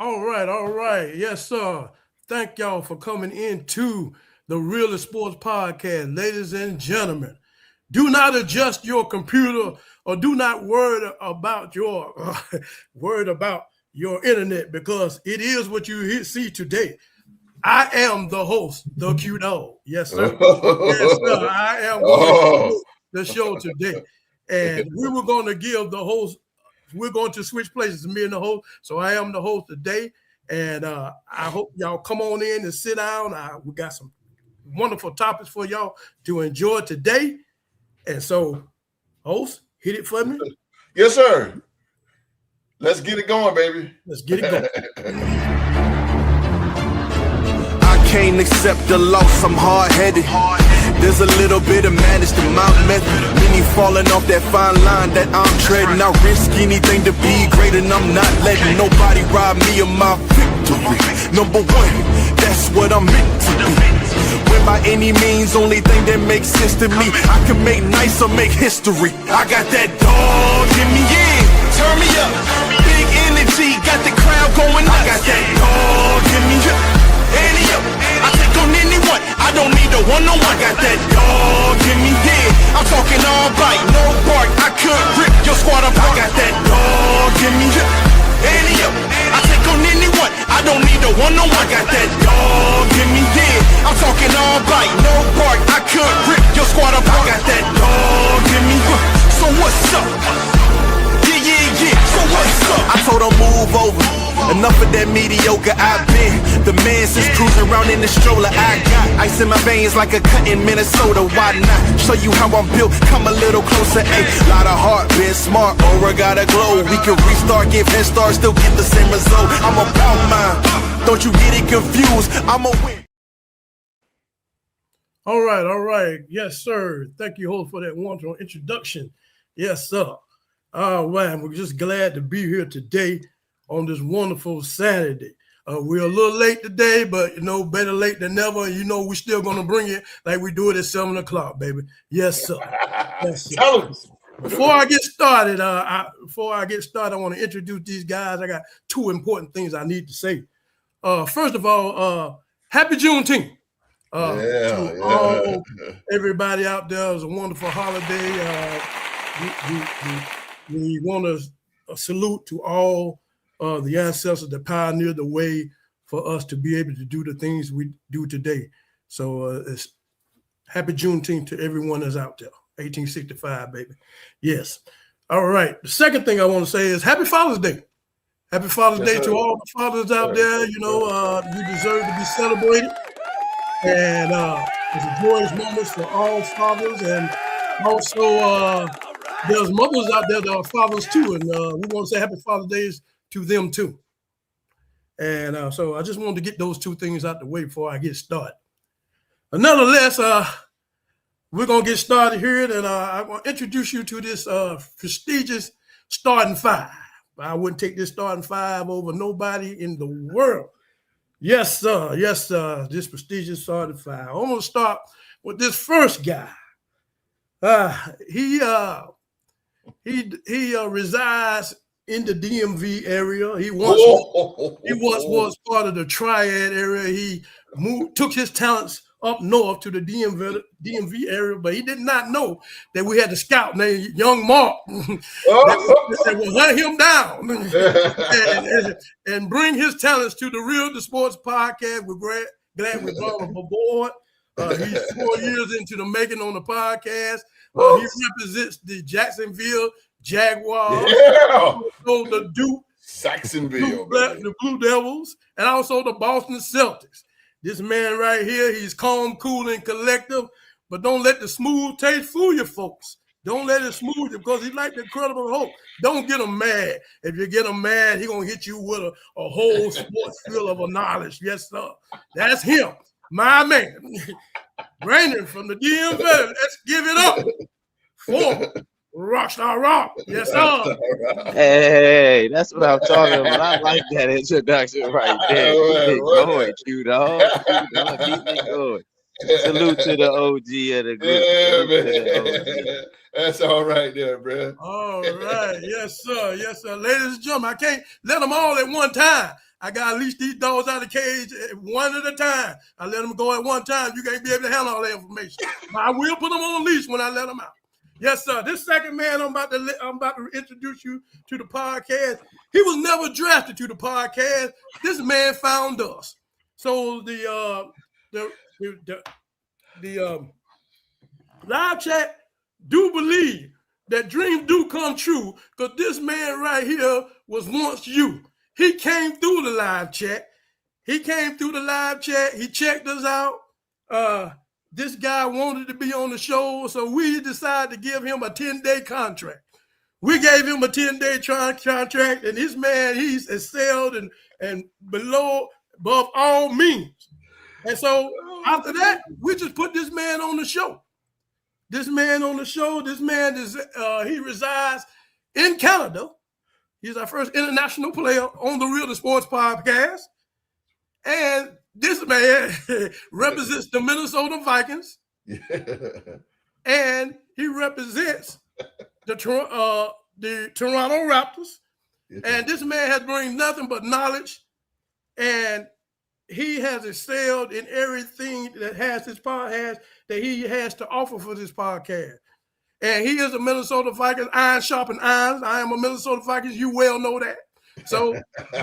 All right, all right. Yes, sir. Thank y'all for coming into the Real Sports Podcast. Ladies and gentlemen, do not adjust your computer or do not worry about your internet because it is what you see today. I am the host, the Q-Dogg. Yes, sir. Yes, sir. I am going to host the show today. And we were going to give the host, we're going to switch places, me and the host. So I am the host today. And I hope y'all come on in and sit down. We got some wonderful topics for y'all to enjoy today. And so, host, hit it for me. Yes, sir. Let's get it going, baby. Let's get it going. Can't accept the loss, I'm hard-headed. There's a little bit of madness to my method. Many falling off that fine line that I'm treading. I risk anything to be great and I'm not letting nobody rob me of my victory. Number one, that's what I'm meant to be. When by any means, only thing that makes sense to me, I can make nice or make history. I got that dog in me, yeah, turn me up. Big energy, got the crowd going nuts. I got that dog in me, yeah. I take on anyone, I don't need a one-on-one. Got that dog in me, yeah. I'm talking all bite, no bark. I could rip your squad apart. I got that dog in me, yeah. I take on anyone, I don't need a one-on-one. Got that dog in me, yeah. I'm talking all bite, no bark. I could rip your squad apart. I got that dog in me, so what's up? Yeah, so what's up? I told her move over. Enough of that mediocre, I've been the man since cruising around in the stroller. I got ice in my veins like a cut in Minnesota. Why not show you how I'm built? Come a little closer, ayy. Lot of heart, been smart, aura got a glow. We can restart, give head start, still get the same result. I'm about mine, don't you get it confused, I'm a win. All right. Yes, sir. Thank you, host, for that wonderful introduction. Yes, sir. All right, we're just glad to be here today on this wonderful Saturday. We're a little late today, but, better late than never. We're still going to bring it like we do it at 7 o'clock, baby. Yes, sir. Yes, sir. Before I get started, I want to introduce these guys. I got two important things I need to say. First of all, happy Juneteenth. Everybody out there, is a wonderful holiday. We want to salute to all the ancestors that pioneered the way for us to be able to do the things we do today. So it's happy Juneteenth to everyone that's out there. 1865, baby. Yes. All right. The second thing I want to say is happy Father's Day. Happy Father's Day to all the fathers out there. You deserve to be celebrated. And it's a joyous moment for all fathers. And also there's mothers out there that are fathers too. And we want to say happy Father's Day to them too. And so I just wanted to get those two things out the way before I get started. Nonetheless, we're going to get started here, and I want to introduce you to this prestigious starting five. I wouldn't take this starting five over nobody in the world. Yes, sir. Yes, sir. This prestigious starting five. I'm going to start with this first guy. He resides in the DMV area. He once was part of the Triad area. He took his talents up north to the DMV area, but he did not know that we had a scout named Young Mark that will hunt him down and bring his talents to the Sports Podcast. We're glad we brought him aboard. He's 4 years into the making on the podcast. He represents the Jacksonville Jaguars, also the the Blue Devils, and also the Boston Celtics. This man right here, he's calm, cool, and collective, but don't let the smooth taste fool you, folks. Don't let it smooth you because he's like the Incredible Hulk. Don't get him mad. If you get him mad, he's going to hit you with a whole sports field of knowledge. Yes, sir. That's him, my man. Brandon from the DMV. Let's give it up for Rockstar Rock. Yes, sir. Hey, that's what I'm talking about. I like that introduction right there. Keep it going, Q-Dogg. Keep it going. Salute to the OG of the group. Yeah, Salute to the OG. man. That's all right there, bro. All right. Yes, sir. Yes, sir. Ladies and gentlemen, I can't let them all at one time. I got to release these dogs out of the cage one at a time. I let them go at one time. You can't be able to handle all that information. But I will put them on a leash when I let them out. Yes, sir. This second man I'm about to introduce you to the podcast. He was never drafted to the podcast. This man found us. So the live chat do believe that dreams do come true, because this man right here was once you. He came through the live chat. He checked us out. This guy wanted to be on the show, so we decided to give him a 10-day contract. We gave him a 10-day contract, and this man, he's excelled and above all means. And so after that, we just put this man on the show. This man is, he resides in Canada. He's our first international player on the Real Sports Podcast. And this man represents the Minnesota Vikings. And he represents the Toronto Raptors. And this man has brought nothing but knowledge. And he has excelled in everything that has his podcast that he has to offer for this podcast. And he is a Minnesota Vikings, iron sharpen irons. I am a Minnesota Vikings. You well know that. So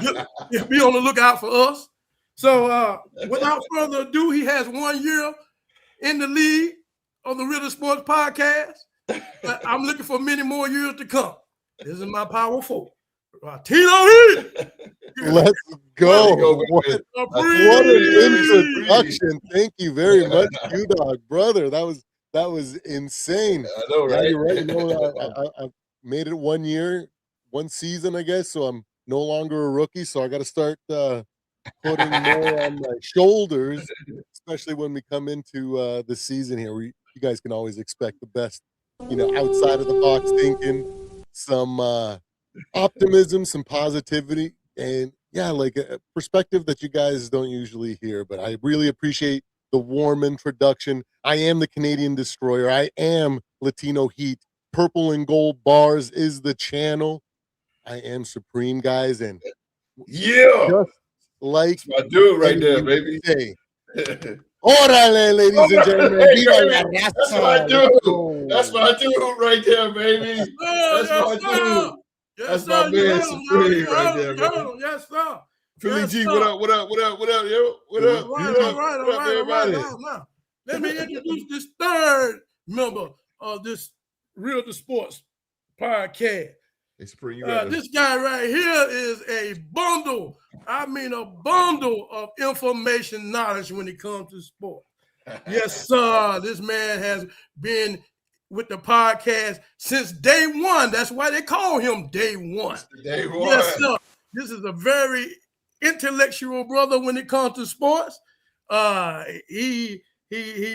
you'll be on the lookout for us. So without further ado, he has 1 year in the league of the Real Sports Podcast. But I'm looking for many more years to come. This is my power forward. Tino Heat. Let's go. What an introduction. Thank you very much, Q-Dogg, brother. That was insane. I know, right? Yeah, you're right. You know, I made it 1 year, one season, I guess. So I'm no longer a rookie. So I got to start putting more on my shoulders, especially when we come into the season here. You guys can always expect the best, outside of the box thinking, some optimism, some positivity, and like a perspective that you guys don't usually hear. But I really appreciate the warm introduction. I am the Canadian Destroyer. I am Latino Heat. Purple and Gold Bars is the channel. I am Supreme, guys, and just like that's my dude right there, baby. Orale, ladies and gentlemen. That's my dude. That's my dude right there, baby. That's my dude. That's my man, Supreme, right there, man. Yes, sir. Philly G, what up, yo? What up? All right. Now, let me introduce this third member of this Real to Sports podcast. Hey, Supreme, this guy right here is a bundle of information knowledge when it comes to sport. Yes, sir. This man has been with the podcast since day one. That's why they call him Day One. Day One. Yes, sir. This is a very intellectual brother when it comes to sports. He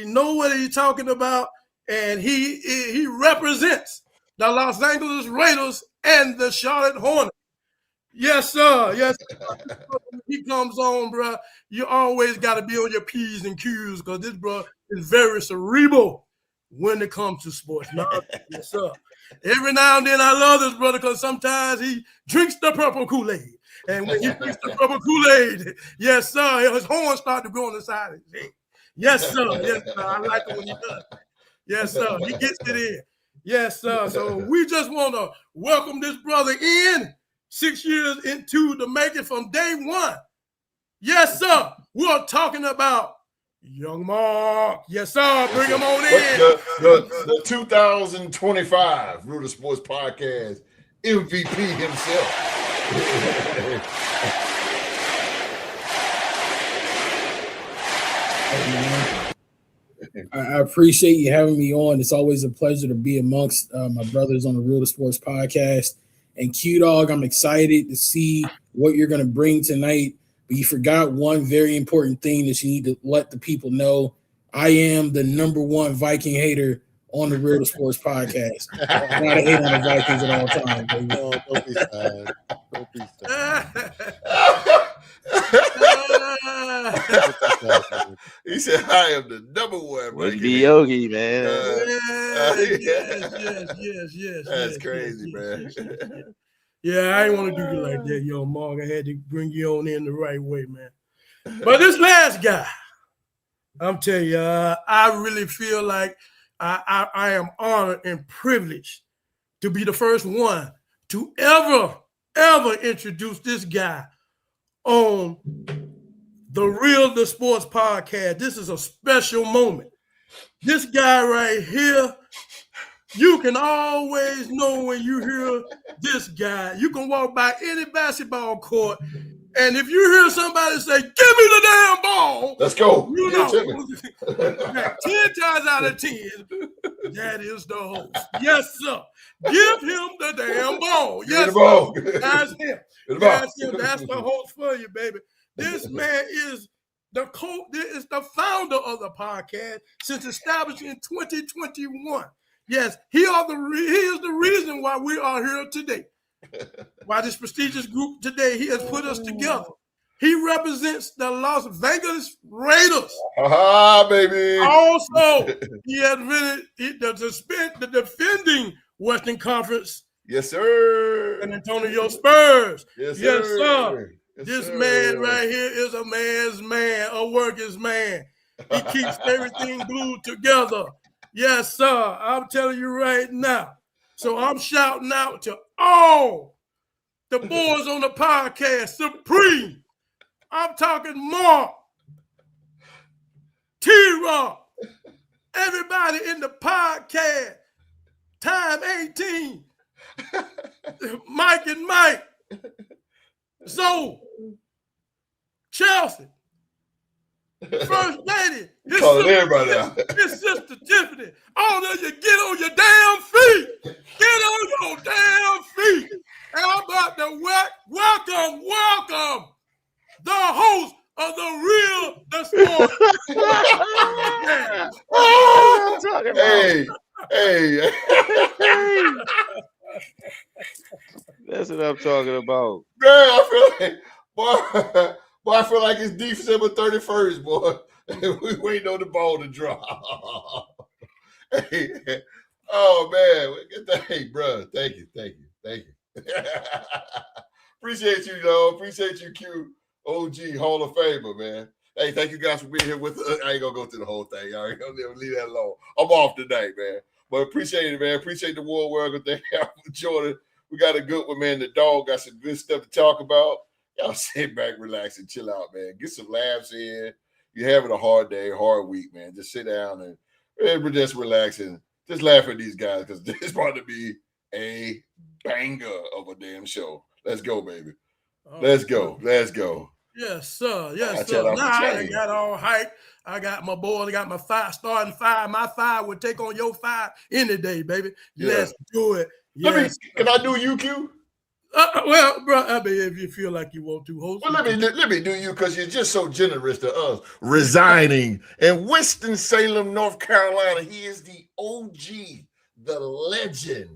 knows what he's talking about, and he represents the Los Angeles Raiders and the Charlotte Hornets. Yes, sir. Yes, sir. When he comes on, bro, you always got to be on your P's and Q's, because this bro is very cerebral when it comes to sports. Yes, sir. Every now and then I love this brother, because sometimes he drinks the purple Kool-Aid. And when he drinks the purple Kool-Aid, yes, sir, his horns start to go on the side of his head. Yes, sir. Yes, sir. I like it when he does. Yes, sir. He gets it in. Yes, sir. So we just want to welcome this brother in 6 years into the making from day one. Yes, sir. We're talking about Young Mark. Yes, sir. Bring him on in. The 2025 Real Sports Podcast MVP himself. I appreciate you having me on. It's always a pleasure to be amongst my brothers on the Real Sports Podcast. And Q-Dogg, I'm excited to see what you're going to bring tonight. But you forgot one very important thing that you need to let the people know. I am the #1 Viking hater on the Real Sports Podcast. I gotta hate on the Vikings at all times, baby. Oh, don't be sad. Don't be sad. He said, I am the Wouldn't be Yogi, man. Yes. That's crazy, man. Yeah, I ain't want to do you like that, yo, Mark. I had to bring you on in the right way, man. But this last guy, I'm telling you, I really feel like I am honored and privileged to be the first one to ever introduce this guy on the Sports Podcast. This is a special moment. This guy right here, you can always know when you hear this guy. You can walk by any basketball court, and if you hear somebody say, "Give me the damn ball," let's go. You know, 10 times out of 10, that is the host. Yes, sir. Give him the damn ball. Yes, sir. That's him. That's him. That's the host for you, baby. This man is the founder of the podcast since established in 2021. Yes, he is the reason why we are here today. Why this prestigious group today, he has put us together. He represents the Las Vegas Raiders. Baby. Also, he has been the defending Western Conference. Yes, sir. San Antonio Spurs. Yes, sir. This man right here is a man's man, a worker's man. He keeps everything glued together. Yes, sir. I'm telling you right now. So I'm shouting out to all the boys on the podcast, Supreme. I'm talking Mark, T-Rock, everybody in the podcast, Time 18, Mike and Mike, Zoe, Chelsea, First Lady, everybody out. His sister Tiffany. All of you get on your damn feet. Get on your damn feet. And I'm about to welcome the host of the Sports. Hey. That's what I'm talking about. Man, I feel like, boy, I feel like it's December 31st, boy. We waiting on the ball to drop. Hey, oh man, hey, bro, thank you. Appreciate you, though. Appreciate you, Q-Dogg Hall of Famer, man. Hey, thank you guys for being here with us. I ain't gonna go through the whole thing. Y'all ain't gonna leave that alone. I'm off tonight, man. But appreciate it, man. Appreciate the world welcome. Thank you for joining. We got a good one, man. The dog got some good stuff to talk about. Y'all sit back, relax, and chill out, man. Get some laughs in. You're having a hard day, hard week, man. Just sit down and just relax and just laugh at these guys because this is about to be a banger of a damn show. Let's go, baby. Let's go. Yes, sir. I got all hype. I got my boys. I got my starting five. My five would take on your five any day, baby. Yeah. Let's do it. Yes. Can I do you, Q? Well, bro, I mean, if you feel like you want to host. Well, let me do you because you're just so generous to us. Resigning in Winston-Salem, North Carolina. He is the OG, the legend.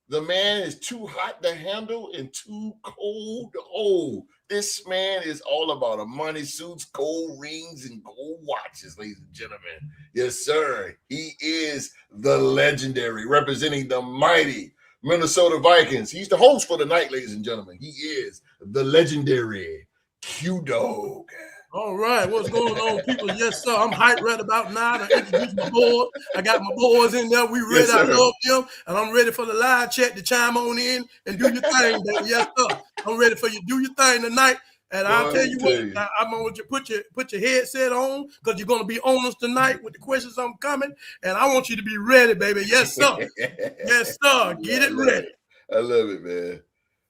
The man is too hot to handle and too cold to hold. This man is all about a money suits, gold rings, and gold watches, ladies and gentlemen. Yes, sir. He is the legendary, representing the mighty Minnesota Vikings. He's the host for the night, ladies and gentlemen. He is the legendary Q-Dogg. All right, what's going on, people? Yes, sir. I'm hyped right about now to introduce my boys. I got my boys in there. We ready. Yes, I love them, and I'm ready for the live chat to chime on in and do your thing, baby. Yes, sir. I'm ready for you to do your thing tonight. And I'll tell you what, I'm going to put your headset on because you're going to be on us tonight with the questions I'm coming. And I want you to be ready, baby. Yes, sir. Yes, sir. Get it ready. I love it, man.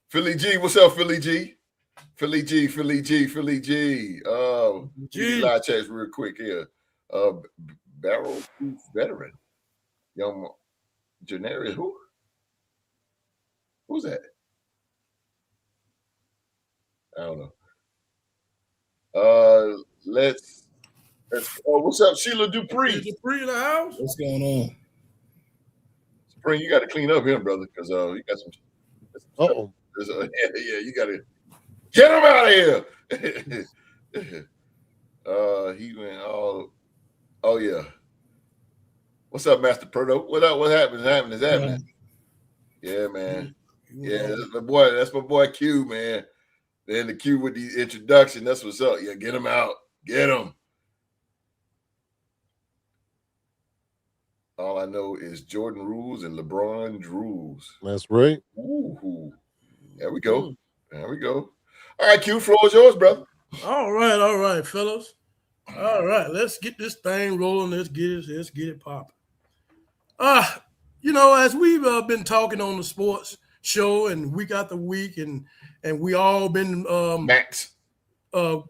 Philly G, what's up, Philly G? Philly G. Live chats real quick here. Barrel Proof Veteran. Young Janarius, who? Who's that? I don't know. Let's what's up, Sheila Dupree? Dupree in the house? What's going on? Spring, you got to clean up him, brother, because you got some. Uh-oh. Yeah, you got to get him out of here. He went all. Oh yeah, What's up, Master Proto? What up? What happened? Is happening? Yeah, man. Yeah, that's my boy Q, man. Then the Q with the introduction. That's what's up. Yeah, get him out. Get him. All I know is Jordan rules and LeBron drools. That's right. Ooh. There we go. There we go. All right, Q, floor is yours, brother. All right, fellas. All right, let's get this thing rolling. Let's get it popping. As we've been talking on the sports show and week after week, and we all been Max. Good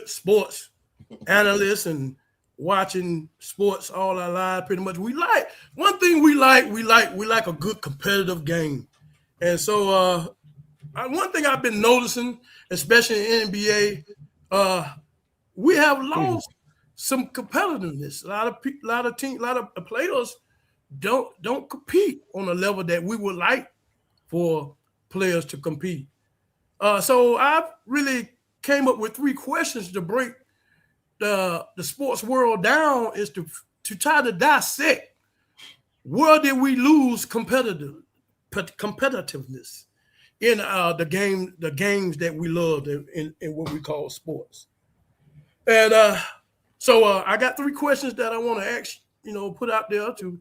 sports analysts and watching sports all our lives pretty much. We like one thing we like a good competitive game. And so one thing I've been noticing, especially in NBA, we have lost some competitiveness. A lot of players don't compete on a level that we would like for players to compete. So I've really came up with 3 questions to break the sports world down, is to try to dissect where did we lose competitiveness in the games that we loved in what we call sports. And so I got 3 questions that I want to ask, put out there to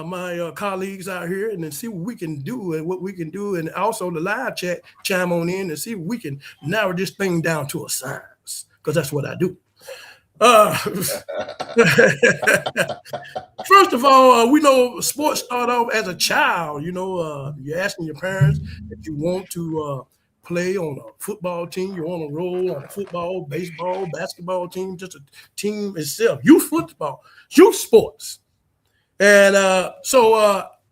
my colleagues out here, and then see what we can do and also the live chat chime on in and see if we can narrow this thing down to a science, because that's what I do. First of all, we know sports start off as a child. You're asking your parents if you want to play on a football team, you want to roll on a football, baseball, basketball team, just a team itself, youth football, youth sports. And so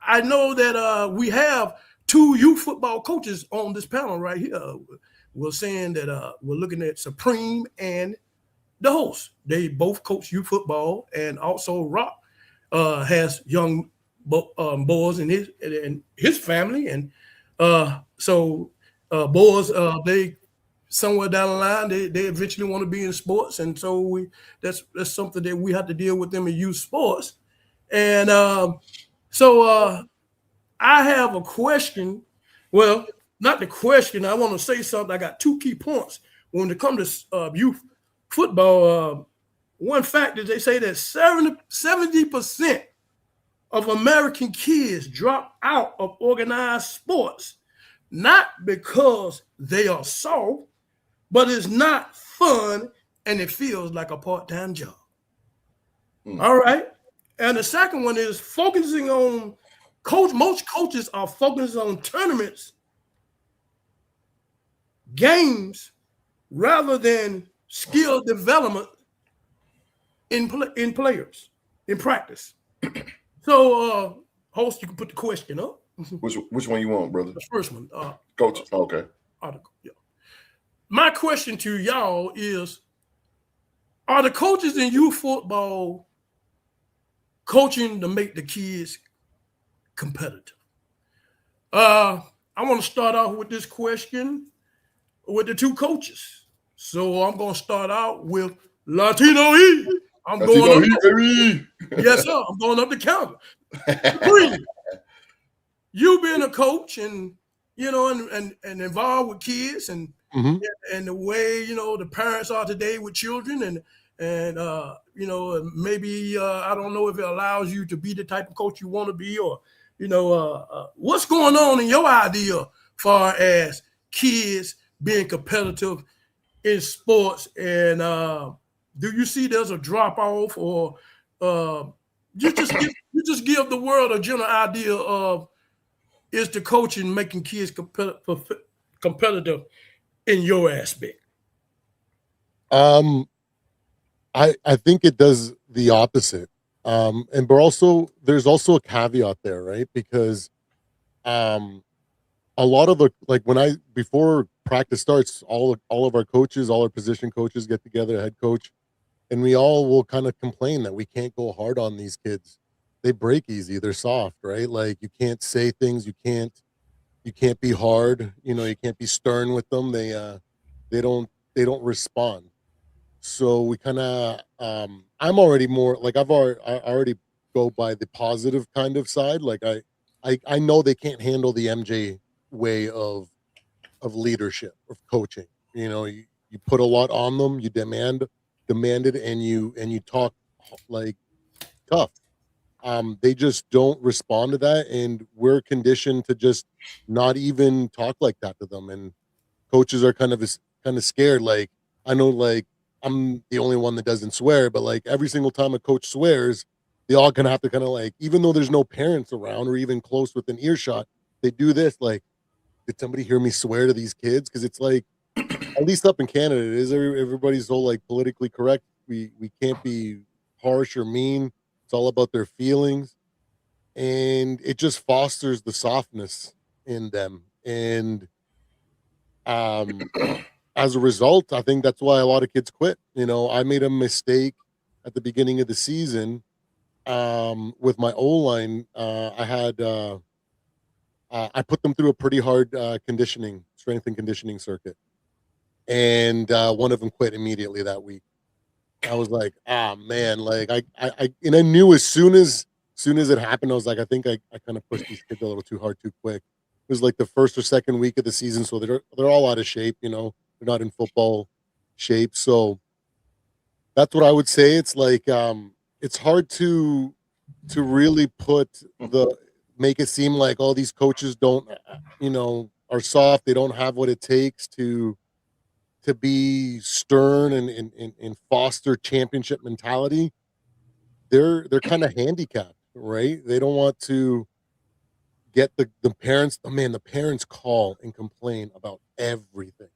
I know that we have 2 youth football coaches on this panel right here. We're saying that we're looking at Supreme and the host. They both coach youth football, and also Rock has young boys in his family, and so boys, they somewhere down the line they eventually want to be in sports, and so that's something that we have to deal with them in youth sports. And so I have a question. Well, not the question. I want to say something. I got 2 key points when it comes to youth football. One fact is they say that 70% of American kids drop out of organized sports, not because they are soft, but it's not fun and it feels like a part-time job. All right. And the second one is focusing on most coaches are focusing on tournaments, games, rather than skill development in players, in practice. So, host, you can put the question up. Which one you want, brother? The first one. Coach. Okay. Article. Yeah. My question to y'all is, are the coaches in youth football coaching to make the kids competitive? I want to start off with this question with the 2 coaches. So I'm going to start out with Latino E. Yes, sir. I'm going up the counter. You being a coach and and involved with kids and the way the parents are today with children, and maybe I don't know if it allows you to be the type of coach you want to be, or what's going on in your idea far as kids being competitive in sports, and do you see there's a drop off, or you just give the world a general idea of, is the coaching making kids competitive in your aspect? I think it does the opposite. And there's also a caveat there, right? Because a lot of before practice starts, all of our coaches, all our position coaches get together, head coach, and we all will kind of complain that we can't go hard on these kids. They break easy. They're soft, right? Like, you can't say things. You can't be hard. You can't be stern with them. They don't respond. So we kind of, I'm already more like I already go by the positive kind of side. Like I know they can't handle the MJ way of leadership, of coaching. You know, you put a lot on them, you demand it, and you talk like tough. They just don't respond to that, and we're conditioned to just not even talk like that to them. And coaches are kind of scared. Like I know, like I'm the only one that doesn't swear, but like every single time a coach swears, they all gonna have to kind of like, even though there's no parents around or even close within earshot, they do this like, did somebody hear me swear to these kids? Because it's like, at least up in Canada, it is everybody's so like politically correct. We can't be harsh or mean. It's all about their feelings, and it just fosters the softness in them. And um, as a result, I think that's why a lot of kids quit. You know, I made a mistake at the beginning of the season with my O line. I put them through a pretty hard strength and conditioning circuit, and one of them quit immediately that week. I was like, ah, man, like and I knew soon as it happened, I was like, I think I kind of pushed these kids a little too hard, too quick. It was like the first or second week of the season, so they're all out of shape. You know, they're not in football shape. So that's what I would say. It's like it's hard to really make it seem like all these coaches don't, are soft. They don't have what it takes to be stern and foster championship mentality. They're kind of handicapped, right? They don't want to get the parents. Oh man, the parents call and complain about everything.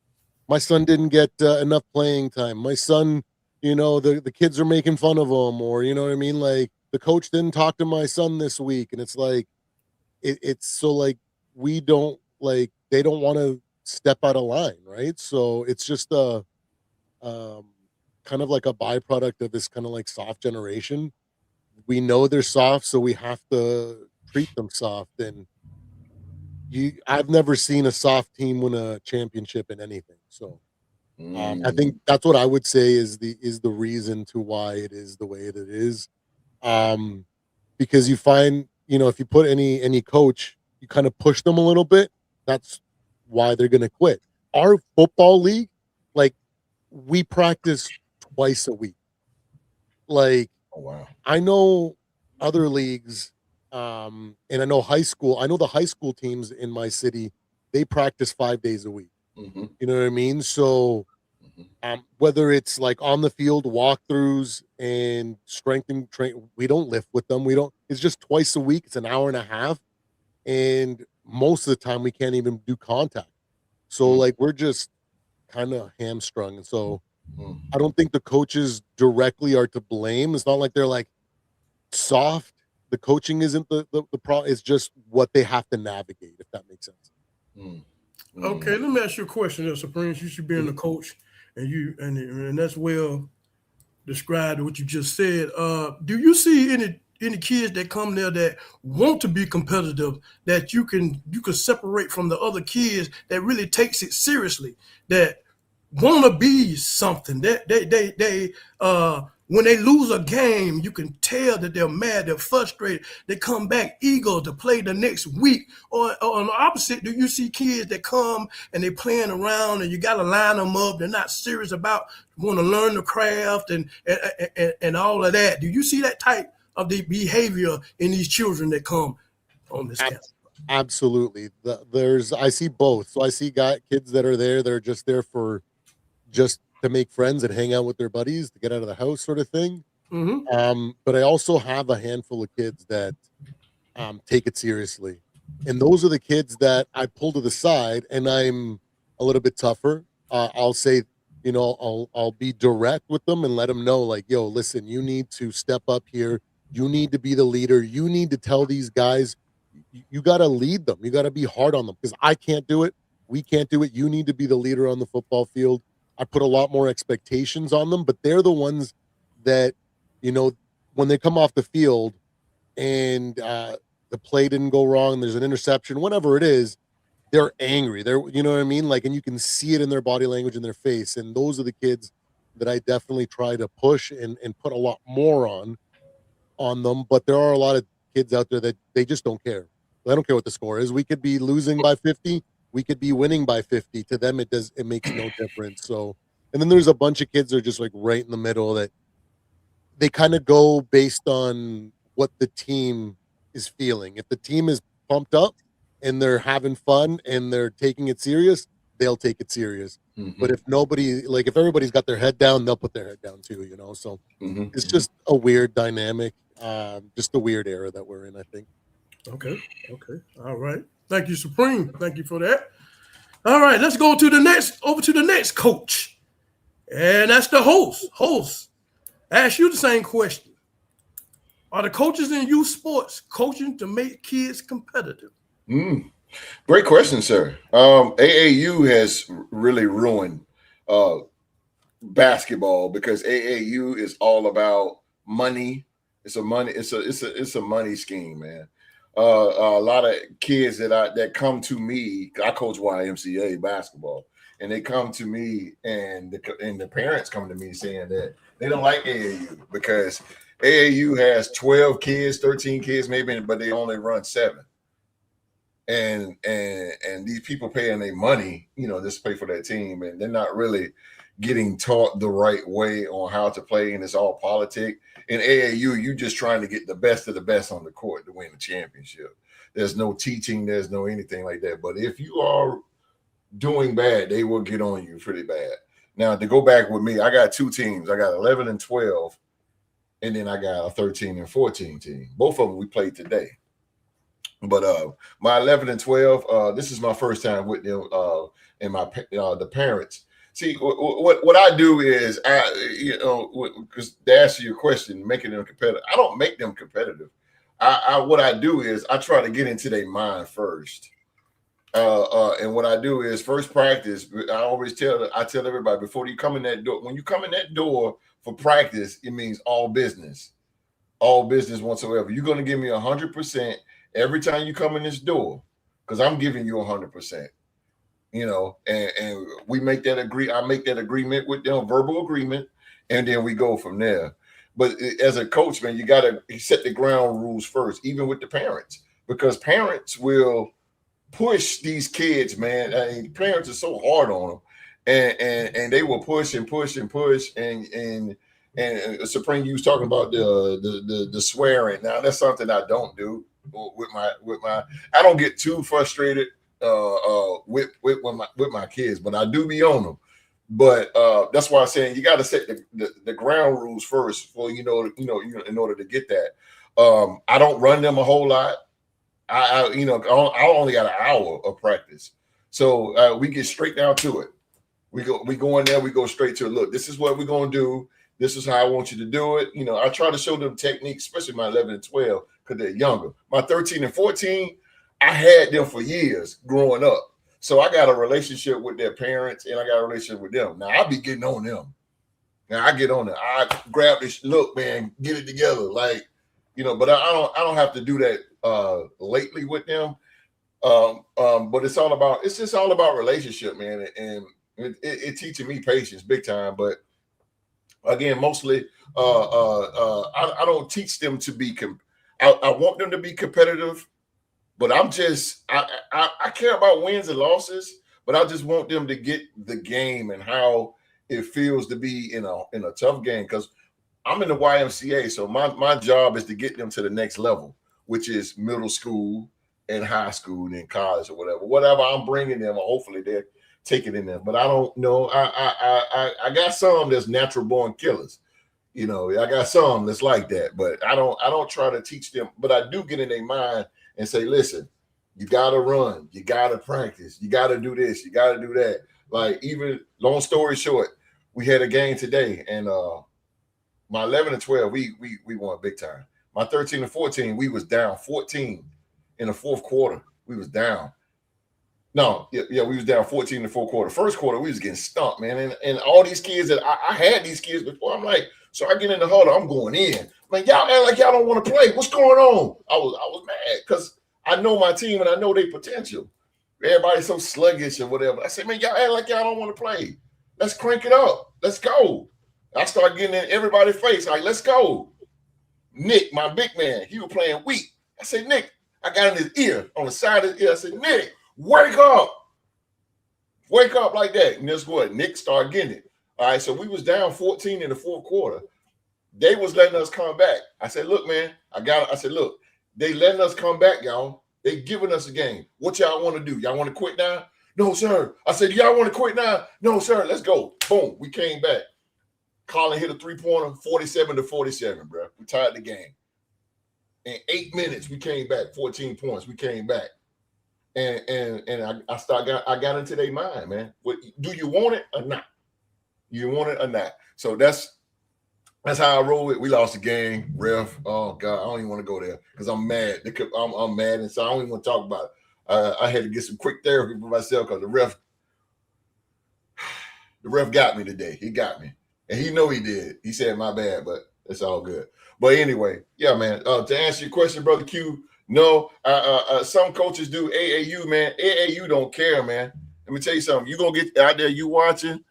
My son didn't get enough playing time. My son, the kids are making fun of him, or you know what I mean. Like the coach didn't talk to my son this week, and it's like it's so like we don't like they don't want to step out of line, right? So it's just a um, kind of like a byproduct of this kind of like soft generation. We know they're soft, so we have to treat them soft. And I've never seen a soft team win a championship in anything. So I think that's what I would say is the reason to why it is the way that it is. Um, because you find, if you put any coach, you kind of push them a little bit. That's why they're going to quit. Our football league, like we practice twice a week. Like, Oh wow. I know other leagues, and I know the high school teams in my city, they practice 5 days a week. Mm-hmm. You know what I mean? So whether it's like on the field walkthroughs and strength and train, we don't lift with them. We don't. It's just twice a week. It's an hour and a half, and most of the time we can't even do contact. So like we're just kind of hamstrung, and so I don't think the coaches directly are to blame. It's not like they're like soft. The coaching isn't the problem. It's just what they have to navigate, if that makes sense. Okay, let me ask you a question there, Supreme. You should be in the coach, and that's well described what you just said. Do you see any kids that come there that want to be competitive that you can separate from the other kids that really takes it seriously, that want to be something, that they when they lose a game, you can tell that they're mad, they're frustrated, they come back eager to play the next week? Or on the opposite, do you see kids that come and they playing around and you got to line them up, they're not serious about want to learn the craft and all of that? Do you see that type of the behavior in these children that come on this campus? Absolutely. I see both. So I see kids that are there that are just there for just to make friends and hang out with their buddies, to get out of the house, sort of thing. But I also have a handful of kids that take it seriously, and those are the kids that I pull to the side, and I'm a little bit tougher. I'll say, I'll be direct with them and let them know, like, yo, listen, you need to step up here. You need to be the leader. You need to tell these guys, you got to lead them. You got to be hard on them, because I can't do it. We can't do it. You need to be the leader on the football field. I put a lot more expectations on them, but they're the ones that, when they come off the field and the play didn't go wrong, there's an interception, whatever it is, they're angry. You know what I mean? Like, and you can see it in their body language, in their face. And those are the kids that I definitely try to push and put a lot more on them. But there are a lot of kids out there that they just don't care. They don't care what the score is. We could be losing by 50. We could be winning by 50. To them, it makes no difference. So, and then there's a bunch of kids that are just like right in the middle that they kind of go based on what the team is feeling. If the team is pumped up and they're having fun and they're taking it serious, they'll take it serious. Mm-hmm. But if everybody's got their head down, they'll put their head down too, So it's just a weird dynamic, just a weird era that we're in, I think. Okay. All right. Thank you, Supreme. Thank you for that. All right, let's go to the next coach. And that's the host. I ask you the same question. Are the coaches in youth sports coaching to make kids competitive? Great question, sir. AAU has really ruined basketball because AAU is all about money. It's a money scheme, man. A lot of kids that come to me, I coach YMCA basketball, and they come to me, and the parents come to me saying that they don't like AAU because AAU has 12 kids, 13 kids maybe, but they only run 7. And these people paying their money, just pay for their team, and they're not really getting taught the right way on how to play, and it's all politics. In AAU, you're just trying to get the best of the best on the court to win the championship. There's no teaching, there's no anything like that. But if you are doing bad, they will get on you pretty bad. Now, to go back with me, I got 2 teams. I got 11 and 12, and then I got a 13 and 14 team. Both of them we played today. But my 11 and 12, this is my first time with them and the parents. See, what I do is because to answer your question, making them competitive, I don't make them competitive. What I do is I try to get into their mind first. And what I do is first practice, I tell everybody before you come in that door, when you come in that door for practice, it means all business whatsoever. You're going to give me 100% every time you come in this door, because I'm giving you 100%. And we make that I make that agreement with them, verbal agreement, and then we go from there. But as a coach, man, you got to set the ground rules first, even with the parents, because parents will push these kids, man. I mean, parents are so hard on them, and they will push and push and push. And Supreme, you was talking about the swearing. Now that's something I don't do with my. I don't get too frustrated with my kids, but I do be on them. But that's why I'm saying you got to set the ground rules first for in order to get that. I don't run them a whole lot. I only got an hour of practice, so we get straight down to it. We go in there, we go straight to it. Look, this is what we're gonna do. This is how I want you to do it. I try to show them techniques, especially my 11 and 12, because they're younger. My 13 and 14, I had them for years growing up. So I got a relationship with their parents, and I got a relationship with them. Now I be getting on them. Now I get on them. I grab this, look, man, get it together. But I don't have to do that lately with them. But it's just all about relationship, man. And it teaching me patience big time. But again, mostly I don't teach them to be I want them to be competitive, but I care about wins and losses, but I just want them to get the game and how it feels to be in a tough game, because I'm in the YMCA, so my job is to get them to the next level, which is middle school and high school and then college or whatever I'm bringing them. Hopefully they're taking in them, but I don't know. I got some that's natural born killers. I got some that's like that, but I don't try to teach them, but I do get in their mind and say, listen, you got to run, you got to practice, you got to do this, you got to do that. Like, even long story short, we had a game today, and my 11 and 12, we won big time. My 13 and 14, we was down 14 in the fourth quarter. We was down. No, we was down 14 in the fourth quarter. First quarter, we was getting stumped, man. And all these kids that I had these kids before, I'm like, so I get in the huddle, I'm going in. Like, y'all act like y'all don't want to play. What's going on? I was mad because I know my team and I know their potential. Everybody's so sluggish or whatever. I said, man, y'all act like y'all don't want to play. Let's crank it up. Let's go. I start getting in everybody's face, like, let's go. Nick, my big man, he was playing weak. I said, Nick, I got in his ear, on the side of his ear. I said, Nick, wake up. Wake up like that. And guess what? Nick started getting it. All right, so we was down 14 in the fourth quarter. They was letting us come back. I said, look, man, I said, look, they letting us come back, y'all. They giving us a game. What y'all want to do? Y'all want to quit now? No, sir. I said, y'all want to quit now? No, sir. Let's go. Boom. We came back. Colin hit a three-pointer, 47-47, bro. We tied the game. In 8 minutes, we came back, 14 points. We came back. And I got into their mind, man. Do you want it or not? You want it or not? So that's how I roll it. We lost the game, ref. Oh God, I don't even want to go there because I'm mad. I'm mad, and so I don't even want to talk about it. I had to get some quick therapy for myself because the ref got me today. He got me, and he know he did. He said my bad, but it's all good. But anyway, yeah, man. To answer your question, brother Q, no. Some coaches do AAU, man. AAU don't care, man. Let me tell you something. You gonna get out there, you watching.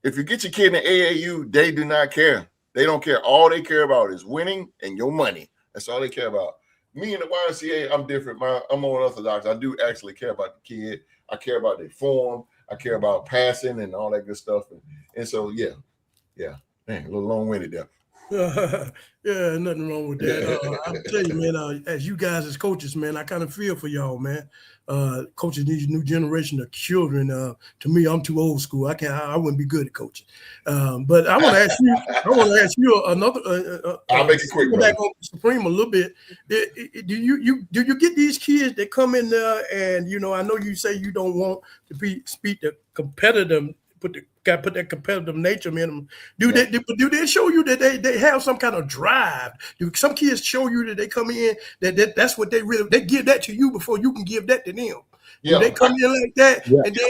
If you get your kid in AAU, they do not care. They don't care. All they care about is winning and your money. That's all they care about. Me and the YMCA, I'm different. I'm unorthodox. I do actually care about the kid. I care about their form. I care about passing and all that good stuff. And so, yeah. Man, a little long-winded there. Yeah, nothing wrong with that. I'll tell you, man, as you guys as coaches, man, I kind of feel for y'all, man. Coaches need a new generation of children. To me, I'm too old school. I wouldn't be good at coaching. But I want to ask you another. I'll make it quick. Back on Supreme a little bit. Do you get these kids that come in there and I know you say you don't want to speak the competitive. Put that competitive nature in them. Do they show you that they have some kind of drive? Do some kids show you that they come in that's what they give that to you before you can give that to them? Yeah. They come in like that, and then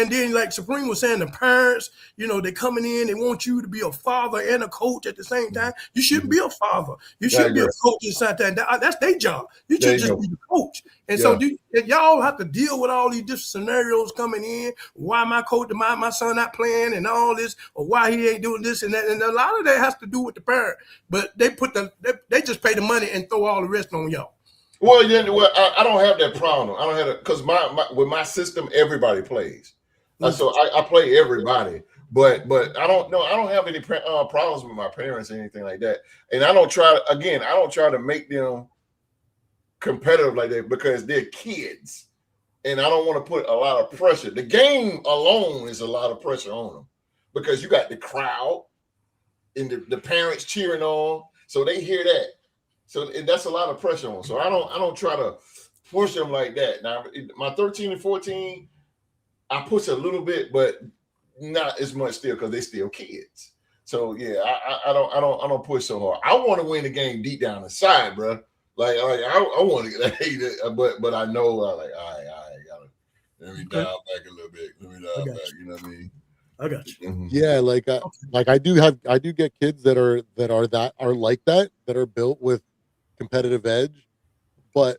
and then like Supreme was saying, the parents, they coming in, they want you to be a father and a coach at the same time. You shouldn't be a father. You shouldn't be a coach at the same time. That's their job. You should just be the coach. And so y'all have to deal with all these different scenarios coming in. Why my coach, my son not playing and all this, or why he ain't doing this and that. And a lot of that has to do with the parent. But they they just pay the money and throw all the rest on y'all. Well, I don't have that problem. I don't have it because with my system, everybody plays. So I play everybody. But I don't know. I don't have any problems with my parents or anything like that. And I don't try to make them competitive like that because they're kids. And I don't want to put a lot of pressure. The game alone is a lot of pressure on them because you got the crowd and the parents cheering on. So they hear that. So that's a lot of pressure on. So I don't try to push them like that. Now my 13 and 14, I push a little bit, but not as much still because they're still kids. So yeah, I don't push so hard. I want to win the game deep down inside, bro. Like I want to get hate it, but I know like all right, gotta let me dial back a little bit. Let me dial back. You know what I mean? I got you. Mm-hmm. Yeah, like I do get kids that are like that are built with competitive edge, but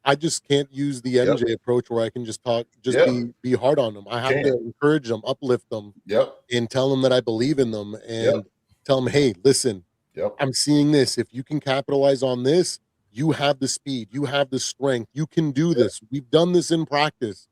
I just can't use the MJ approach where I can just be hard on them. I have to encourage them, uplift them, and tell them that I believe in them, and tell them, hey, listen, I'm seeing this. If you can capitalize on this, you have the speed, you have the strength, you can do this. We've done this in practice.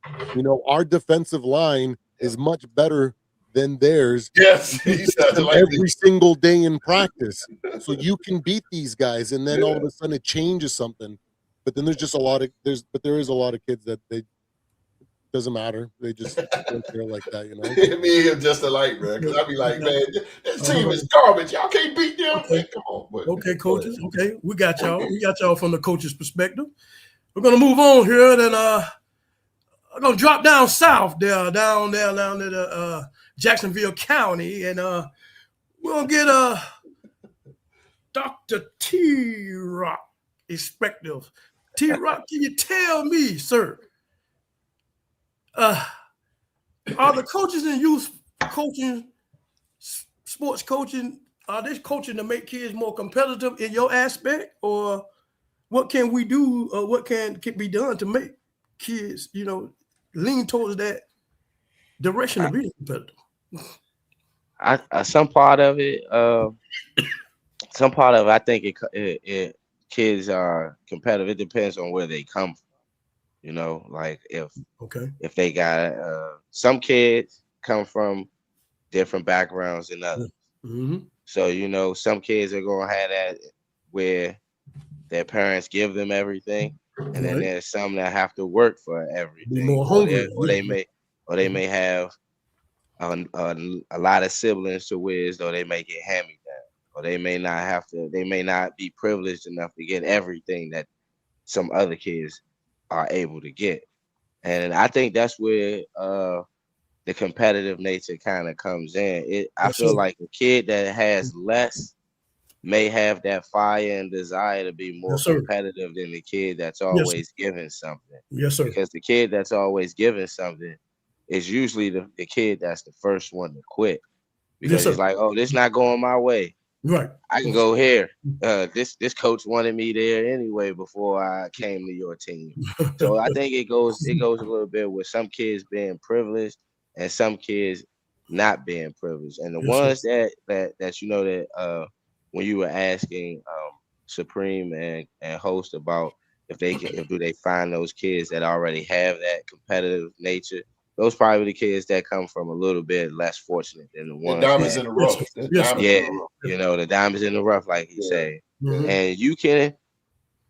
Our defensive line is much better than theirs. Yes, every single day in practice. So you can beat these guys, and then all of a sudden it changes something. But then there is a lot of kids that they doesn't matter. They just don't care like that, Me and him just alike, bro. Because I be like, man, this team is garbage. Y'all can't beat them. Okay. Come on, okay, coaches. Okay, we got y'all. We got y'all from the coach's perspective. We're gonna move on here, and I'm gonna drop down south there, down to Jacksonville County, and we're gonna get Dr. T-Rock perspective. T-Rock, can you tell me, sir, are the coaches in youth coaching, sports coaching, are they coaching to make kids more competitive in your aspect, or what can we do, or what can be done to make kids, lean towards that direction of being competitive? some part of it, I think it kids are competitive. It depends on where they come from. You know, like Okay. if they got some kids come from different backgrounds than others. Mm-hmm. So you know, some kids are gonna have that where their parents give them everything, and then Right. there's some that have to work for Be everything, more hungry. Yeah. or they may have a lot of siblings to where as though they may get hand me down, or they may not have to. They may not be privileged enough to get everything that some other kids are able to get. And I think that's where the competitive nature kind of comes in. I Yes, sir. feel like a kid that has less may have that fire and desire to be more Yes, sir. competitive than the kid that's Yes, sir. always given something. Yes, sir. Because the kid that's always given something is usually the kid that's the first one to quit Yes, because he's sir. like, oh, this not going my way. Right. I can go here. This coach wanted me there anyway before I came to your team. So I think it goes a little bit with some kids being privileged and some kids not being privileged. And the Yes, sir. ones that you know that when you were asking Supreme and host about if do they find those kids that already have that competitive nature, those probably the kids that come from a little bit less fortunate than the The ones diamonds that in the Yes, rough. sir. That's Yes, sir. diamonds in yeah, the rough. you know, the diamonds in the rough, like he Yeah. say. Mhm. And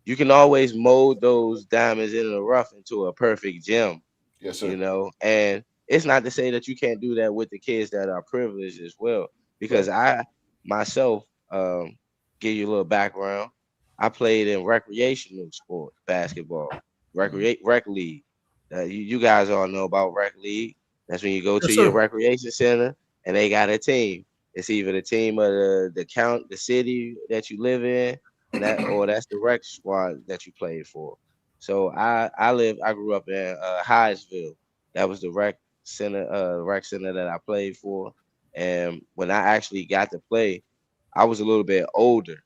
you can always mold those diamonds in the rough into a perfect gem, Yes, you sir. know. And it's not to say that you can't do that with the kids that are privileged as well. Right. Because I myself, give you a little background. I played in recreational sport, basketball, rec league. You guys all know about rec league. That's when you go to Yes, your sir. recreation center and they got a team. It's either the team of the city that you live in, and that's the rec squad that you played for. So I grew up in Hyattsville. That was the rec center that I played for. And when I actually got to play, I was a little bit older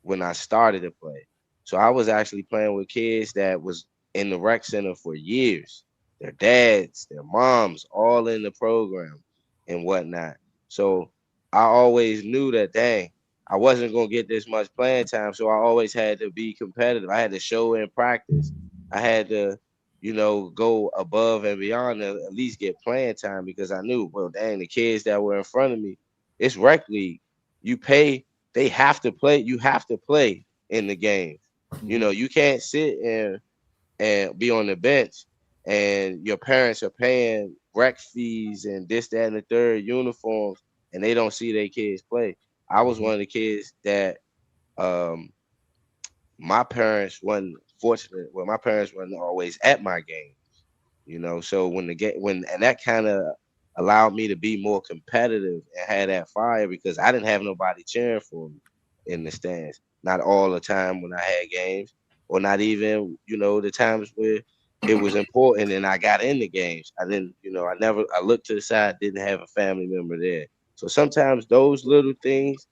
when I started to play. So I was actually playing with kids that was in the rec center for years. Their dads, their moms, all in the program and whatnot. So I always knew that dang, I wasn't gonna get this much playing time. So I always had to be competitive. I had to show in practice. I had to, go above and beyond to at least get playing time because I knew, well, dang, the kids that were in front of me, it's rec league. You pay they have to play. You have to play in the game. You can't sit and be on the bench and your parents are paying rec fees and this, that, and the third uniforms and they don't see their kids play. I was one of the kids that um my parents wasn't fortunate. Well, my parents weren't always at my game. So and that kind of allowed me to be more competitive and had that fire because I didn't have nobody cheering for me in the stands, not all the time when I had games, or not even the times where it was important and I got in the games. I didn't, I looked to the side, didn't have a family member there. So sometimes those little things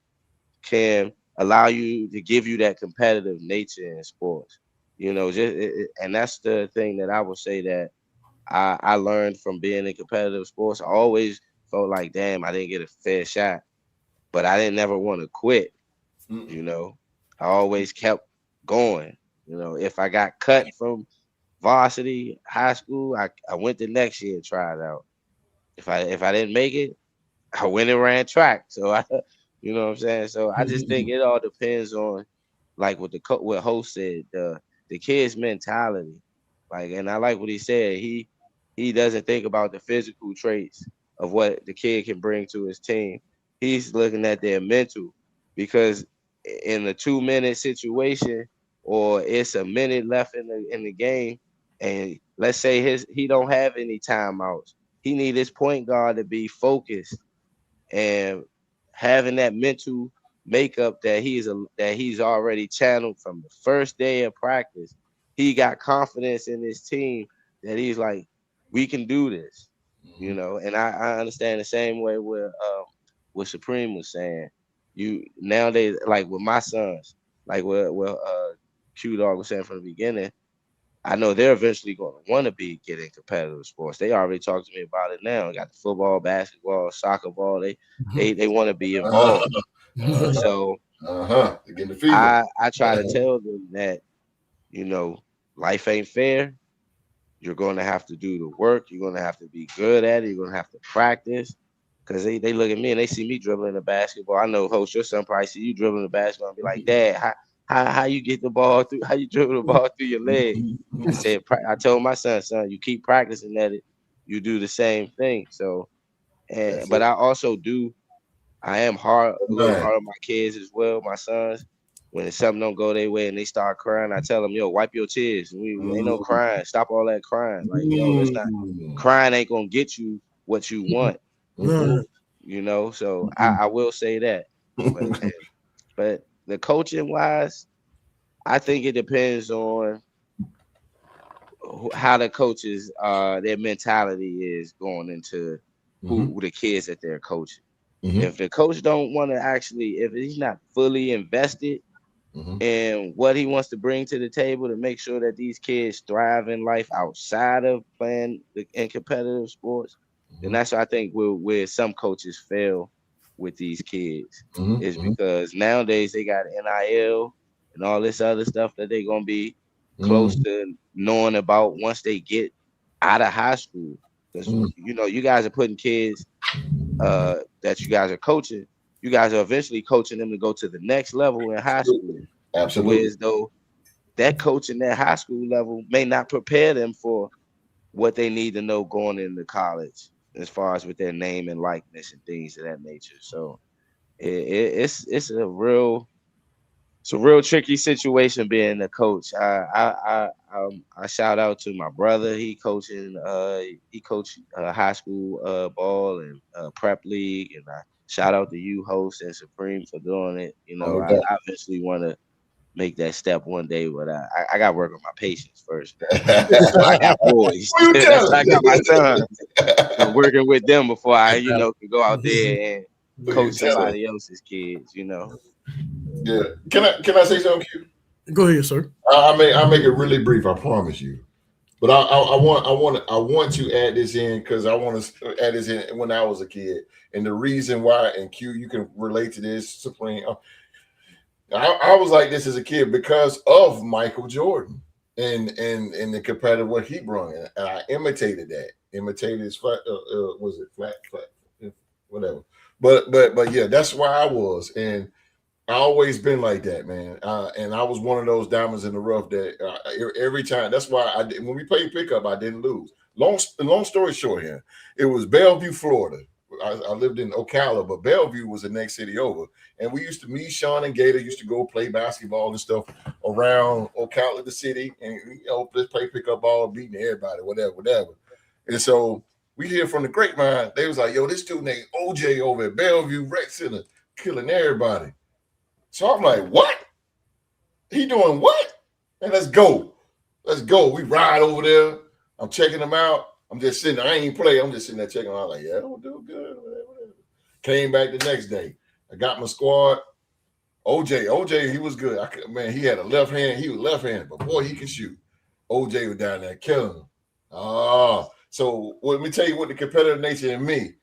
can allow you to give you that competitive nature in sports. And that's the thing that I would say that I learned from being in competitive sports. I always felt like, damn, I didn't get a fair shot, but I didn't never want to quit. Mm-mm. You know, I always kept going. If I got cut from varsity high school, I went the next year and tried out. If I didn't make it, I went and ran track. So you know what I'm saying. So I just think it all depends on like what host said, the kid's mentality. Like, and I like what he said. He doesn't think about the physical traits of what the kid can bring to his team. He's looking at their mental because in a 2-minute situation or it's a minute left in the game, and let's say he don't have any timeouts. He need his point guard to be focused and having that mental makeup that he's already channeled from the first day of practice. He got confidence in his team that he's like, we can do this, And I understand the same way with what Supreme was saying. You nowadays, like with my sons, like what Q-Dogg was saying from the beginning, I know they're eventually going to want to get in competitive sports. They already talked to me about it now. Got the football, basketball, soccer ball. They want to be involved. So Getting the fever. I try to tell them that, you know, life ain't fair. You're going to have to do the work. You're going to have to be good at it. You're going to have to practice. Because they look at me and they see me dribbling the basketball. I know, Host, your son probably see you dribbling the basketball and be like, Dad, how you get the ball through? How you dribble the ball through your leg? I told my son, you keep practicing at it, you do the same thing. So, but I am a little hard on my kids as well, my sons. When something don't go their way and they start crying, I tell them, yo, wipe your tears. Ain't no crying. Stop all that crying. Like, yo, that's not crying ain't gonna get you what you want. You know, so I will say that. But the coaching wise, I think it depends on how the coaches their mentality is going into who the kids that they're coaching. If the coach don't want to if he's not fully invested in what he wants to bring to the table to make sure that these kids thrive in life outside of playing in competitive sports, then that's what I think where some coaches fail with these kids is because nowadays they got NIL and all this other stuff that they're gonna be close to knowing about once they get out of high school. Because you know, you guys are putting kids that you guys are coaching, you guys are eventually coaching them to go to the next level in high school. Absolutely. Whereas though that coaching at high school level may not prepare them for what they need to know going into college, as far as with their name and likeness and things of that nature. So it's a real tricky situation being a coach. I shout out to my brother. He coached high school ball and prep league, and I shout out to you, Host and Supreme, for doing it. You know, I eventually want to make that step one day, but I got to work on my patience first. I got boys. I got my sons. I'm working with them before I, can go out there and coach somebody else's kids. You know. Yeah. Can I say something, Q? Go ahead, sir. I'll make it really brief. I promise you. But I want to add this in because I want to add this in when I was a kid, and the reason why. And Q, you can relate to this, Supreme. I was like this as a kid because of Michael Jordan and the competitive what he brought in, and I imitated that. Imitated his flat, whatever. But yeah, that's why I was, and I always been like that, man. And I was one of those diamonds in the rough that every time. That's why when we played pickup, I didn't lose. Long story short, here it was Bellevue, Florida. I lived in Ocala, but Bellevue was the next city over. And me, Sean, and Gator used to go play basketball and stuff around Ocala, the city, and let's play pickup ball, beating everybody, whatever. And so we hear from the grapevine, they was like, yo, this dude named OJ over at Bellevue Rec Center killing everybody. So I'm like, what? He doing what? And let's go. We ride over there. I'm checking him out. I'm just sitting there. I ain't play. I'm just sitting there checking him out. Like, yeah, I'm doing good. Whatever. Came back the next day. I got my squad. OJ, he was good. He had a left hand. He was left-handed, but boy, he can shoot. OJ was down there killing him. So let me tell you what the competitive nature in me.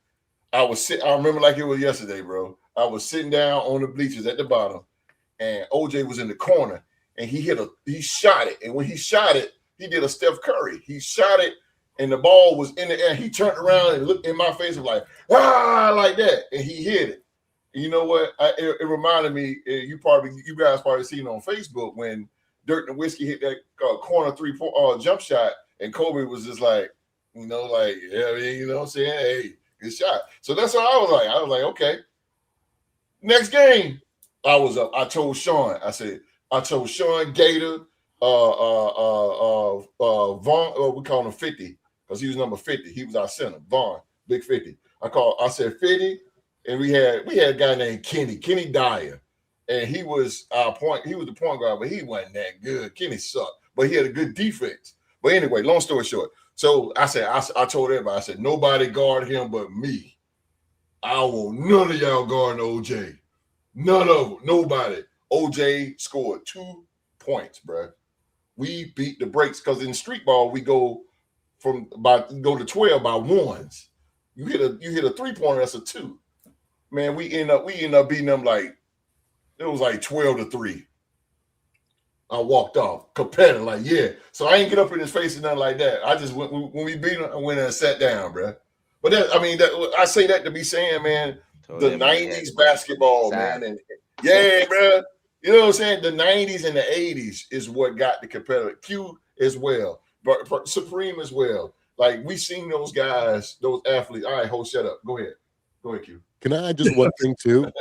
I remember like it was yesterday, bro. I was sitting down on the bleachers at the bottom, and OJ was in the corner, and he shot it. And when he shot it, he did a Steph Curry. He shot it, and the ball was in the air. He turned around and looked in my face and was like, like that, and he hit it. And you know what? It reminded me. You guys probably seen on Facebook when Dirk Nowitzki hit that corner 3-point jump shot, and Kobe was just like, yeah, you know what I'm saying? Hey, good shot. So that's what I was like. I was like, okay. Next game, I was up. I told Sean, Gator, Vaughn, we call him 50 because he was number 50. He was our center, Vaughn, big 50. I said 50, and we had a guy named Kenny Dyer, and he was our point. He was the point guard, but he wasn't that good. Kenny sucked, but he had a good defense. But anyway, long story short, so I told everybody, I said, nobody guard him but me. I don't want none of y'all guarding OJ. None of them. Nobody. OJ scored 2 points, bro. we beat the brakes because in street ball we go to 12 by ones. You hit a 3-pointer, that's a 2. Man, we end up beating them like it was like 12-3. I walked off competitive, like yeah. So I ain't get up in his face and nothing like that. I just went when we beat him, I went and sat down, bro. But I say that to be saying, man, the 90s basketball, man, and yeah, bro. You know what I'm saying? The 90s and the 80s is what got the competitive. Q as well, but Supreme as well. Like we seen those guys, those athletes. All right, host, shut up. Go ahead, Q. Can I add just one thing too?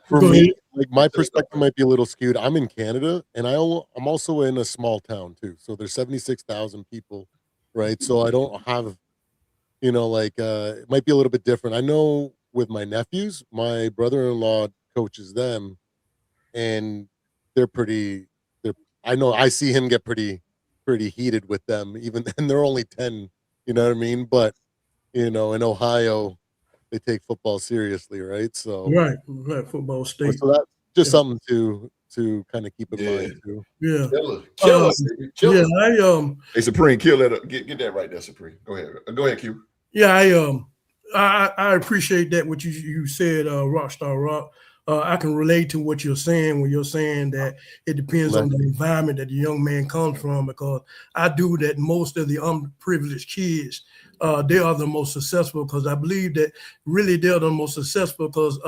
For me, like my perspective might be a little skewed. I'm in Canada, and I'm also in a small town too. So there's 76,000 people, right? So I don't have, it might be a little bit different. I know with my nephews, my brother-in-law coaches them, and I see him get pretty heated with them, and they're only 10, you know what I mean? But in Ohio, they take football seriously, right? So right, football state. So that's just something to kind of keep in mind too. Yeah, kill yeah. Hey, Supreme, kill that. Get that right there, Supreme. Go ahead, Q. Yeah, I appreciate that what you said, Rockstar Rock. I can relate to what you're saying when you're saying that it depends on the environment that the young man comes from, because I do that most of the unprivileged kids, they are the most successful, because I believe that really they're the most successful because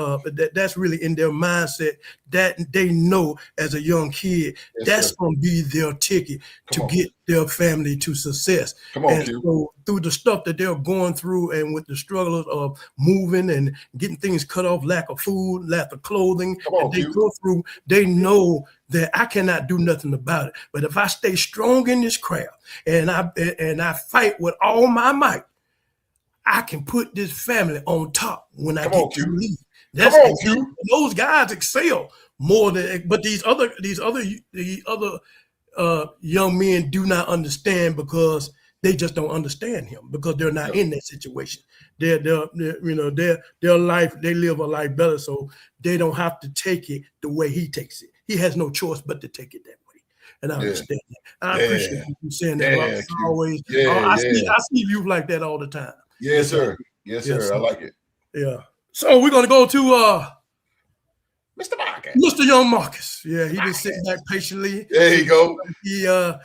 that's really in their mindset that they know as a young kid, that's going to be their ticket to get their family to success. So through the stuff that they're going through and with the struggles of moving and getting things cut off, lack of food, lack of clothing, they go through, they know that I cannot do nothing about it. But if I stay strong in this craft and I fight with all my might, I can put this family on top when I get to leave. That's those guys excel more than, but these other young men do not understand, because they just don't understand him, because they're not in that situation. Their life, they live a life better, so they don't have to take it the way he takes it. He has no choice but to take it that way. And I understand that. I appreciate you saying that. I see you like that all the time. Yes, sir. Yes, sir. I like it. Yeah. So we're gonna go to Mr. Marcus. Mr. Young Marcus. Yeah, he just sitting back patiently. There you go. He's the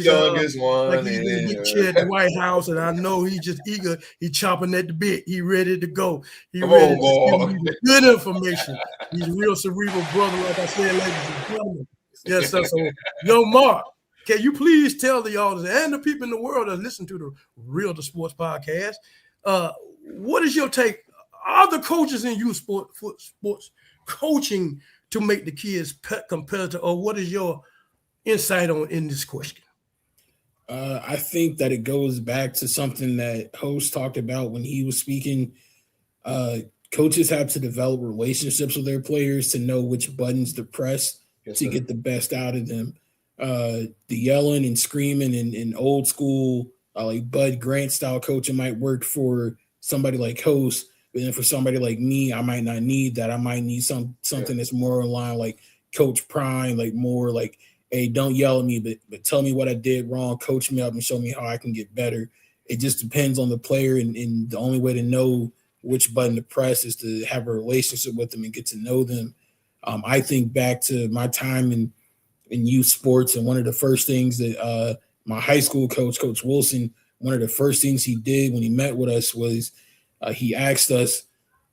youngest one. Like he's in the big chair at the White House, and I know he's just eager. He's chomping at the bit. He ready to go. He ready to give you good information. He's a real cerebral brother, like I said, ladies and gentlemen. Yes, sir. So, Young Mark, can you please tell the audience and the people in the world that listen to the Real to Sports podcast, what is your take? Are the coaches in youth sports coaching to make the kids competitive, or what is your insight in this question? I think that it goes back to something that Host talked about when he was speaking. Coaches have to develop relationships with their players to know which buttons to press to get the best out of them. The yelling and screaming and old school, like Bud Grant style coaching might work for somebody like Host, but then for somebody like me, I might not need that. I might need something that's more in line like Coach Prime, like more like, hey, don't yell at me, but tell me what I did wrong, coach me up and show me how I can get better. It just depends on the player, and the only way to know which button to press is to have a relationship with them and get to know them. I think back to my time in youth sports, and one of the first things that my high school coach, Coach Wilson, one of the first things he did when he met with us was he asked us,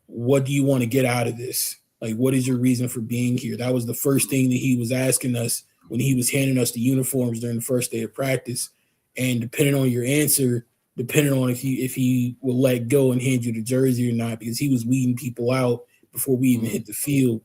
what do you want to get out of this? Like, what is your reason for being here? That was the first thing that he was asking us when he was handing us the uniforms during the first day of practice. And depending on your answer, depending on if he will let go and hand you the jersey or not, because he was weeding people out before we even hit the field.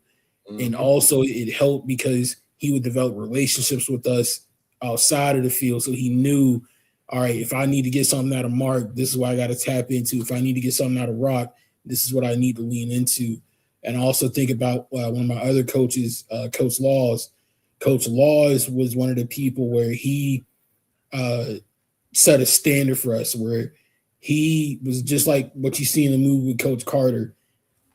And also it helped because he would develop relationships with us outside of the field. So he knew, all right, if I need to get something out of Mark, this is what I got to tap into. If I need to get something out of Rock, this is what I need to lean into. And also think about one of my other coaches, Coach Laws. Coach Laws was one of the people where he set a standard for us, where he was just like what you see in the movie with Coach Carter.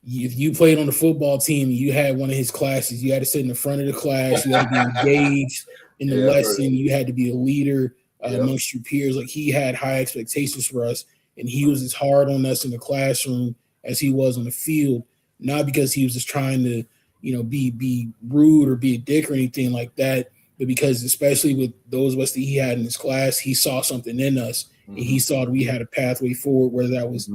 If you played on the football team, you had one of his classes, you had to sit in the front of the class, you had to be engaged, in the lesson. You had to be a leader amongst your peers. Like, he had high expectations for us, and he was as hard on us in the classroom as he was on the field, not because he was just trying to, be rude or be a dick or anything like that, but because, especially with those of us that he had in his class, he saw something in us, and he saw that we had a pathway forward, whether that was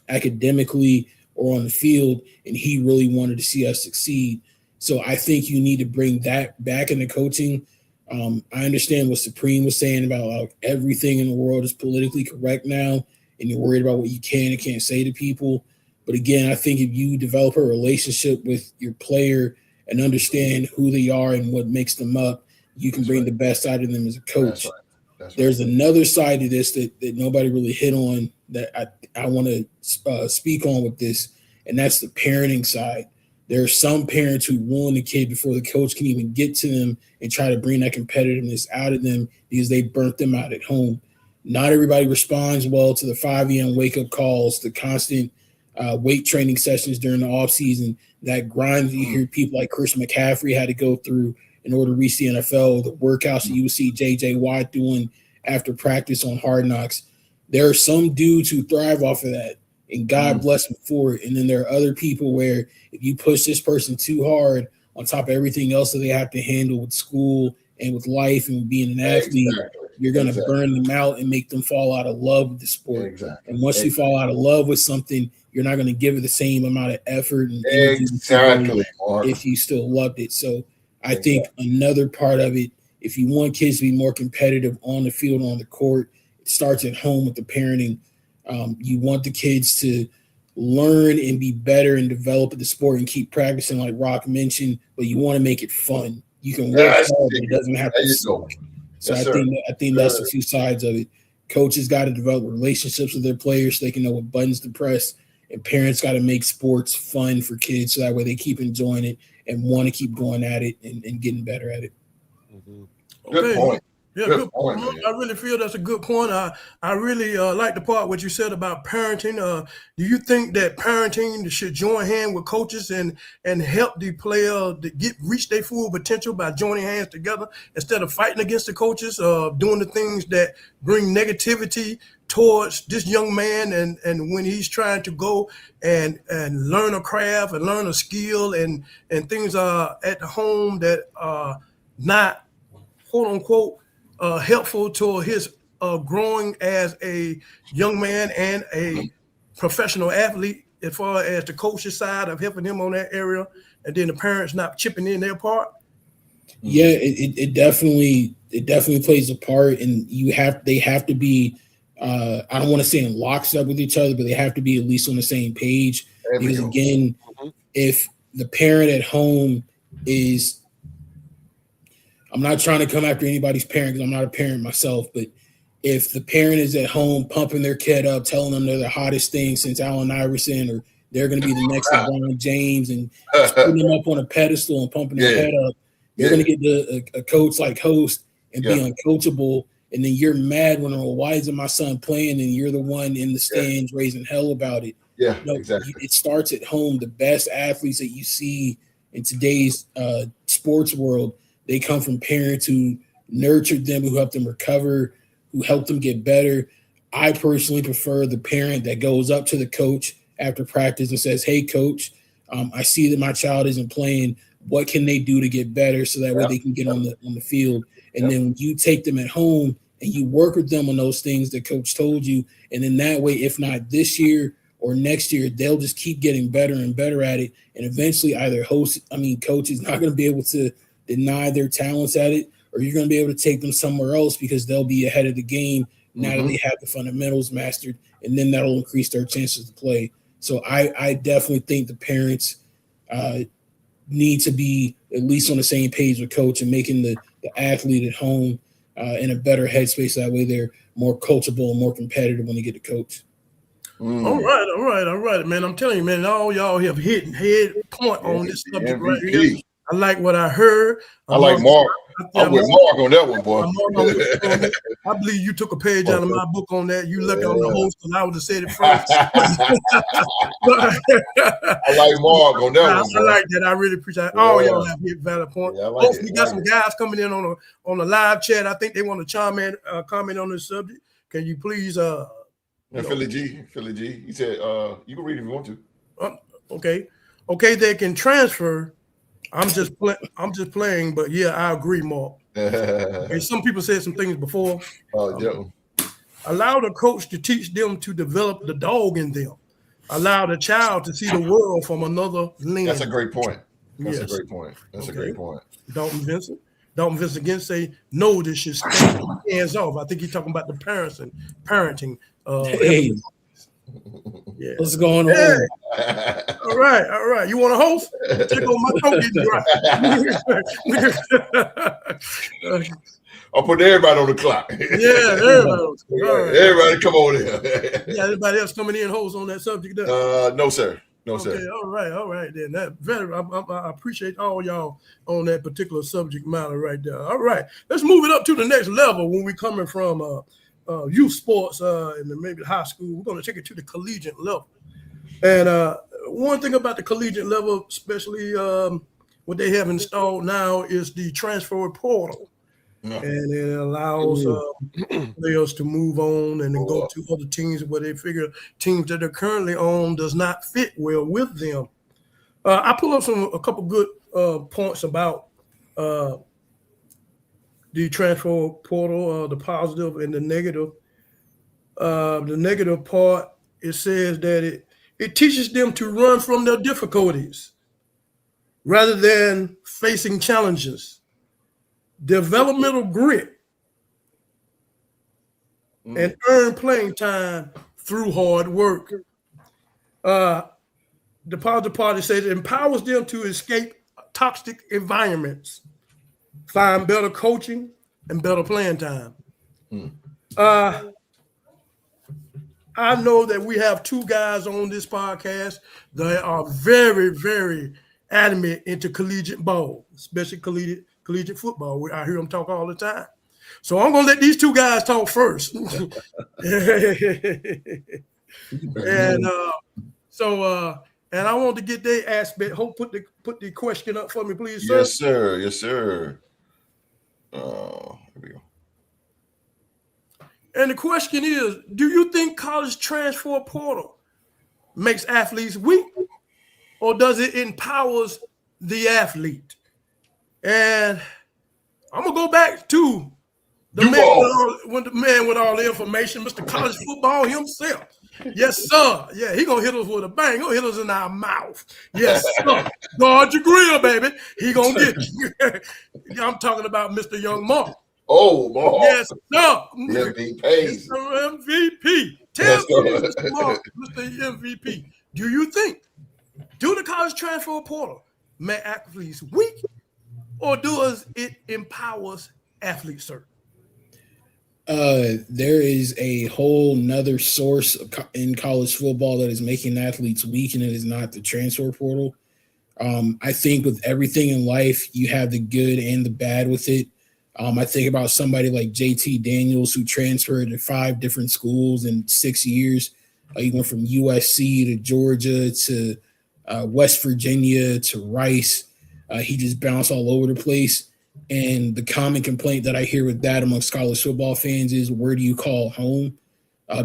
academically or on the field, and he really wanted to see us succeed. So I think you need to bring that back into coaching. I understand what Supreme was saying about everything in the world is politically correct now, and you're worried about what you can and can't say to people. But again, I think if you develop a relationship with your player and understand who they are and what makes them up, you can bring the best out of them as a coach. There's another side to this that nobody really hit on that I want to speak on with this, and that's the parenting side. There are some parents who ruin the kid before the coach can even get to them and try to bring that competitiveness out of them because they burnt them out at home. Not everybody responds well to the 5 a.m. wake-up calls, the constant weight training sessions during the offseason, that grind you hear people like Chris McCaffrey had to go through in order to reach the NFL, the workouts that you would see J.J. Watt doing after practice on Hard Knocks. There are some dudes who thrive off of that, and God bless them for it. And then there are other people where if you push this person too hard on top of everything else that they have to handle with school and with life and being an athlete, you're going to burn them out and make them fall out of love with the sport. And once you fall out of love with something, you're not going to give it the same amount of effort and energy if you still loved it. So I think another part of it, if you want kids to be more competitive on the field, on the court, it starts at home with the parenting. You want the kids to learn and be better and develop at the sport and keep practicing, like Rock mentioned, but you want to make it fun. You can work hard, but it doesn't have to suck. So I think that's the two sides of it. Coaches got to develop relationships with their players so they can know what buttons to press, and parents got to make sports fun for kids so that way they keep enjoying it and want to keep going at it and getting better at it. Good point. Yeah, good point. I really feel that's a good point. I really like the part what you said about parenting. Do you think that parenting should join hands with coaches and help the player to reach their full potential by joining hands together instead of fighting against the coaches, doing the things that bring negativity towards this young man and when he's trying to go and learn a craft and learn a skill and things are at the home that are not quote unquote helpful to his growing as a young man and a professional athlete, as far as the coach's side of helping him on that area, and then the parents not chipping in their part? Yeah, it definitely plays a part, and they have to be I don't want to say in lockstep with each other, but they have to be at least on the same page. Because again, if the parent at home is, I'm not trying to come after anybody's parent because I'm not a parent myself, but if the parent is at home pumping their kid up, telling them they're the hottest thing since Allen Iverson, or they're going to be the next LeBron James, and putting them up on a pedestal and pumping their head up, you're going to get a coach like Host and be uncoachable. And then you're mad when, why isn't my son playing? And you're the one in the stands raising hell about it. Exactly. It starts at home. The best athletes that you see in today's sports world, they come from parents who nurtured them, who helped them recover, who helped them get better. I personally prefer the parent that goes up to the coach after practice and says, "Hey, coach, I see that my child isn't playing. What can they do to get better so that way they can get on the field?" And then when you take them at home and you work with them on those things that coach told you, and in that way, if not this year or next year, they'll just keep getting better and better at it. And eventually either coach is not going to be able to deny their talents at it, or you're going to be able to take them somewhere else because they'll be ahead of the game now that they have the fundamentals mastered, and then that'll increase their chances to play. So I definitely think the parents need to be at least on the same page with coach and making the athlete at home in a better headspace. That way they're more coachable and more competitive when they get to coach. All right, man. I'm telling you, man, all y'all have hit head point on this subject right here. I like what I heard. I like Mark. I'm with Mark on that one, boy. I believe you took a page out of my book on that. You lucky on the host, and I would have said it first. I like Mark on that one, boy. I like that. I really appreciate it. All y'all have hit valid point. Yeah, like we got some guys coming in on the live chat. I think they want to comment on this subject. Can you please Philly G. He said you can read if you want to. Okay, they can transfer. I'm just playing, but yeah, I agree, Mark. Okay, some people said some things before. Allow the coach to teach them to develop the dog in them. Allow the child to see the world from another lens. That's a great point. That's a great point. Dalton Vincent again say no, this should stay hands off. I think he's talking about the parenting. Hey. Yeah. What's going on? Hey. All right. You want to host? Check on my coat getting right. I'll put everybody on the clock. Yeah, everybody. Right. Everybody come on in. Yeah, anybody else coming in host on that subject? No, sir. Okay, all right. Then I appreciate all y'all on that particular subject matter right there. All right, let's move it up to the next level when we're coming from youth sports and maybe high school. We're going to take it to the collegiate level. And one thing about the collegiate level, especially what they have installed now, is the transfer portal. Yeah. And it allows players to move on and then go to other teams where they figure teams that they're currently on does not fit well with them. I pull up a couple good points about the transfer portal, the positive and the negative. The negative part, it says that it teaches them to run from their difficulties rather than facing challenges. Developmental grit and earn playing time through hard work. The positive part says it empowers them to escape toxic environments, find better coaching and better playing time. I know that we have two guys on this podcast that are very, very adamant into collegiate ball, especially collegiate football. I hear them talk all the time. So I'm going to let these two guys talk first. And I want to get their aspect. Hope put the question up for me, please, sir. Yes, sir. Here we go. And the question is, do you think college transfer portal makes athletes weak, or does it empowers the athlete? And I'm gonna go back to the man with all the information, Mr. College Football himself. Yes, sir. Yeah, he gonna hit us with a bang. He gonna hit us in our mouth. Yes, sir. Guard your grill, baby. He gonna get you. I'm talking about Mr. Young Mark. Oh, Mark. Yes, sir. MVP. Mr. MVP. Tell me, Mr. Mark, Mr. MVP, do you think the college transfer portal make athletes weak, or does it empowers athletes, sir? There is a whole nother source in college football that is making athletes weak, and it is not the transfer portal. I think with everything in life, you have the good and the bad with it. I think about somebody like JT Daniels, who transferred to 5 different schools in 6 years. He went from USC to Georgia to West Virginia to Rice. He just bounced all over the place. And the common complaint that I hear with that amongst college football fans is, where do you call home?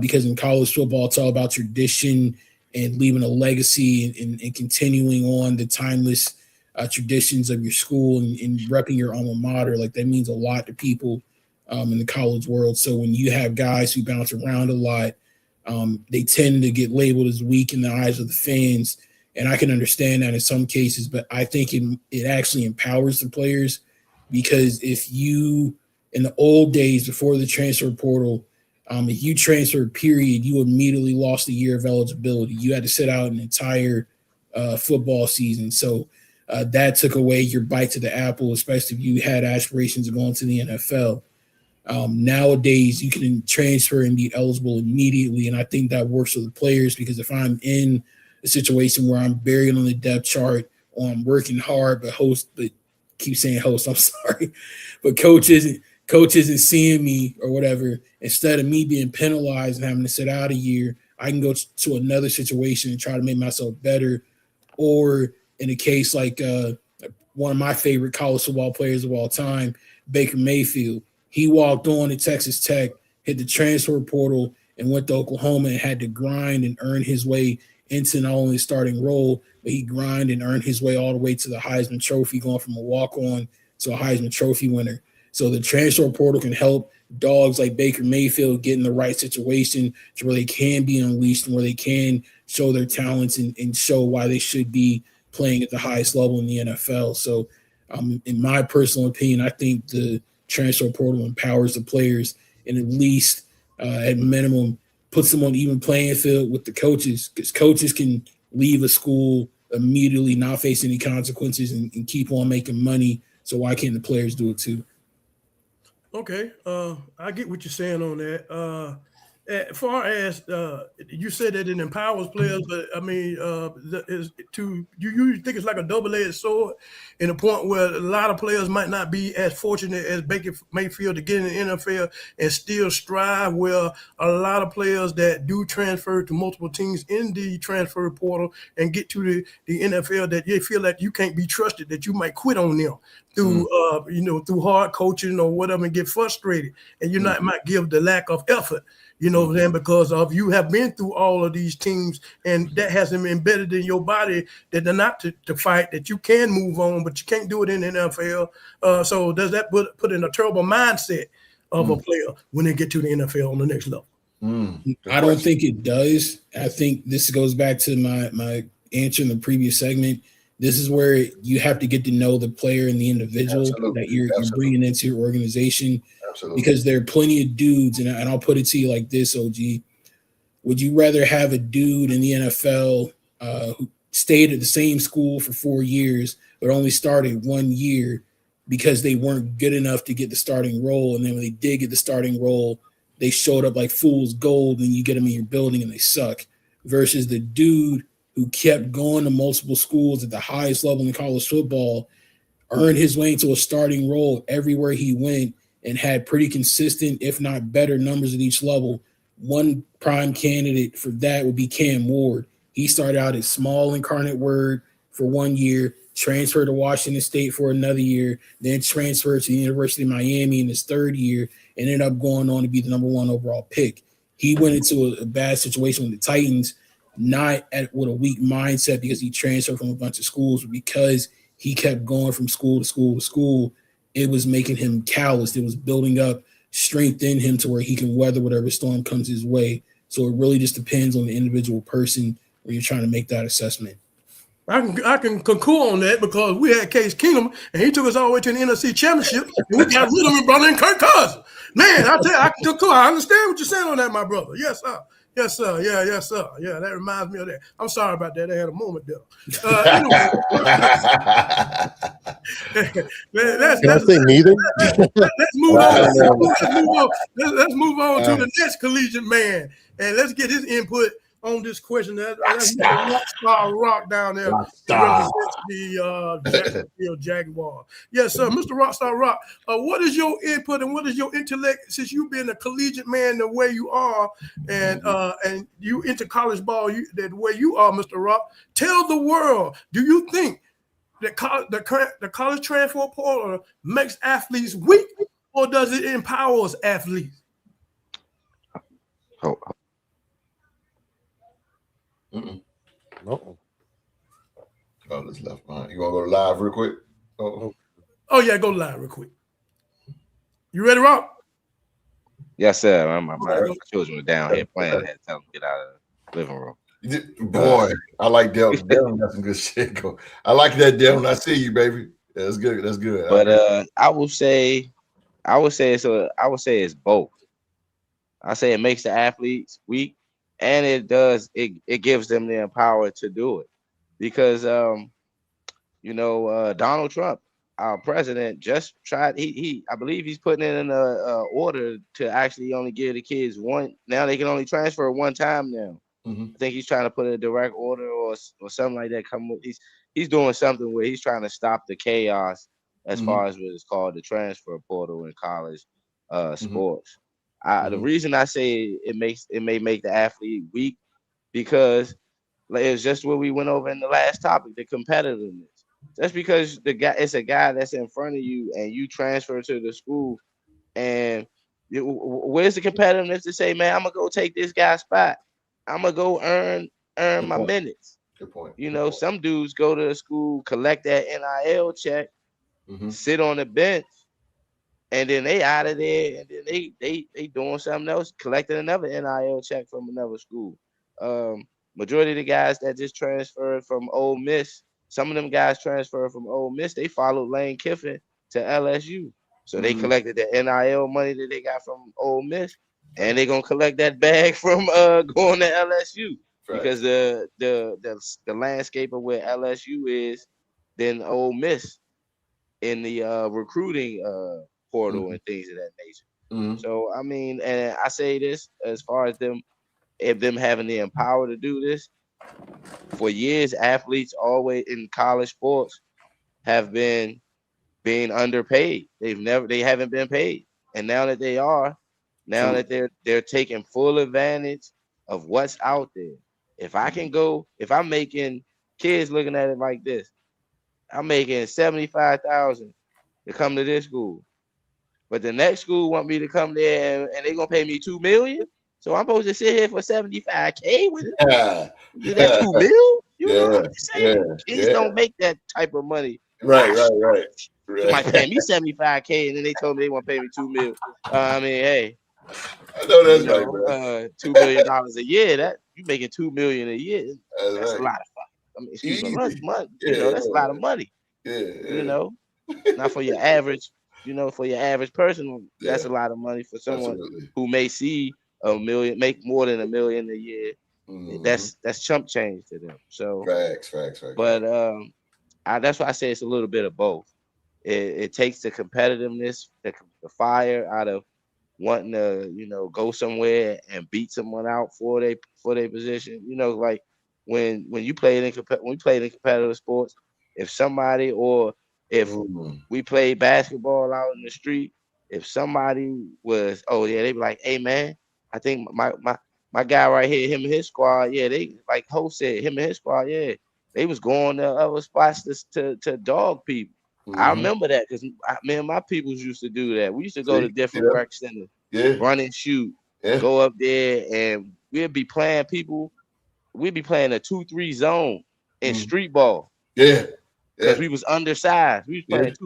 Because in college football, it's all about tradition and leaving a legacy and continuing on the timeless traditions of your school and repping your alma mater. Like, that means a lot to people in the college world. So when you have guys who bounce around a lot, they tend to get labeled as weak in the eyes of the fans. And I can understand that in some cases, but I think it actually empowers the players, because if you, in the old days before the transfer portal, if you transferred, period, you immediately lost a year of eligibility. You had to sit out an entire football season. So that took away your bite to the apple, especially if you had aspirations of going to the NFL. Nowadays, you can transfer and be eligible immediately, and I think that works for the players, because if I'm in a situation where I'm buried on the depth chart on working hard, but keep saying host, I'm sorry, but coaches and seeing me or whatever, instead of me being penalized and having to sit out a year, I can go to another situation and try to make myself better. Or in a case like one of my favorite college football players of all time, Baker Mayfield, he walked on at Texas Tech, hit the transfer portal, and went to Oklahoma and had to grind and earn his way into not only starting role, but he grind and earned his way all the way to the Heisman Trophy, going from a walk-on to a Heisman Trophy winner. So the transfer portal can help dogs like Baker Mayfield get in the right situation to where they can be unleashed and where they can show their talents and show why they should be playing at the highest level in the NFL. So in my personal opinion, I think the transfer portal empowers the players and at least at minimum puts them on even playing field with the coaches, because coaches can leave a school immediately, not face any consequences, and keep on making money. So why can't the players do it too? Okay, I get what you're saying on that. As far as you said that it empowers players, but I mean, you think it's like a double-edged sword, in a point where a lot of players might not be as fortunate as Baker Mayfield to get in the NFL and still strive. Where a lot of players that do transfer to multiple teams in the transfer portal and get to the NFL, that they feel that you can't be trusted, that you might quit on them through through hard coaching or whatever, and get frustrated, and you might give the lack of effort. You know what I'm saying? Because of you have been through all of these teams, and that has them embedded in your body that they're not to fight, that you can move on, but you can't do it in the NFL. So does that put in a terrible mindset of a player when they get to the NFL on the next level? I don't think it does. I think this goes back to my answer in the previous segment. This is where you have to get to know the player and the individual that you're bringing into your organization. Absolutely. Because there are plenty of dudes, and I'll put it to you like this, OG. Would you rather have a dude in the NFL who stayed at the same school for 4 years but only started 1 year because they weren't good enough to get the starting role, and then when they did get the starting role, they showed up like fool's gold, and you get them in your building and they suck, versus the dude who kept going to multiple schools at the highest level in college football, earned his way into a starting role everywhere he went, and had pretty consistent, if not better, numbers at each level. One prime candidate for that would be Cam Ward. He started out at small Incarnate Word for 1 year, transferred to Washington State for another year, then transferred to the University of Miami in his third year, and ended up going on to be the number 1 overall pick. He went into a bad situation with the Titans, not with a weak mindset because he transferred from a bunch of schools, but because he kept going from school to school to school. It was making him calloused. It was building up strength in him to where he can weather whatever storm comes his way. So it really just depends on the individual person when you're trying to make that assessment. I can concur on that, because we had Case Keenum, and he took us all the way to the NFC Championship, and we got rid of him, brother, and Kirk Cousins. Man, I tell you, I can concur. I understand what you're saying on that, my brother. Yes, sir. Yes, sir. Yeah, yes, sir. Yeah, that reminds me of that. I'm sorry about that. I had a moment there. Anyway, let's move on. Let's move on to the next collegiate man, and let's get his input on this question. That's Rockstar Rock down there represents the Jacksonville Jaguars. Yes, sir. Mr. Rockstar Rock, what is your input and what is your intellect, since you've been a collegiate man the way you are, and you into college ball the way you are, Mr. Rock? Tell the world, do you think that the college transfer portal makes athletes weak, or does it empower athletes? No. Oh, that's left behind. You want to go live real quick? Oh yeah, go live real quick. You ready, Rob? Yes, sir. My children were down here playing. I had to tell them to get out of the living room. Boy, I like Delvin. Delvin got some good shit go. I like that, Delvin. I see you, baby. Yeah, that's good. That's good. But I would say it's both. I say it makes the athletes weak, and it gives them the power to do it, because Donald Trump, our president, just tried. I believe he's putting in an order to actually only give the kids one. Now they can only transfer one time now. Mhm. I think he's trying to put a direct order or something like that. He's doing something where he's trying to stop the chaos as far as what is called the transfer portal in college sports. The reason I say it may make the athlete weak because like, it's just what we went over in the last topic, the competitiveness. That's because it's a guy that's in front of you and you transfer to the school and where's the competitiveness to say, man, I'm gonna go take this guy's spot. I'm gonna go earn Good my point. minutes. Good point. You Good know, point. some dudes go to the school, collect that NIL check, sit on the bench, and then they out of there, and then they doing something else, collecting another NIL check from another school. Majority of the guys that just transferred from Ole Miss, some of them guys transferred from Ole Miss, they followed Lane Kiffin to LSU. So they collected the NIL money that they got from Ole Miss, and they're gonna collect that bag from going to LSU. Because the landscape of where LSU is than Ole Miss in the recruiting portal and things of that nature. So I mean, and I say this as far as them having the empower to do this, for years athletes always in college sports have been being underpaid. They haven't been paid. And now that they are, now that they're taking full advantage of what's out there. If I'm making, kids looking at it like this, I'm making 75,000 to come to this school. But the next school want me to come there and they're gonna pay me $2 million. So I'm supposed to sit here for 75K with it. That's $2 million. You know what I'm saying? Kids don't make that type of money. Right. Somebody paying me 75K and then they told me they want to pay me $2 million. I mean, hey, I know that's right, bro. $2 million a year. That you making $2 million a year. That's right. A lot of fun. I mean, excuse me, money. Yeah, That's a lot of money. You know, not for your average. For your average person, that's a lot of money. For someone who may see make more than $1 million a year, that's chump change to them. So facts. But that's why I say it's a little bit of both. It takes the competitiveness, the fire out of wanting to, go somewhere and beat someone out for their position. Like when we played in competitive sports, if somebody or if we played basketball out in the street, if somebody was, they be like, hey man, I think my guy right here, him and his squad, they like Ho said, him and his squad, they was going to other spots to dog people. I remember that because my peoples used to do that. We used to go to different rec centers, run and shoot, go up there, and we'd be playing people. We'd be playing a 2-3 zone in street ball. Because we was undersized. We was playing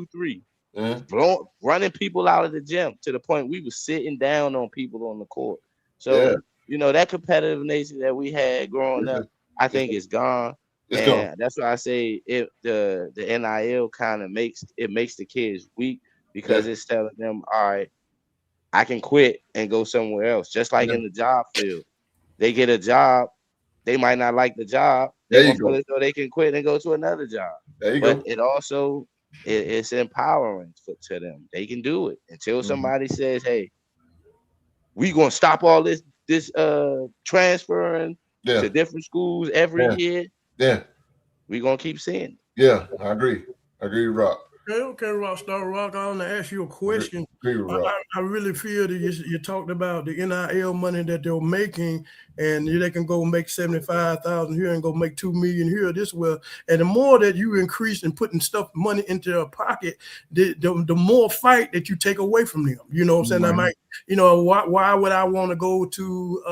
2-3, running people out of the gym to the point we was sitting down on people on the court. So that competitive nature that we had growing up, I think is gone. That's why I say the NIL kind of makes the kids weak because it's telling them, all right, I can quit and go somewhere else. Just like in the job field, they get a job, they might not like the job. They gonna feel as though they can quit and go to another job. But it also it's empowering to them. They can do it until somebody says, hey, we gonna stop all this transferring to different schools every year. We're gonna keep seeing it. I agree, Rock. Okay, Rockstar Rock. I want to ask you a question. I really feel that you talked about the NIL money that they're making, and they can go make 75,000 here and go make $2 million here this well. And the more that you increase and putting money into their pocket, the more fight that you take away from them. You know what I'm saying? I might, why would I want to go to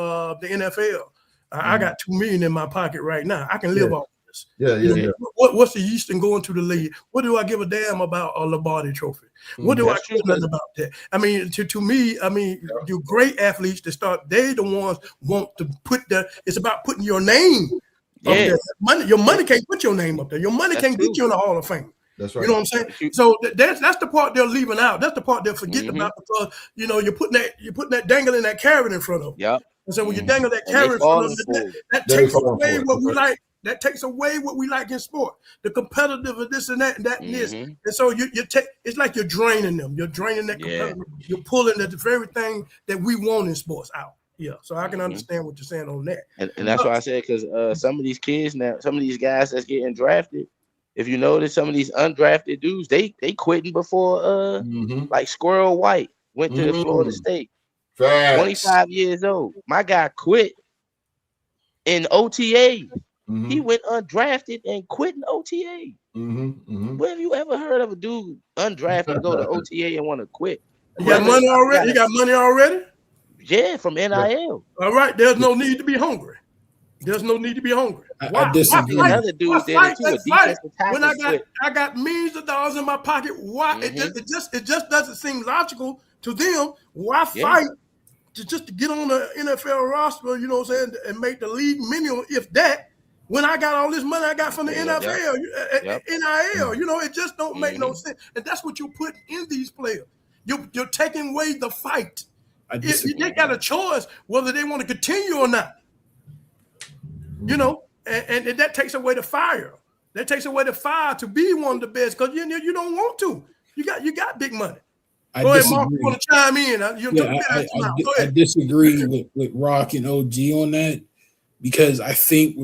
the NFL? I got $2 million in my pocket right now. I can live off. What's the use in going to the league? What do I give a damn about a Lombardi trophy? What do I care nothing about that? I mean, to me, you great athletes to start. They the ones want to put it's about putting your name up there. Your money can't put your name up there. Your money can't get you in the Hall of Fame. That's right. You know what I'm saying? So that's the part they're leaving out. That's the part they're forgetting about because you're putting that dangling that carrot in front of them. Yep. And so when you dangle that carrot in front of them, that takes away what we like. That takes away what we like in sport, the competitive and this and that and that and this. And so you take it's like you're draining them. You're draining that competitive. You're pulling the very thing that we want in sports out. Yeah, so I can understand what you're saying on that. And that's why I said, because some of these kids now, some of these guys that's getting drafted, if you notice, some of these undrafted dudes, they quitting before like Squirrel White went to Florida State. Facts. 25 years old. My guy quit in OTA. He went undrafted and quit in OTA. When have you ever heard of a dude undrafted go to OTA and want to quit? You got money already? You got money already? Yeah, from NIL. All right, there's no need to be hungry. There's no need to be hungry. I disagree. Another dude there too, a defensive tackle. When I got millions of dollars in my pocket, why it just doesn't seem logical to them. Why fight to get on the NFL roster, you know what I'm saying, and make the league minimum, if that, when I got all this money I got from the NFL, NIL, you know, it just don't make no sense. And that's what you're putting in these players. You're taking away the fight. They got a choice whether they want to continue or not. You know, and that takes away the fire. That takes away the fire to be one of the best, because you don't want to. You got big money. Go ahead, Mark. You want to chime in? I disagree with Rock and OG on that, because I think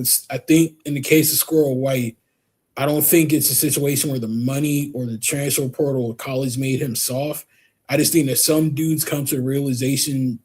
in the case of Squirrel White, I don't think it's a situation where the money or the transfer portal or college made him soft. I just think that some dudes come to the realization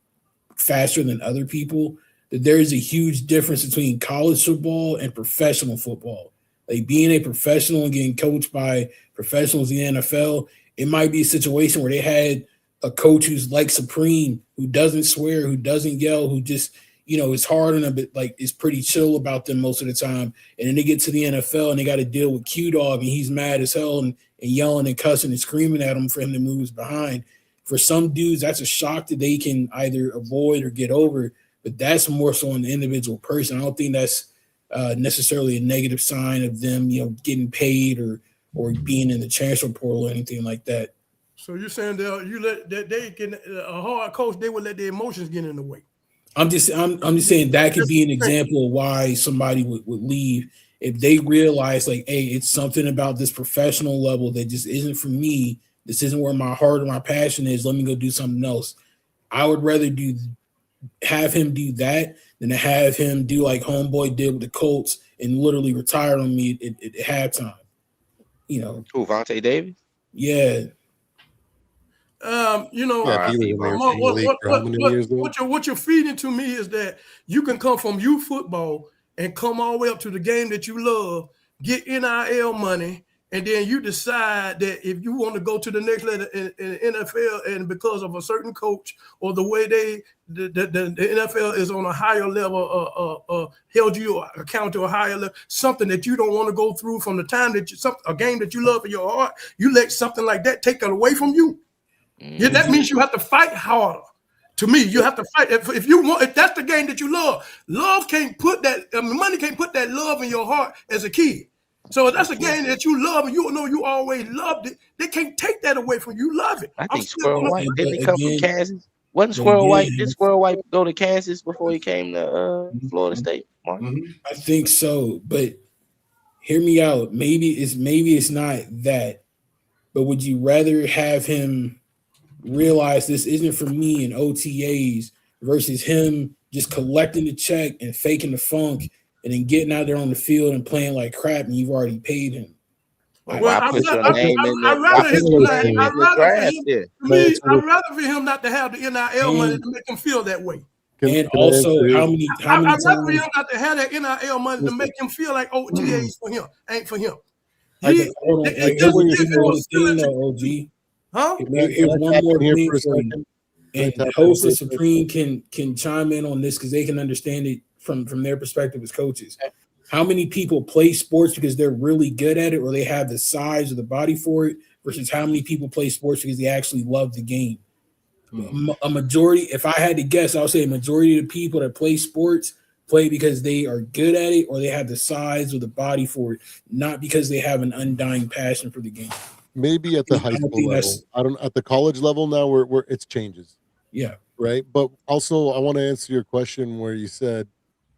faster than other people that there is a huge difference between college football and professional football. Like being a professional and getting coached by professionals in the NFL, it might be a situation where they had a coach who's like Supreme, who doesn't swear, who doesn't yell, who just, you know, is hard on them, but like is pretty chill about them most of the time. And then they get to the NFL and they got to deal with Q-Dogg, and he's mad as hell and yelling and cussing and screaming at him for him to move his behind. For some dudes, that's a shock that they can either avoid or get over, but that's more so on the individual person. I don't think that's necessarily a negative sign of them, you know, getting paid or being in the transfer portal or anything like that. So you're saying a hard coach, they would let their emotions get in the way. I'm just saying that could be an example of why somebody would leave if they realize, like, hey, it's something about this professional level that just isn't for me. This isn't where my heart or my passion is. Let me go do something else. I would rather have him do that than to have him do like Homeboy did with the Colts and literally retire on me at halftime. You know, who, Vontae Davis? Yeah. You know, what you're feeding to me is that you can come from youth football and come all the way up to the game that you love, get NIL money, and then you decide that if you want to go to the next level in NFL, and because of a certain coach or the way the NFL is on a higher level, held you account to a higher level, something that you don't want to go through from the time that a game that you love in your heart, you let something like that take it away from you. Yeah, that means you have to fight harder. To me, you have to fight. If that's the game that you love, can't put that. Money can't put that love in your heart as a kid. So if that's a game that you love and you know you always loved it, they can't take that away from you. You love it. I think Squirrel White, didn't he come from Kansas? Wasn't Squirrel White? Did Squirrel White go to Kansas before he came to Florida State? Mark? I think so, but hear me out. Maybe it's not that, but would you rather have him realize this isn't for me in OTAs versus him just collecting the check and faking the funk and then getting out there on the field and playing like crap and you've already paid him? I'd rather for him not to have the NIL money to make him feel that way. And also, how many I'd rather times for him not to have that NIL money to make him feel like OTAs for him ain't for him. Here's one more thing for you. And host and Supreme can chime in on this because they can understand it from their perspective as coaches. How many people play sports because they're really good at it or they have the size or the body for it versus how many people play sports because they actually love the game? A majority, if I had to guess, I would say a majority of the people that play sports play because they are good at it or they have the size or the body for it, not because they have an undying passion for the game. Maybe at the high school level. At the college level now where it's changes. Yeah. Right. But also I want to answer your question where you said,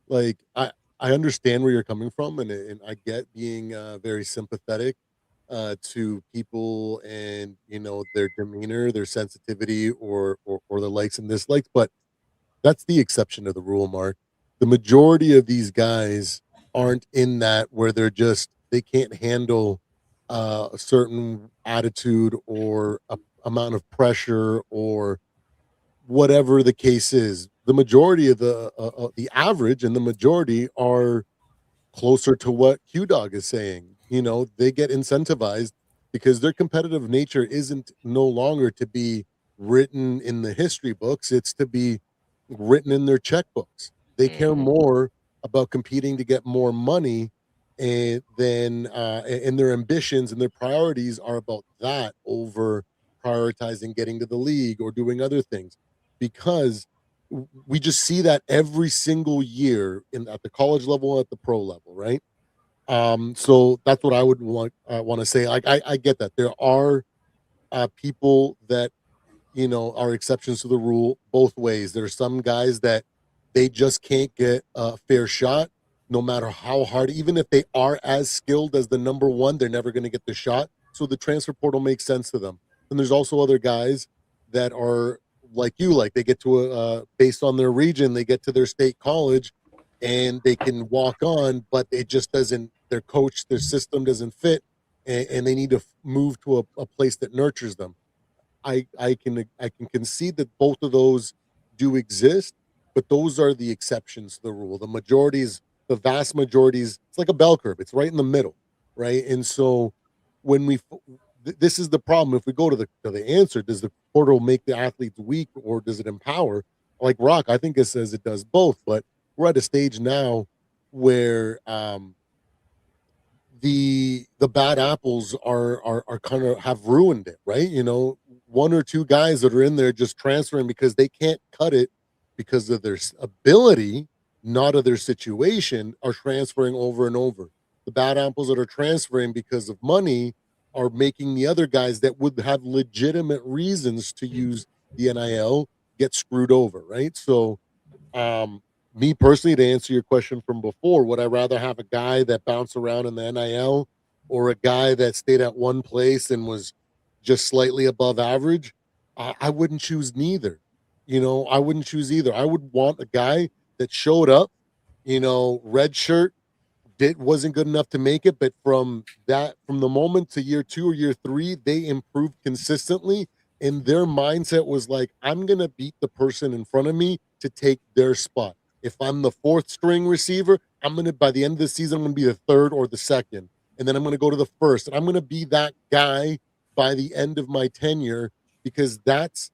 like, I understand where you're coming from and I get being very sympathetic to people and, you know, their demeanor, their sensitivity or their likes and dislikes. But That's the exception to the rule, Mark. The majority of these guys aren't in that where they can't handle a certain attitude or a amount of pressure or whatever the case is. The majority of the average and the majority are closer to what Q-Dogg is saying. They get incentivized because their competitive nature isn't no longer to be written in the history books, it's to be written in their checkbooks. They care more about competing to get more money and their ambitions and their priorities are about that over prioritizing getting to the league or doing other things, because we just see that every single year at the college level, at the pro level, right? So that's what I would want to say. Like I get that there are people that are exceptions to the rule both ways. There are some guys that they just can't get a fair shot, no matter how hard. Even if they are as skilled as the number one, they're never going to get the shot. So the transfer portal makes sense to them. And there's also other guys that are like they get to based on their region, they get to their state college, and they can walk on, but it just doesn't. Their coach, their system doesn't fit, and they need to move to a place that nurtures them. I can concede that both of those do exist, but those are the exceptions to the rule. The vast majorities, it's like a bell curve. It's right in the middle, right? And so when this is the problem. If we go to the answer, does the portal make the athletes weak or does it empower? Like Rock, I think it says it does both, but we're at a stage now where the bad apples are kind of have ruined it, right? One or two guys that are in there just transferring because they can't cut it because of their ability, not of their situation, are transferring over and over. The bad apples that are transferring because of money are making the other guys that would have legitimate reasons to use the NIL get screwed over, right? So me personally, to answer your question from before, would I rather have a guy that bounced around in the NIL or a guy that stayed at one place and was just slightly above average? I wouldn't choose neither. I wouldn't choose either. I would want a guy that showed up, red shirt, wasn't good enough to make it, but from the moment to year 2 or year 3, they improved consistently, and their mindset was like, I'm gonna beat the person in front of me to take their spot. If I'm the 4th string receiver, by the end of the season, I'm gonna be the 3rd or the 2nd, and then I'm gonna go to the 1st, and I'm gonna be that guy by the end of my tenure, because that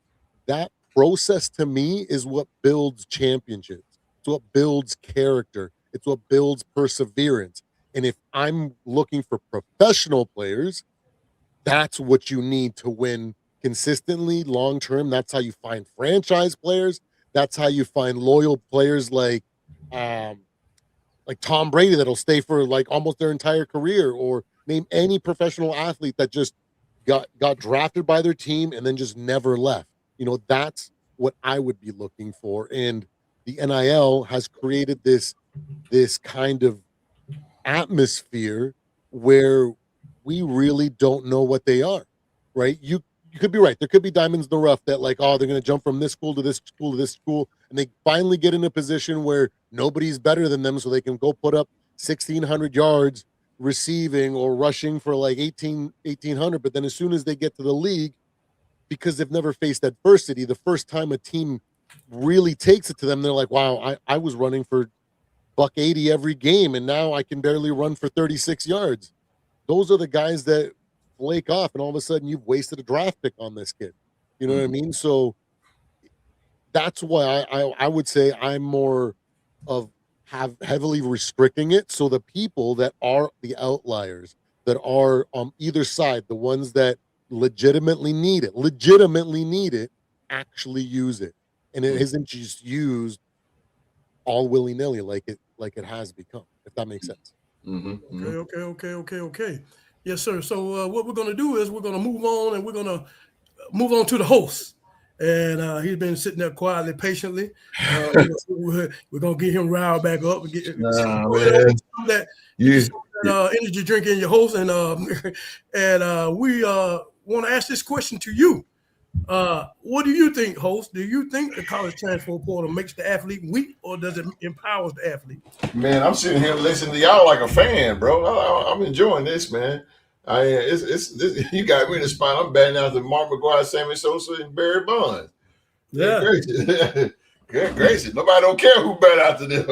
process to me is what builds championships. It's what builds character. It's what builds perseverance. And if I'm looking for professional players, that's what you need to win consistently, long term. That's how you find franchise players. That's how you find loyal players like Tom Brady that'll stay for like almost their entire career, or name any professional athlete that just got drafted by their team and then just never left. That's what I would be looking for. And the NIL has created this kind of atmosphere where we really don't know what they are, right? You could be right. There could be diamonds in the rough that they're going to jump from this school to this school to this school, and they finally get in a position where nobody's better than them, so they can go put up 1,600 yards receiving or rushing for like 1,800. But then as soon as they get to the league, because they've never faced adversity, the first time a team really takes it to them, they're like, wow, I was running for $180 every game, and now I can barely run for 36 yards. Those are the guys that flake off, and all of a sudden you've wasted a draft pick on this kid. You know what I mean? So that's why I would say I'm more of heavily restricting it. So the people that are the outliers, that are on either side, the ones that legitimately need it, actually use it. And it isn't just used all willy-nilly like it has become, if that makes sense. Okay. Yes, sir. So what we're going to do is we're going to move on, and we're going to move on to the host. And he's been sitting there quietly, patiently. We're going to get him riled back up and get that energy drink in your host. And we want to ask this question to you. What do you think, host? Do you think the college transfer portal makes the athlete weak, or does it empowers the athlete? Man, I'm sitting here listening to y'all like a fan, bro. I'm enjoying this, man. You got me in the spot. I'm batting out to Mark McGuire, Sammy Sosa, and Barry Bonds. Yeah. Good gracious. Nobody don't care who bat out to them.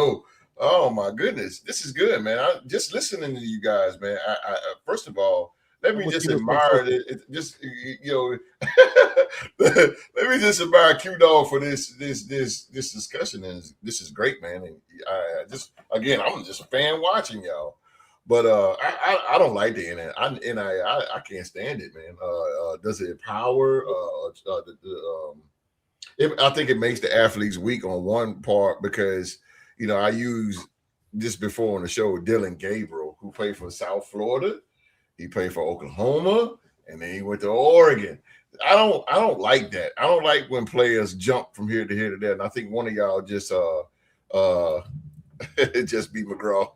Oh my goodness. This is good, man. I just listening to you guys, man. I first of all, let me just admire it. Just let me just admire Q-Dogg for this discussion. And this is great, man. And I'm just a fan watching y'all. But I don't like the NIL. I can't stand it, man. Does it empower? I think it makes the athletes weak on one part because, I used this before on the show, Dylan Gabriel, who played for South Florida. He played for Oklahoma, and then he went to Oregon. I don't like that. I don't like when players jump from here to here to there. And I think one of y'all just just beat McGraw.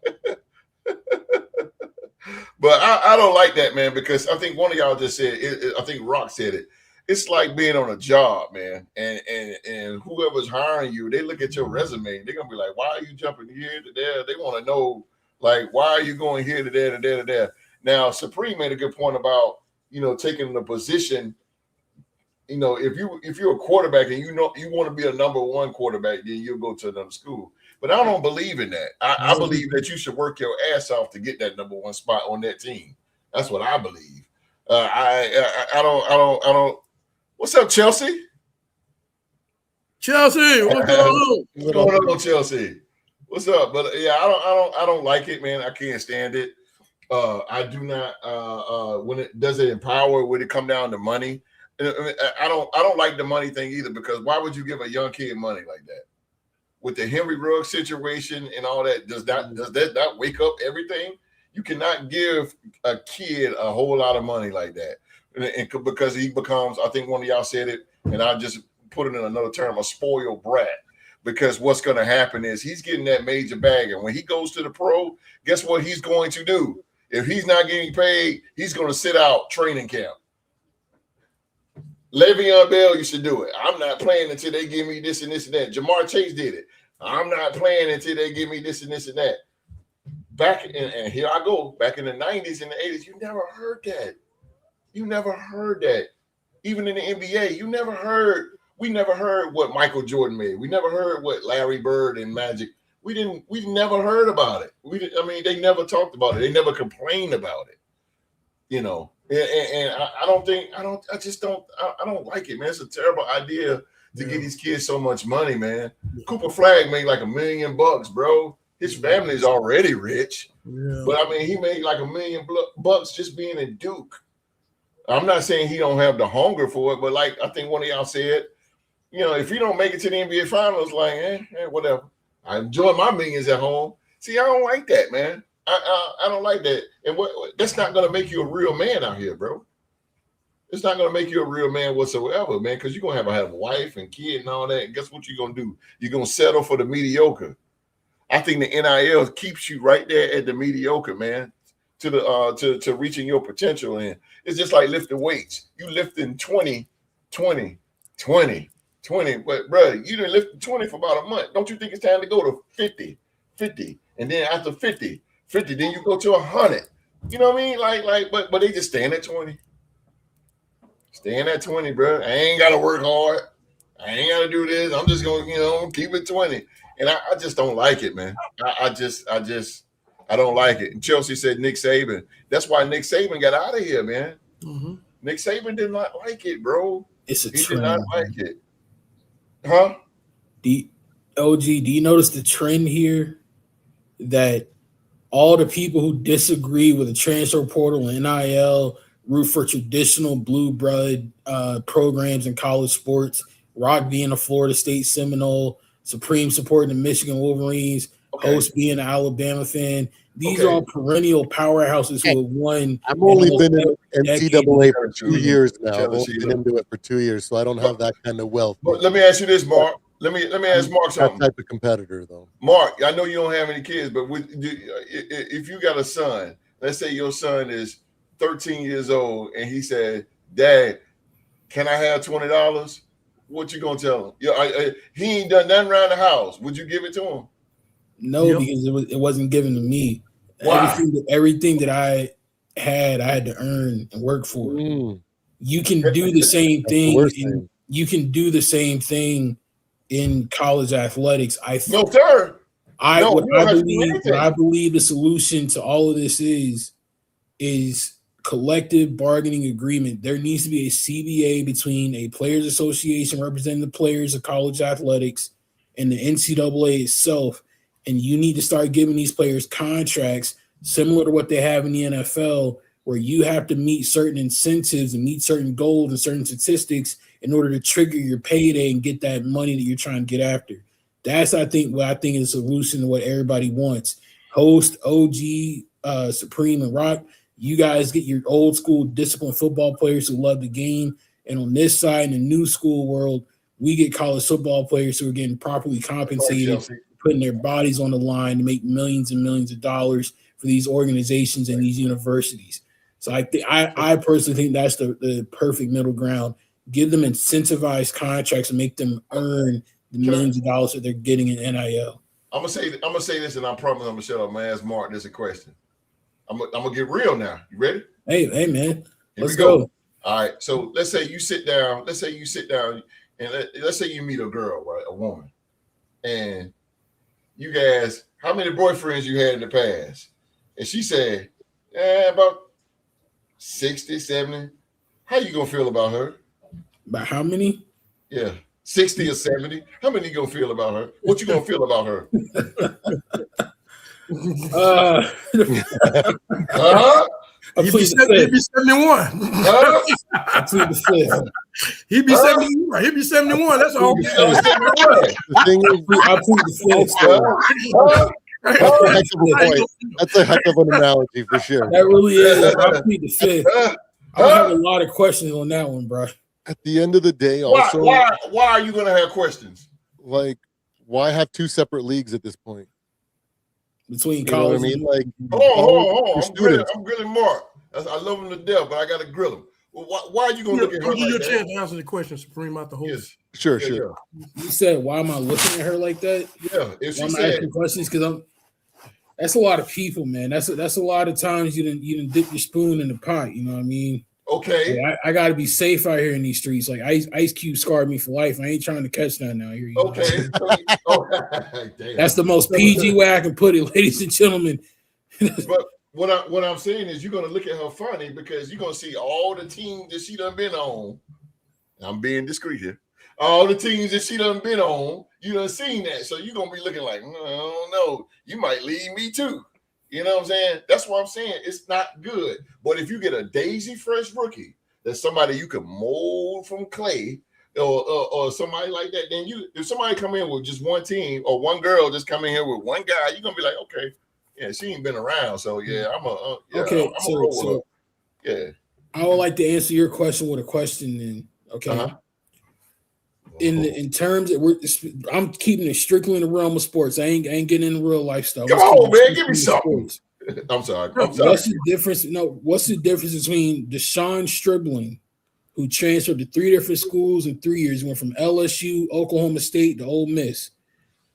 But I don't like that, man, because I think one of y'all just said, I think Rock said it. It's like being on a job, man, and whoever's hiring you, they look at your resume. They're gonna be like, "Why are you jumping here to there?" They want to know, like, why are you going here to there to there to there? Now, Supreme made a good point about taking the position. If you're a quarterback and you want to be a number one quarterback, then you'll go to another school. But I don't believe in that. I believe that you should work your ass off to get that number one spot on that team. That's what I believe. I don't. What's up, Chelsea? Chelsea, what's going on? What's going on, Chelsea? What's up? But yeah, I don't like it, man. I can't stand it. I do not. When it does it empower? Would it come down to money? I don't like the money thing either, because why would you give a young kid money like that? With the Henry Ruggs situation and all that, does that not wake up everything? You cannot give a kid a whole lot of money like that, and because he becomes, I think one of y'all said it, and I just put it in another term, a spoiled brat. Because what's going to happen is he's getting that major bag, and when he goes to the pro, guess what he's going to do? If he's not getting paid, he's going to sit out training camp. Le'Veon Bell used to do it. I'm not playing until they give me this and this and that. Jamar Chase did it. I'm not playing until they give me this and this and that. And here I go. Back in the 90s and the 80s, you never heard that. You never heard that. Even in the NBA, we never heard what Michael Jordan made. We never heard what Larry Bird and Magic. We never heard about it. They never talked about it. They never complained about it. And I don't like it, man. It's a terrible idea to get these kids so much money, man. Cooper Flagg made like $1 million, bro. His family's already rich. Yeah. But he made like $1 million just being in Duke. I'm not saying he don't have the hunger for it, but like I think one of y'all said, if you don't make it to the NBA Finals, like, whatever. I enjoy my millions at home. See, I don't like that, man. I don't like that. And that's not going to make you a real man out here, bro. It's not going to make you a real man whatsoever, man, because you're going to have a wife and kid and all that. And guess what you're going to do? You're going to settle for the mediocre. I think the NIL keeps you right there at the mediocre, man, to reaching your potential. And it's just like lifting weights. You lifting 20. But, bro, you didn't lift 20 for about a month. Don't you think it's time to go to 50? And then after 50, then you go to 100. You know what I mean? But they just staying at 20. Staying at 20, bro. I ain't got to work hard. I ain't got to do this. I'm just going to, keep it 20. And I just don't like it, man. I don't like it. And Chelsea said Nick Saban. That's why Nick Saban got out of here, man. Mm-hmm. Nick Saban did not like it, bro. He did not like it. Huh? OG, do you notice the trend here that all the people who disagree with the transfer portal and NIL root for traditional blue blood programs in college sports? Rock being a Florida State Seminole, Supreme supporting the Michigan Wolverines, Host being an Alabama fan. These are all perennial powerhouses who have won. I've only been in NCAA for 2 years now. I've only been into it for 2 years, so I don't have that kind of wealth. But let me ask you this, Mark. Let me ask Mark something. That type of competitor, though. Mark, I know you don't have any kids, but if you got a son, let's say your son is 13 years old, and he said, "Dad, can I have $20? What you gonna tell him? Yeah, he ain't done nothing around the house. Would you give it to him? No, because it wasn't given to me. Why? Everything that I had to earn and work for. You can do the same thing. You can do the same thing in college athletics. No, sir. I believe the solution to all of this is collective bargaining agreement. There needs to be a CBA between a players association representing the players of college athletics and the NCAA itself. And you need to start giving these players contracts similar to what they have in the NFL, where you have to meet certain incentives and meet certain goals and certain statistics in order to trigger your payday and get that money that you're trying to get after. That's, I think, what I think is a solution to what everybody wants. Host, OG, Supreme, and Rock, you guys get your old school disciplined football players who love the game. And on this side, in the new school world, we get college football players who are getting properly compensated, putting their bodies on the line to make millions and millions of dollars for these organizations and these universities. So I personally think that's the perfect middle ground. Give them incentivized contracts and make them earn the millions of dollars that they're getting in NIL. I'm gonna say this, and I promise I'm gonna shut up. I'm gonna ask Mark this a question. I'm gonna get real now. You ready? Hey man, let's go. All right. So let's say you sit down, and let's say you meet a girl, right, a woman, and you guys, how many boyfriends you had in the past? And she said, about 60, 70. How you gonna feel about her? About how many? Yeah. 60 or 70. How many you gonna feel about her? What you gonna feel about her? He'd be 71. I plead the fifth. He'd be 71. He'd be 71. That's all. The thing is, I plead the fifth. That's a heck of an analogy for sure. That really is. I plead the fifth. I have a lot of questions on that one, bro. At the end of the day, also, why are you gonna have questions? Like, why have two separate leagues at this point? Between college, college, like, hold on. I'm grilling Mark. I love him to death, but I gotta grill him. Well, why are you gonna look at her? I'll give you a like chance to answer the question, Supreme, out the host. Yes. Sure. You said, why am I looking at her like that? Yeah. If she I'm said asking questions because that's a lot of people, man. That's a lot of times you didn't dip your spoon in the pot. You know what I mean? Okay. Like, I got to be safe out here in these streets. Like Ice Cube scarred me for life. I ain't trying to catch that now. Here, okay. That's the most PG way I can put it, ladies and gentlemen. But what I'm saying is, you're gonna look at her funny because you're gonna see all the teams that she done been on. I'm being discreet here. All the teams that she done been on, you done seen that. So you're gonna be looking like, no, you might leave me too. You know what I'm saying? That's what I'm saying. It's not good. But if you get a daisy fresh rookie, that's somebody you can mold from clay, or somebody like that, then if somebody come in with just one team or one girl just come in here with one guy, you're gonna be like, okay, yeah, she ain't been around, so yeah, yeah. I would like to answer your question with a question. Then, okay. Uh-huh. In terms of, I'm keeping it strictly in the realm of sports. I ain't getting into real life stuff. Come on, man, give me something. I'm sorry. What's the difference? What's the difference between Deshaun Stribling, who transferred to 3 different schools in 3 years, went from LSU, Oklahoma State to Ole Miss?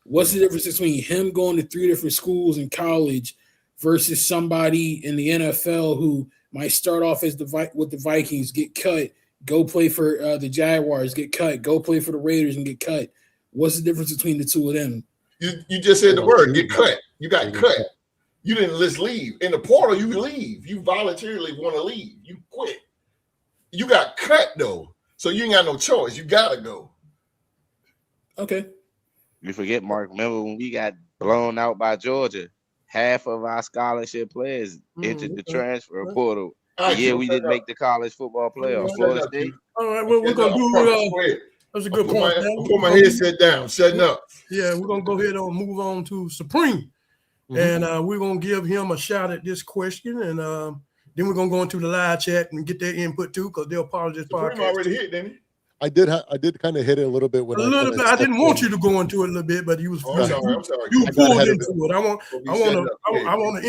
What's the difference between him going to 3 different schools in college versus somebody in the NFL who might start off as with the Vikings, get cut, go play for the Jaguars, get cut, go play for the Raiders and get cut? What's the difference between the two of them? You just said the word, get cut. You got cut. You didn't just leave. In the portal, you leave. You voluntarily want to leave. You quit. You got cut, though. So you ain't got no choice. You got to go. Okay. You forget, Mark, remember when we got blown out by Georgia? Half of our scholarship players entered the transfer portal. We didn't make the college football playoff. Florida State. All right, we're going to do that's a good point. Put my headset down. Shutting up. Yeah, we're going to go ahead and move on to Supreme. And we're going to give him a shot at this question. And then we're going to go into the live chat and get their input too, because they're part of this podcast. Supreme already hit, didn't he? I did kind of hit it a little bit when A little bit. I didn't want you to go into it a little bit, but you was Oh, I'm sorry. you I got pulled ahead of into it.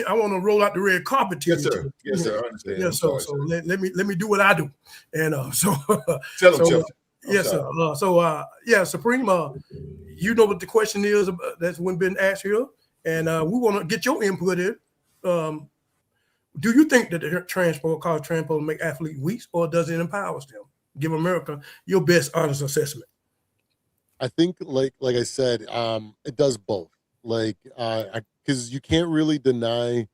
I want to roll out the red carpet to Yes, you. sir. Yes, sir. I understand. Yeah, I'm so sorry, let me do what I do, and so Tell him, so Chip. yes, sir. Supreme. You know what the question is that's been asked here, and we want to get your input in. Do you think that the college transport make athletes weak, or does it empower them? Give America your best honest assessment. I think like I said, it does both. Like, because you can't really deny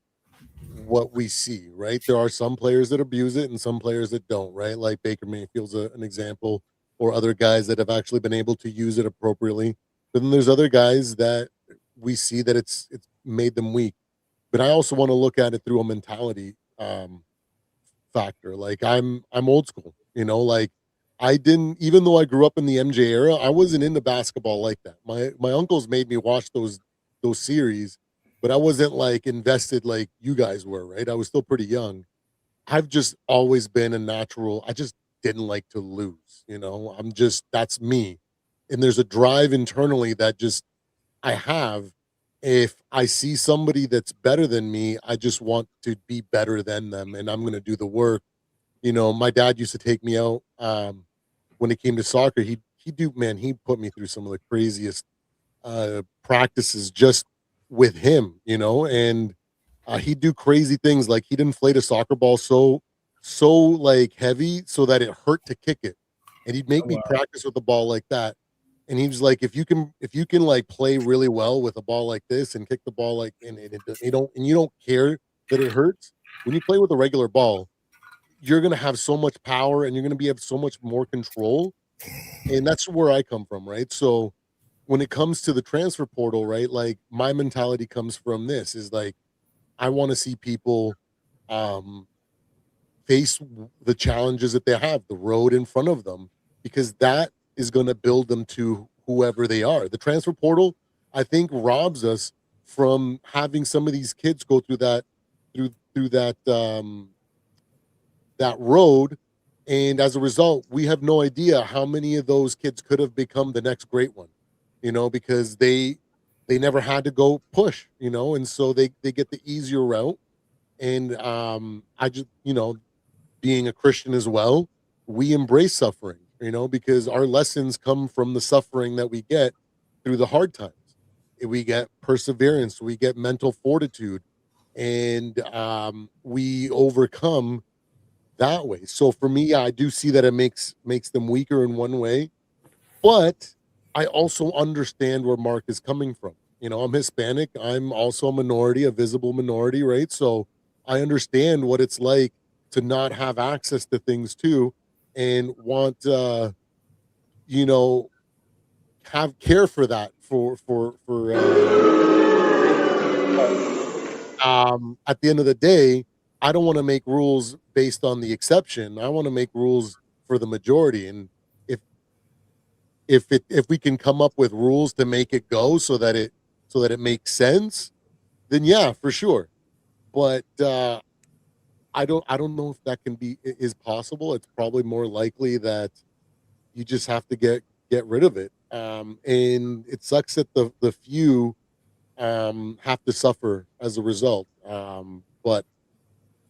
what we see, right? There are some players that abuse it and some players that don't, right? Like Baker Mayfield's an example, or other guys that have actually been able to use it appropriately. But then there's other guys that we see that it's made them weak. But I also want to look at it through a mentality factor. Like I'm old school, like I didn't, even though I grew up in the MJ era, I wasn't into basketball like that. My uncles made me watch those series, but I wasn't like invested like you guys were, right? I was still pretty young. I've just always been a natural. I just didn't like to lose, that's me. And there's a drive internally that just I have. If I see somebody that's better than me, I just want to be better than them, and I'm going to do the work. My dad used to take me out when it came to soccer. He put me through some of the craziest practices just with him, and he'd do crazy things like he'd inflate a soccer ball so like heavy so that it hurt to kick it, and he'd make me practice with the ball like that. And he was like, if you can like play really well with a ball like this and kick the ball like and you don't care that it hurts, when you play with a regular ball, you're gonna have so much power and you're gonna have so much more control. And that's where I come from, right? So when it comes to the transfer portal, right, like my mentality comes from this is like I want to see people face the challenges that they have, the road in front of them, because that is going to build them to whoever they are. The transfer portal, I think, robs us from having some of these kids go through that that road, and as a result, we have no idea how many of those kids could have become the next great one, because they never had to go push, and so they get the easier route. And I just, being a Christian as well, we embrace suffering, because our lessons come from the suffering that we get through the hard times. We get perseverance, we get mental fortitude, and we overcome that way. So for me, I do see that it makes them weaker in one way, but I also understand where Mark is coming from. I'm Hispanic. I'm also a minority, a visible minority, right? So I understand what it's like to not have access to things too, and want have care for that at the end of the day, I don't want to make rules based on the exception. I want to make rules for the majority. And if we can come up with rules to make it go so that it makes sense, then yeah, for sure. But I don't know if that is possible. It's probably more likely that you just have to get rid of it. And it sucks that the few have to suffer as a result. But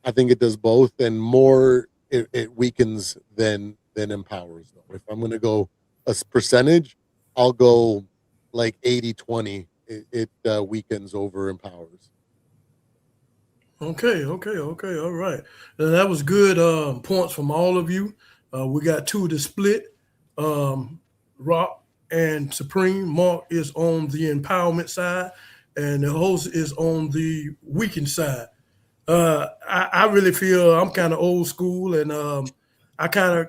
I think it does both, and more it weakens than empowers. Though, if I'm going to go a percentage, I'll go like 80-20. It weakens over empowers. Okay, all right. That was good points from all of you. We got two to split. Rock and Supreme. Mark is on the empowerment side, and the host is on the weekend side. I really feel I'm kind of old school, and I kind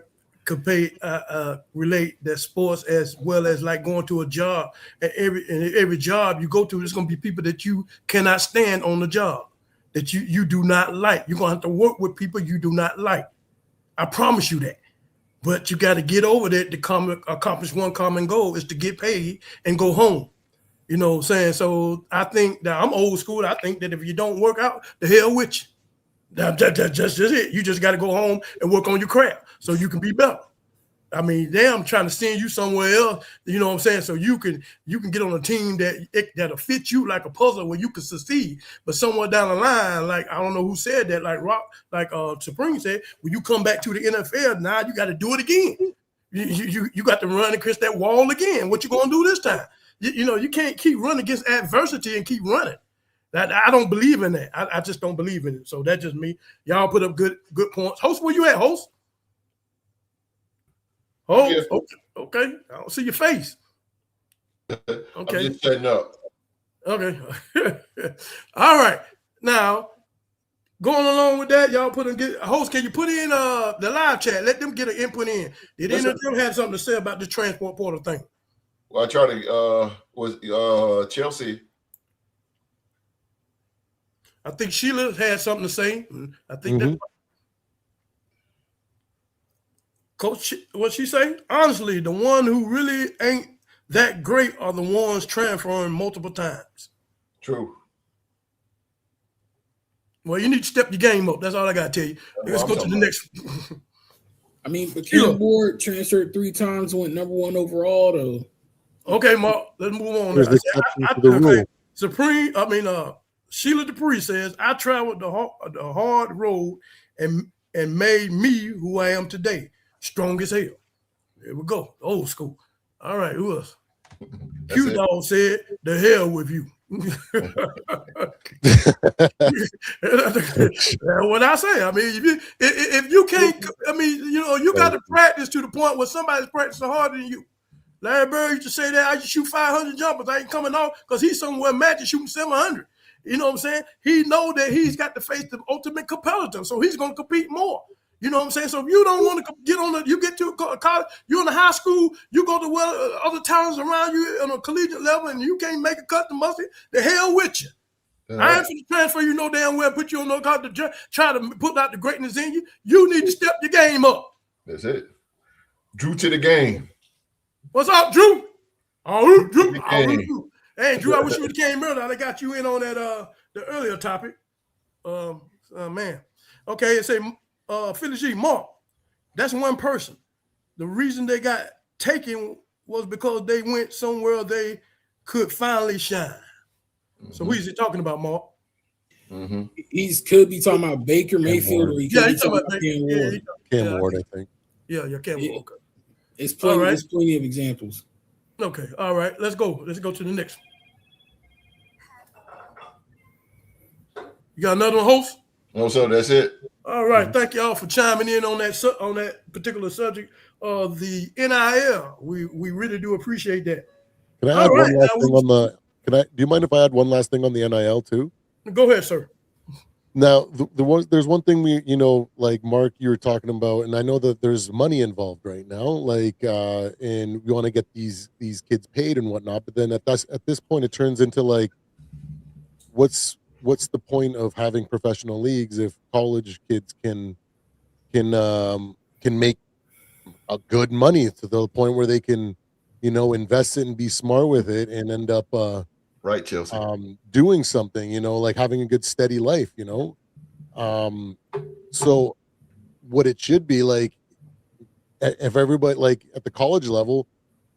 of relate that sports as well as like going to a job. And every job you go to, there's going to be people that you cannot stand on the job, that you do not like. You're going to have to work with people you do not like. I promise you that. But you got to get over that to accomplish one common goal is to get paid and go home. You know what I'm saying? So I think that I'm old school. I think that if you don't work out, the hell with you. That's just it. You just got to go home and work on your craft so you can be better. I mean, I'm trying to send you somewhere else. You know what I'm saying? So you can get on a team that'll fit you like a puzzle where you can succeed. But somewhere down the line, like I don't know who said that, like Supreme said, when you come back to the NFL, now you got to do it again. You got to run against that wall again. What you gonna do this time? You can't keep running against adversity and keep running. I don't believe in that. I just don't believe in it. So that's just me. Y'all put up good points. Host, where you at, host? Oh, yeah. Okay. I don't see your face. Okay. I'm just setting up. Okay. All right. Now, going along with that, y'all host, can you put in the live chat? Let them get an input in. Did any of them have something to say about the transport portal thing? Well, I tried to was Chelsea. I think Sheila had something to say. I think that Coach, what she say? Honestly, the one who really ain't that great are the ones transferring multiple times. True. Well, you need to step your game up. That's all I got to tell you. Let's go to the next. I mean, but Ken Ward transferred 3 times, went number 1 overall, though. Okay, Mark, let's move on. There's exception to the rule. Supreme, Sheila Dupree says, I traveled the hard road and made me who I am today. Strong as hell. There we go. Old school. All right, who else? Q-Dogg said, the hell with you. What I say, I mean, if you can't, I mean, you got to practice to the point where somebody's practicing harder than you. Larry Bird used to say that I used to shoot 500 jumpers. I ain't coming off because he's somewhere magic shooting 700. You know what I'm saying? He know that he's got to face the ultimate competitor, so he's going to compete more. You know what I'm saying? So if you don't want to get you get to college, you're in a high school, you go to other talents around you on a collegiate level, and you can't make a cut to mustard, the hell with you. I ain't finna transfer you no damn well, put you on no card to try to put out the greatness in you. You need to step your game up. That's it. Drew to the game. What's up, Drew? Oh, Drew. Hey, Drew, I wish you would have came earlier. I got you in on that the earlier topic. Man. Okay, it say Philly G, Mark, that's one person. The reason they got taken was because they went somewhere they could finally shine. So who is he talking about, Mark? He could be talking about Baker Mayfield, or he could be talking about Cam Ward. Cam Ward, I think. Yeah, Cam Ward. Okay. There's plenty of examples. Okay, all right. Let's go. Let's go to the next one. You got another one, host? No, so that's it. All right. Thank y'all for chiming in on that particular subject of the NIL. We really do appreciate that. Can I add one last thing on the? Do you mind if I add one last thing on the NIL too? Go ahead, sir. Now, there's one thing like Mark, you were talking about, and I know that there's money involved right now, like, and we want to get these kids paid and whatnot. But then at this point, it turns into like, what's the point of having professional leagues if college kids can make a good money to the point where they can, invest it and be smart with it and end up right, Chelsea, doing something, like having a good steady life, so what it should be like, if everybody, like at the college level,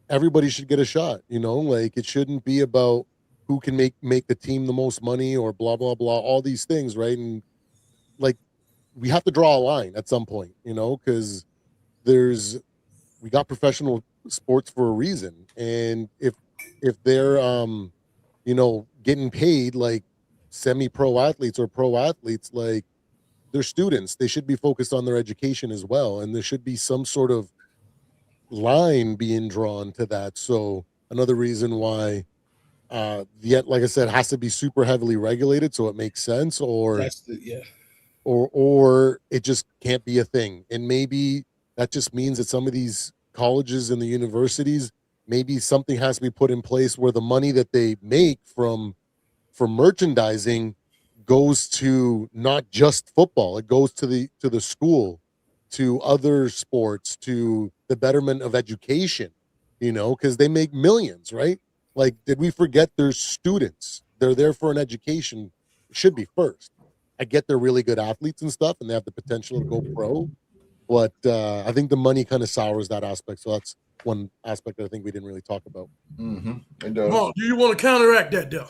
everybody should get a shot, like it shouldn't be about who can make the team the most money or blah blah blah, all these things, right? And like we have to draw a line at some point, because we got professional sports for a reason, and if they're getting paid like semi-pro athletes or pro athletes, like they're students, they should be focused on their education as well, and there should be some sort of line being drawn to that. So another reason why yet, like I said, has to be super heavily regulated so it makes sense, or or it just can't be a thing. And maybe that just means that some of these colleges and the universities, maybe something has to be put in place where the money that they make from merchandising goes to not just football, it goes to the school, to other sports, to the betterment of education, because they make millions, right? Like, did we forget there's students? They're there for an education. It should be first. I get they're really good athletes and stuff, and they have the potential to go pro, But I think the money kind of sours that aspect. So that's one aspect that I think we didn't really talk about. It does. Mark, do you want to counteract that, though?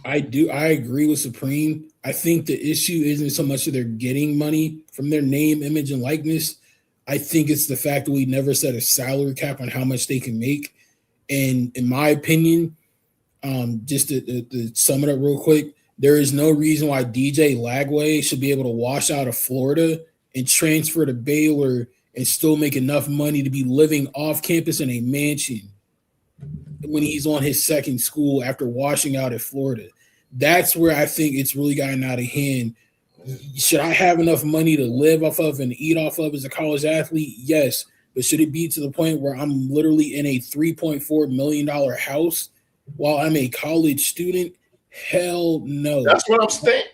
I do. I agree with Supreme. I think the issue isn't so much that they're getting money from their name, image, and likeness. I think it's the fact that we never set a salary cap on how much they can make. And in my opinion, just to sum it up real quick, there is no reason why DJ Lagway should be able to wash out of Florida and transfer to Baylor and still make enough money to be living off campus in a mansion when he's on his second school after washing out at Florida. That's where I think it's really gotten out of hand. Should I have enough money to live off of and eat off of as a college athlete? Yes. But should it be to the point where I'm literally in a $3.4 million house while I'm a college student? Hell no. That's what I'm saying.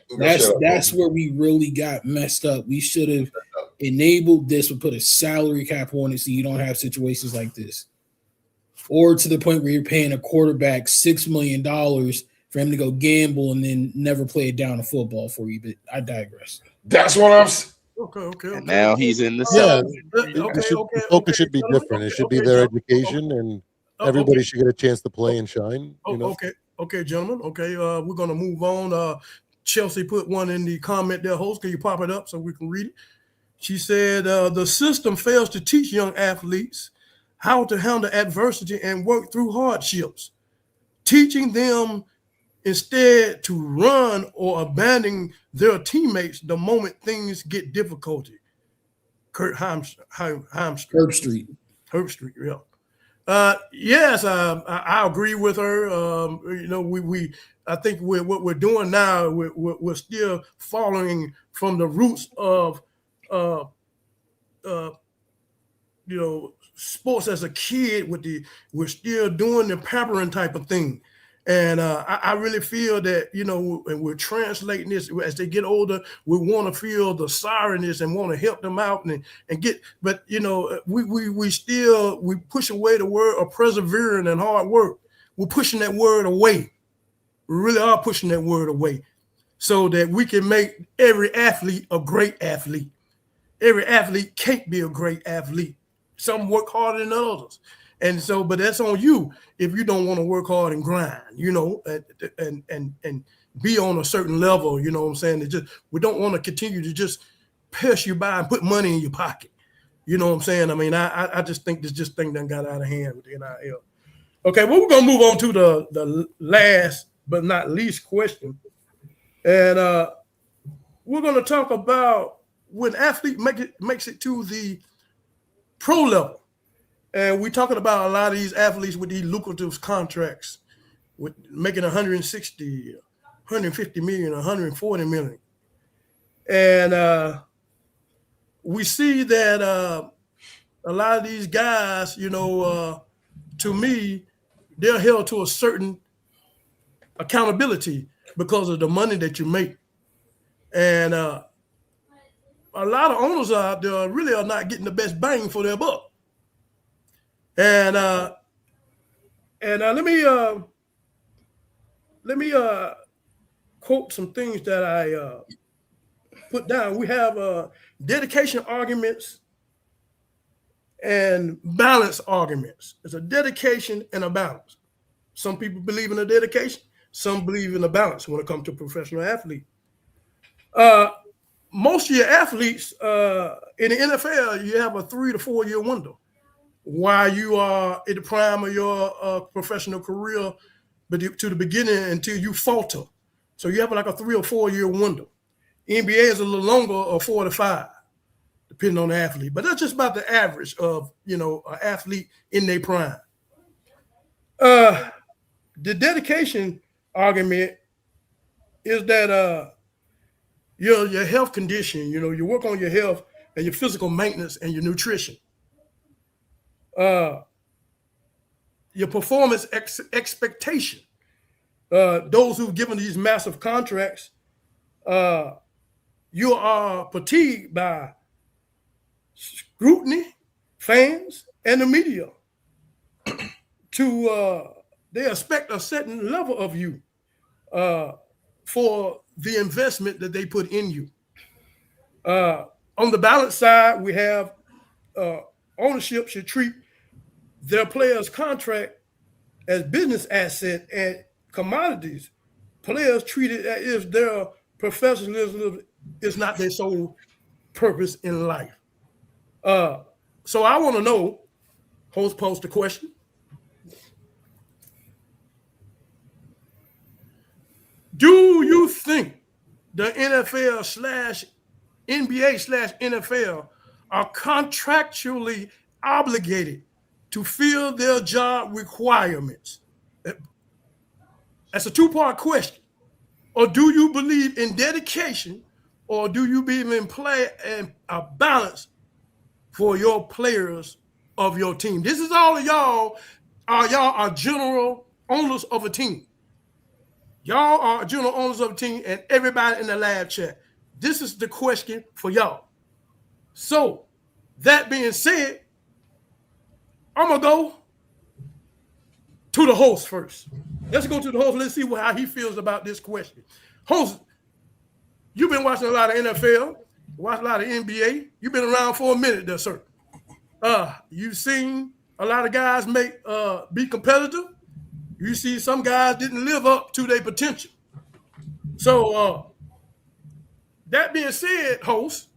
That's where we really got messed up. We should have enabled this or put a salary cap on it so you don't have situations like this. Or to the point where you're paying a quarterback $6 million for him to go gamble and then never play it down to football for you. But I digress. That's what I'm saying. Okay. And now he's in the The focus should be different. It should be their education, and everybody should get a chance to play and shine. You know? Okay, gentlemen. Okay, we're gonna move on. Chelsea put one in the comment there. Host, can you pop it up so we can read it? She said the system fails to teach young athletes how to handle adversity and work through hardships, teaching them instead to run or abandon their teammates the moment things get difficulty. Herb Street, yeah. Yes, I agree with her. I think what we're doing now, we're still following from the roots of, sports as a kid. We're still doing the pampering type of thing. And I really feel that, and we're translating this as they get older, we want to feel the sorrowness and want to help them out and get, but we push away the word of persevering and hard work. We're pushing that word away. We really are pushing that word away so that we can make every athlete a great athlete. Every athlete can't be a great athlete. Some work harder than others. And so, but that's on you if you don't want to work hard and grind, and be on a certain level, you know what I'm saying? We don't want to continue to just pass you by and put money in your pocket. You know what I'm saying? I mean, I just think this thing done got out of hand with the NIL. Okay, well, we're going to move on to the last but not least question. And we're going to talk about when athlete makes it to the pro level. And we're talking about a lot of these athletes with these lucrative contracts, with making 160, 150 million, 140 million. And we see that a lot of these guys, to me, they're held to a certain accountability because of the money that you make. And a lot of owners out there really are not getting the best bang for their buck. And let me quote some things that I put down. We have dedication arguments and balance arguments. There's a dedication and a balance. Some people believe in a dedication. Some believe in a balance when it comes to a professional athlete. Most of your athletes in the NFL, you have a 3 to 4 year window while you are at the prime of your professional career, but to the beginning until you falter. So you have like a 3 or 4 year window. NBA is a little longer, or 4 to 5, depending on the athlete. But that's just about the average of, an athlete in their prime. The dedication argument is that your health condition, you work on your health and your physical maintenance and your nutrition. Your performance expectation. Those who've given these massive contracts, you are fatigued by scrutiny, fans, and the media. They expect a certain level of you for the investment that they put in you. On the balance side, we have ownership should treat their players' contract as business asset and commodities. Players treated as if their professionalism is not their sole purpose in life. So I want to know, host posed the question. Do you think the NFL slash NBA slash NFL are contractually obligated to fill their job requirements? That's a two-part question. Or do you believe in dedication, or do you believe in play and a balance for your players of your team? This is all of y'all. Y'all are general owners of a team. Y'all are general owners of a team, and everybody in the live chat. This is the question for y'all. So, that being said, I'm gonna go to the host first. Let's go to the host. Let's see how he feels about this question. Host, you've been watching a lot of NFL, watched a lot of NBA. You've been around for a minute there, sir. You've seen a lot of guys be competitive. You see some guys didn't live up to their potential. So that being said, host,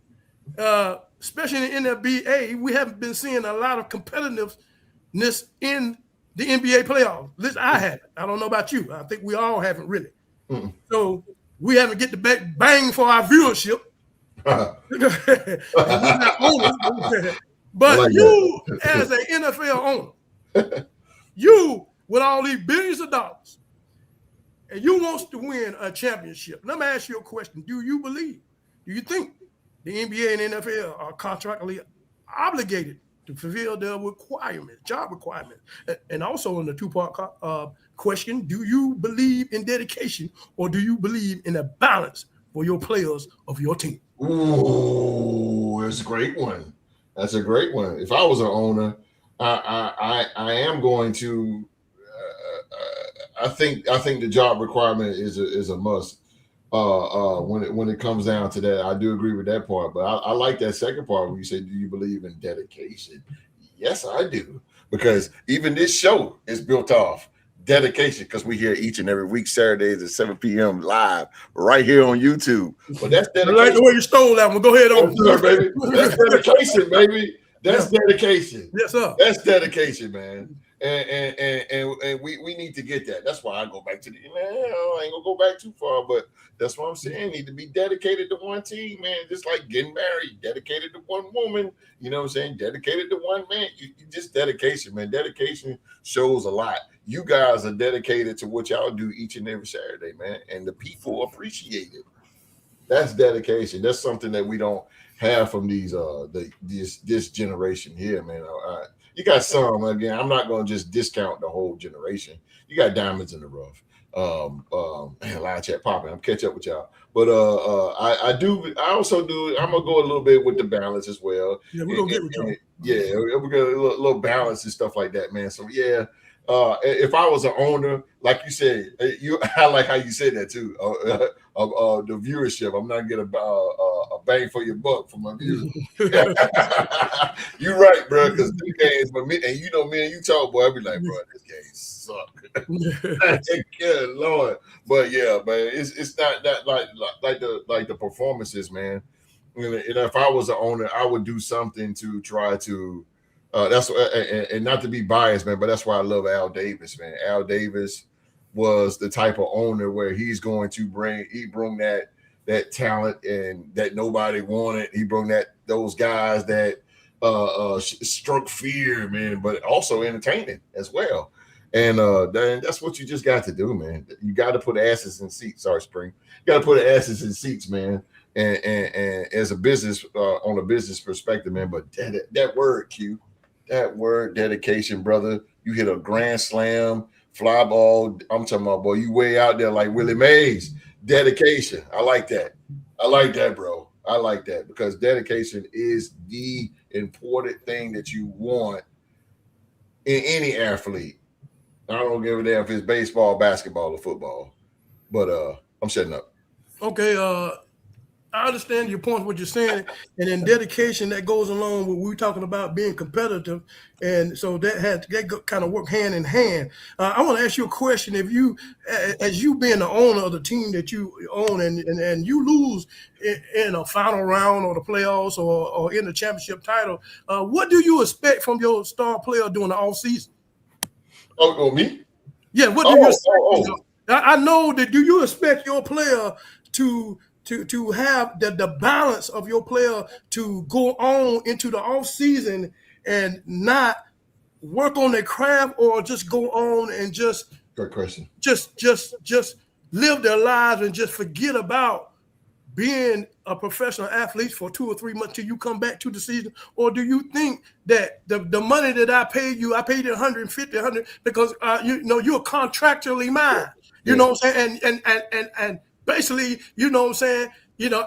especially in the NBA, we haven't been seeing a lot of competitiveness in the NBA playoffs. At least I haven't. I don't know about you. I think we all haven't really. Mm-mm. So we haven't get the bang for our viewership. But like you, as an NFL owner, you with all these billions of dollars, and you want to win a championship. Let me ask you a question. Do you think the NBA and NFL are contractually obligated to fulfill their requirements, job requirements? And also in the two-part question, do you believe in dedication, or do you believe in a balance for your players of your team? Ooh, it's a great one. That's a great one. If I was an owner, I am going to. I think the job requirement is a must. When it comes down to that, I do agree with that part. But I like that second part when you say, "Do you believe in dedication?" Yes, I do, because even this show is built off dedication, because we hear each and every week Saturdays at 7 p.m. live right here on YouTube. But that's dedication. I like the way you stole that one. Go ahead on, baby. That's dedication, baby. That's dedication. Yes, sir. That's dedication, man. And we need to get that. That's why I go back to I ain't gonna go back too far, but that's what I'm saying. Need to be dedicated to one team, man. Just like getting married, dedicated to one woman. You know what I'm saying? Dedicated to one man. You just dedication, man. Dedication shows a lot. You guys are dedicated to what y'all do each and every Saturday, man, and the people appreciate it. That's dedication. That's something that we don't have from this generation here, man. You got some, again, I'm not going to just discount the whole generation. You got diamonds in the rough. Man, live chat popping. I'm catch up with y'all. But I also do, I'm going to go a little bit with the balance as well. Yeah, we're going to get with y'all. Yeah, we're going to a little balance and stuff like that, man. So, yeah. If I was an owner, like you said, I like how you said that too. The viewership, I'm not getting a bang for your buck for my viewers. You're right, bro. Because these games, but me and me and you talk, boy, I be like, bro, this game suck. Good Lord, but yeah, man, it's not that like the performances, man. And if I was an owner, I would do something to try to. That's and not to be biased, man, but that's why I love Al Davis, man. Al Davis was the type of owner where he's going to bring that talent and that nobody wanted. He brought those guys that struck fear, man, but also entertaining as well. And that's what you just got to do, man. You got to put asses in seats. Sorry, Spring. You got to put asses in seats, man. And as a business, on a business perspective, man. But that word, Q. That word dedication, brother. You hit a grand slam, fly ball. I'm talking about, boy, you way out there like Willie Mays. Dedication. I like that. I like that, bro. I like that, because dedication is the important thing that you want in any athlete. I don't give a damn if it's baseball, basketball, or football. But I'm shutting up. Okay. I understand your point, what you're saying, and then dedication that goes along with we're talking about being competitive, and so that kind of work hand in hand. I want to ask you a question: if you, as you being the owner of the team that you own, and you lose in a final round or the playoffs or in the championship title, what do you expect from your star player during the off season? Oh, me? Yeah, what do you expect? Oh. I know that. Do you expect your player to have the balance of your player to go on into the off season and not work on their craft, or just go on and just Good question. just live their lives and just forget about being a professional athlete for 2 or 3 months till you come back to the season? Or do you think that the money that I paid you 150, 100 because you're contractually mine? You know what I'm saying? And basically, you know what I'm saying?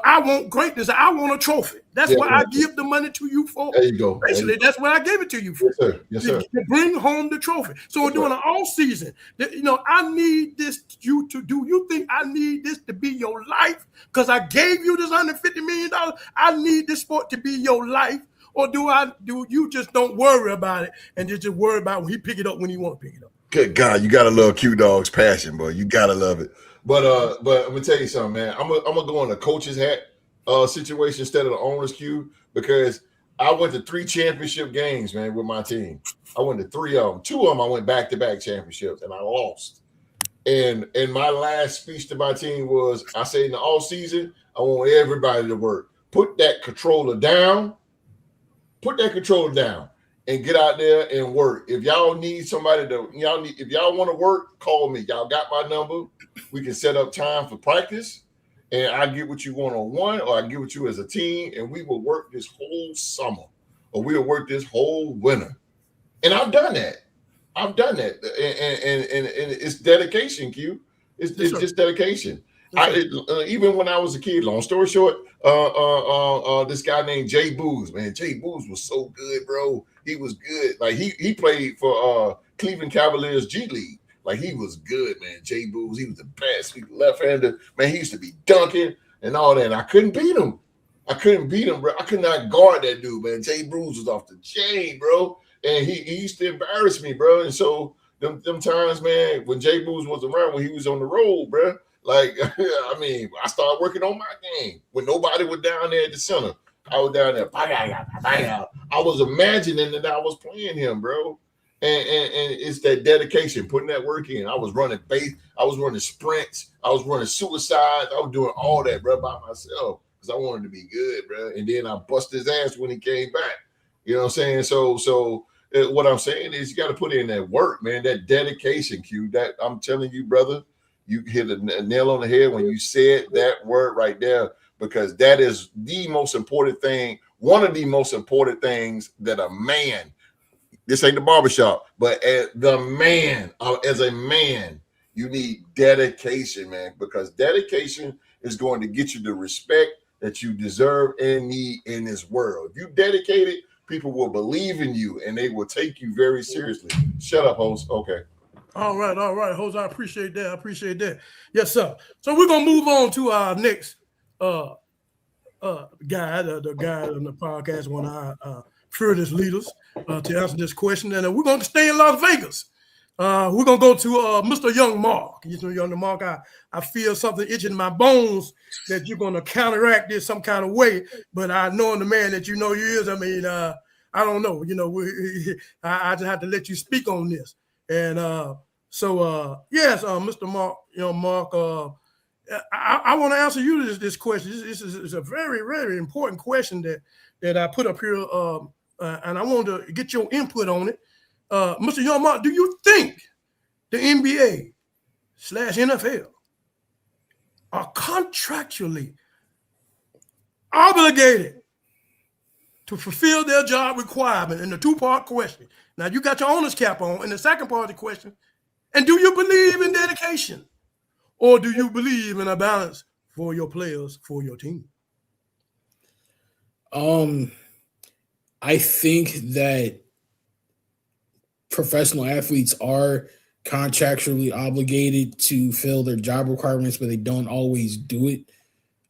I want greatness. I want a trophy. That's what I give the money to you for. There you go. Basically, that's what I gave it to you for. Yes, sir. Yes, sir. To bring home the trophy. So during the off season, I need this you to do. You think I need this to be your life? Because I gave you this $150 million. I need this sport to be your life. Or do you just don't worry about it and just worry about when he pick it up when he want to pick it up? Good God, you gotta love Q-Dogg's passion, boy. You gotta love it. But I'm gonna tell you something, man. I'm gonna go in the coach's hat situation instead of the owner's cue, because I went to 3 championship games, man, with my team. I went to 3 of them. 2 of them I went back-to-back championships, and I lost. And my last speech to my team was, I said, in the off season, I want everybody to work. Put that controller down. And get out there and work. If y'all need somebody if y'all want to work, call me. Y'all got my number. We can set up time for practice, and I get with you one-on-one, or I get with you as a team, and we will work this whole summer, or we'll work this whole winter. And I've done that. And it's dedication, Q. It's just dedication. Even when I was a kid, long story short, this guy named Jay Booz, man. Jay Booz was so good, bro. He was good. Like he played for Cleveland Cavaliers G League. Like he was good, man. Jay Booz, he was the best. He left-hander, man. He used to be dunking and all that. And I couldn't beat him. Bro. I could not guard that dude, man. Jay Booz was off the chain, bro. And he used to embarrass me, bro. And so them times, man, when Jay Booz was around, when he was on the road, bro. Like, I mean, I started working on my game when nobody was down there at the center. I was down there. I was imagining that I was playing him, bro. And it's that dedication, putting that work in. I was running base. I was running sprints. I was running suicides. I was doing all that, bro, by myself because I wanted to be good, bro. And then I busted his ass when he came back. You know what I'm saying? So what I'm saying is you got to put in that work, man, that dedication, Q. That I'm telling you, brother. You hit a nail on the head when you said that word right there, because that is the most important thing, one of the most important things that a man, this ain't the barbershop, but as a man, you need dedication, man, because dedication is going to get you the respect that you deserve and need in this world. If you dedicated, people will believe in you and they will take you very seriously. Shut up, host. Okay. All right, Jose. I appreciate that. Yes, sir. So we're gonna move on to our next guy, the guy on the podcast, one of our fearless leaders, to answer this question. And we're gonna stay in Las Vegas. We're gonna go to Mr. Young Mark. Young Mark, I feel something itching in my bones that you're gonna counteract this some kind of way. But I know the man that you know you is. I mean, I don't know. I just have to let you speak on this. And yes, Mr. Mark, Mark, I want to answer you this question. This is a very, very important question that I put up here, and I want to get your input on it. Mr. Young Mark, do you think the NBA/NFL are contractually obligated to fulfill their job requirement? In the 2-part question. Now, you got your owner's cap on in the second part of the question. And do you believe in dedication? Or do you believe in a balance for your players, for your team? I think that professional athletes are contractually obligated to fill their job requirements, but they don't always do it.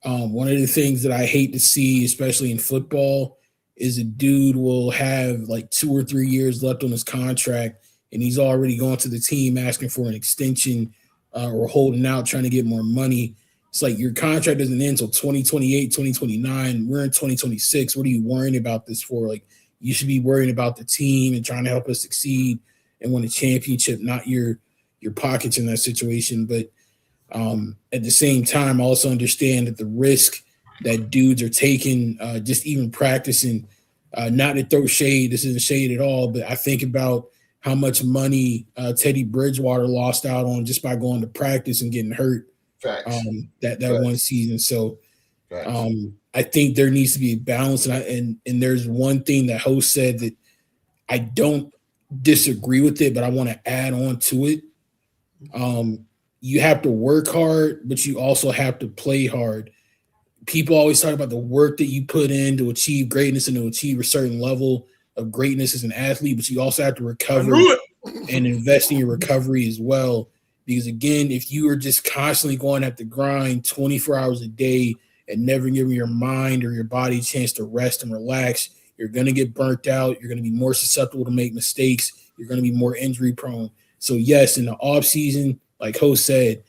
One of the things that I hate to see, especially in football, is a dude will have like 2 or 3 years left on his contract, and he's already going to the team asking for an extension or holding out, trying to get more money. It's like your contract doesn't end until 2028, 2029. We're in 2026. What are you worrying about this for? Like, you should be worrying about the team and trying to help us succeed and win a championship, not your pockets in that situation. But at the same time, I also understand that the risk that dudes are taking, just even practicing, not to throw shade, this isn't shade at all, but I think about how much money Teddy Bridgewater lost out on just by going to practice and getting hurt that Facts. one season. So I think there needs to be a balance. And there's one thing that host said that I don't disagree with it, but I want to add on to it. You have to work hard, but you also have to play hard. People always talk about the work that you put in to achieve greatness and to achieve a certain level of greatness as an athlete, but you also have to recover and invest in your recovery as well. Because again, if you are just constantly going at the grind 24 hours a day and never giving your mind or your body a chance to rest and relax, you're going to get burnt out. You're going to be more susceptible to make mistakes. You're going to be more injury prone. So yes, in the off season, like host said,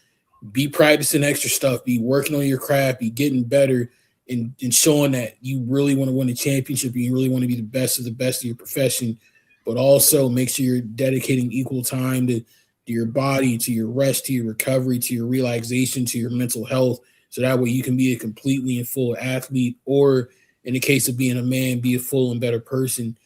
be practicing extra stuff, be working on your craft, be getting better, and showing that you really want to win a championship and you really want to be the best of your profession. But also make sure you're dedicating equal time to your body, to your rest, to your recovery, to your relaxation, to your mental health. So that way you can be a completely and full athlete, or in the case of being a man, be a full and better person.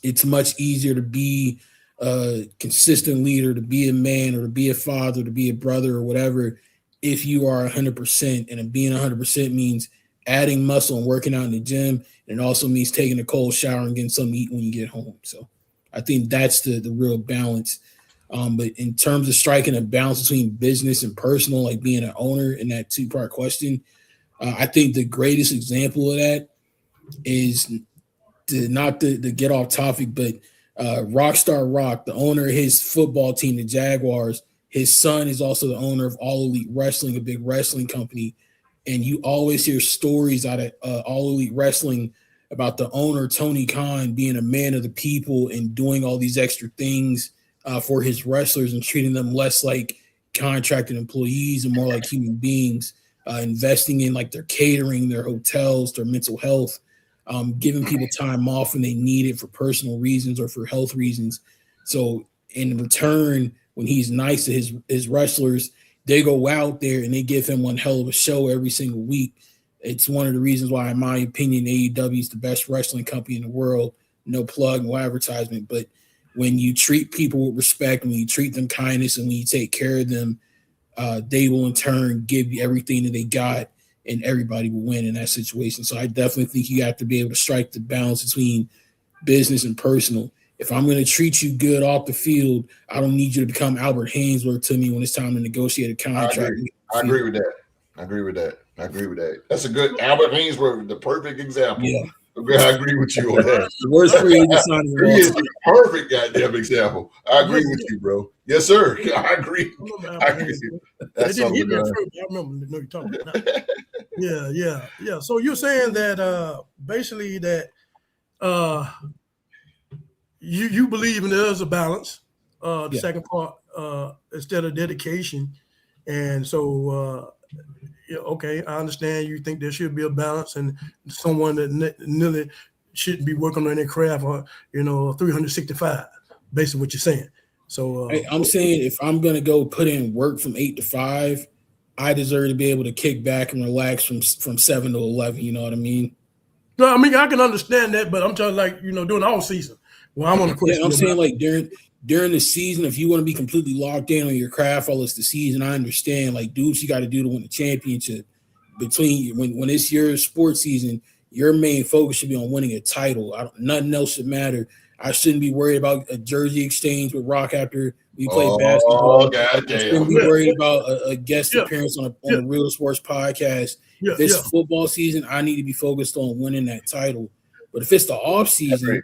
It's much easier to be a consistent leader, to be a man, or to be a father, to be a brother, or whatever, if you are 100%. And being 100% means adding muscle and working out in the gym. And it also means taking a cold shower and getting something to eat when you get home. So I think that's the real balance. But in terms of striking a balance between business and personal, like being an owner in that 2-part question, I think the greatest example of that is not to get off topic, but Rockstar Rock, the owner of his football team, the Jaguars, his son is also the owner of All Elite Wrestling, a big wrestling company. And you always hear stories out of All Elite Wrestling about the owner, Tony Khan, being a man of the people and doing all these extra things for his wrestlers and treating them less like contracted employees and more like human beings, investing in like their catering, their hotels, their mental health, giving people time off when they need it for personal reasons or for health reasons. So in return, when he's nice to his wrestlers, they go out there and they give him one hell of a show every single week. It's one of the reasons why, in my opinion, AEW is the best wrestling company in the world. No plug, no advertisement. But when you treat people with respect, when you treat them kindness, and when you take care of them, they will in turn give you everything that they got, and everybody will win in that situation. So I definitely think you have to be able to strike the balance between business and personal. If I'm going to treat you good off the field, I don't need you to become Albert Hainsworth to me when it's time to negotiate a contract. I agree with that. That's a good Albert Hainsworth, the perfect example. Yeah. I agree with you on that. The worst free agent signing of all He is time. the perfect goddamn example. I agree with you, bro. Yes, sir. I agree. They didn't hit me at first, but I remember the you're talking about. Yeah. So you're saying that basically that you believe in there's a balance. The second part, instead of dedication, and so okay, I understand. You think there should be a balance, and someone that nearly shouldn't be working on their craft, or 365. Basically, what you're saying. So I'm saying if I'm gonna go put in work from 8 to 5, I deserve to be able to kick back and relax from 7 to 11. You know what I mean? No, I mean I can understand that, but I'm talking like during all season. Well, I want to question. I'm saying like during the season, if you want to be completely locked in on your craft while it's the season, I understand. Like, dudes, you got to do to win the championship. Between when it's your sports season, your main focus should be on winning a title. Nothing else should matter. I shouldn't be worried about a jersey exchange with Rock after we play basketball. I shouldn't be worried about a guest appearance on a Real Sports podcast. This football season, I need to be focused on winning that title. But if it's the off season,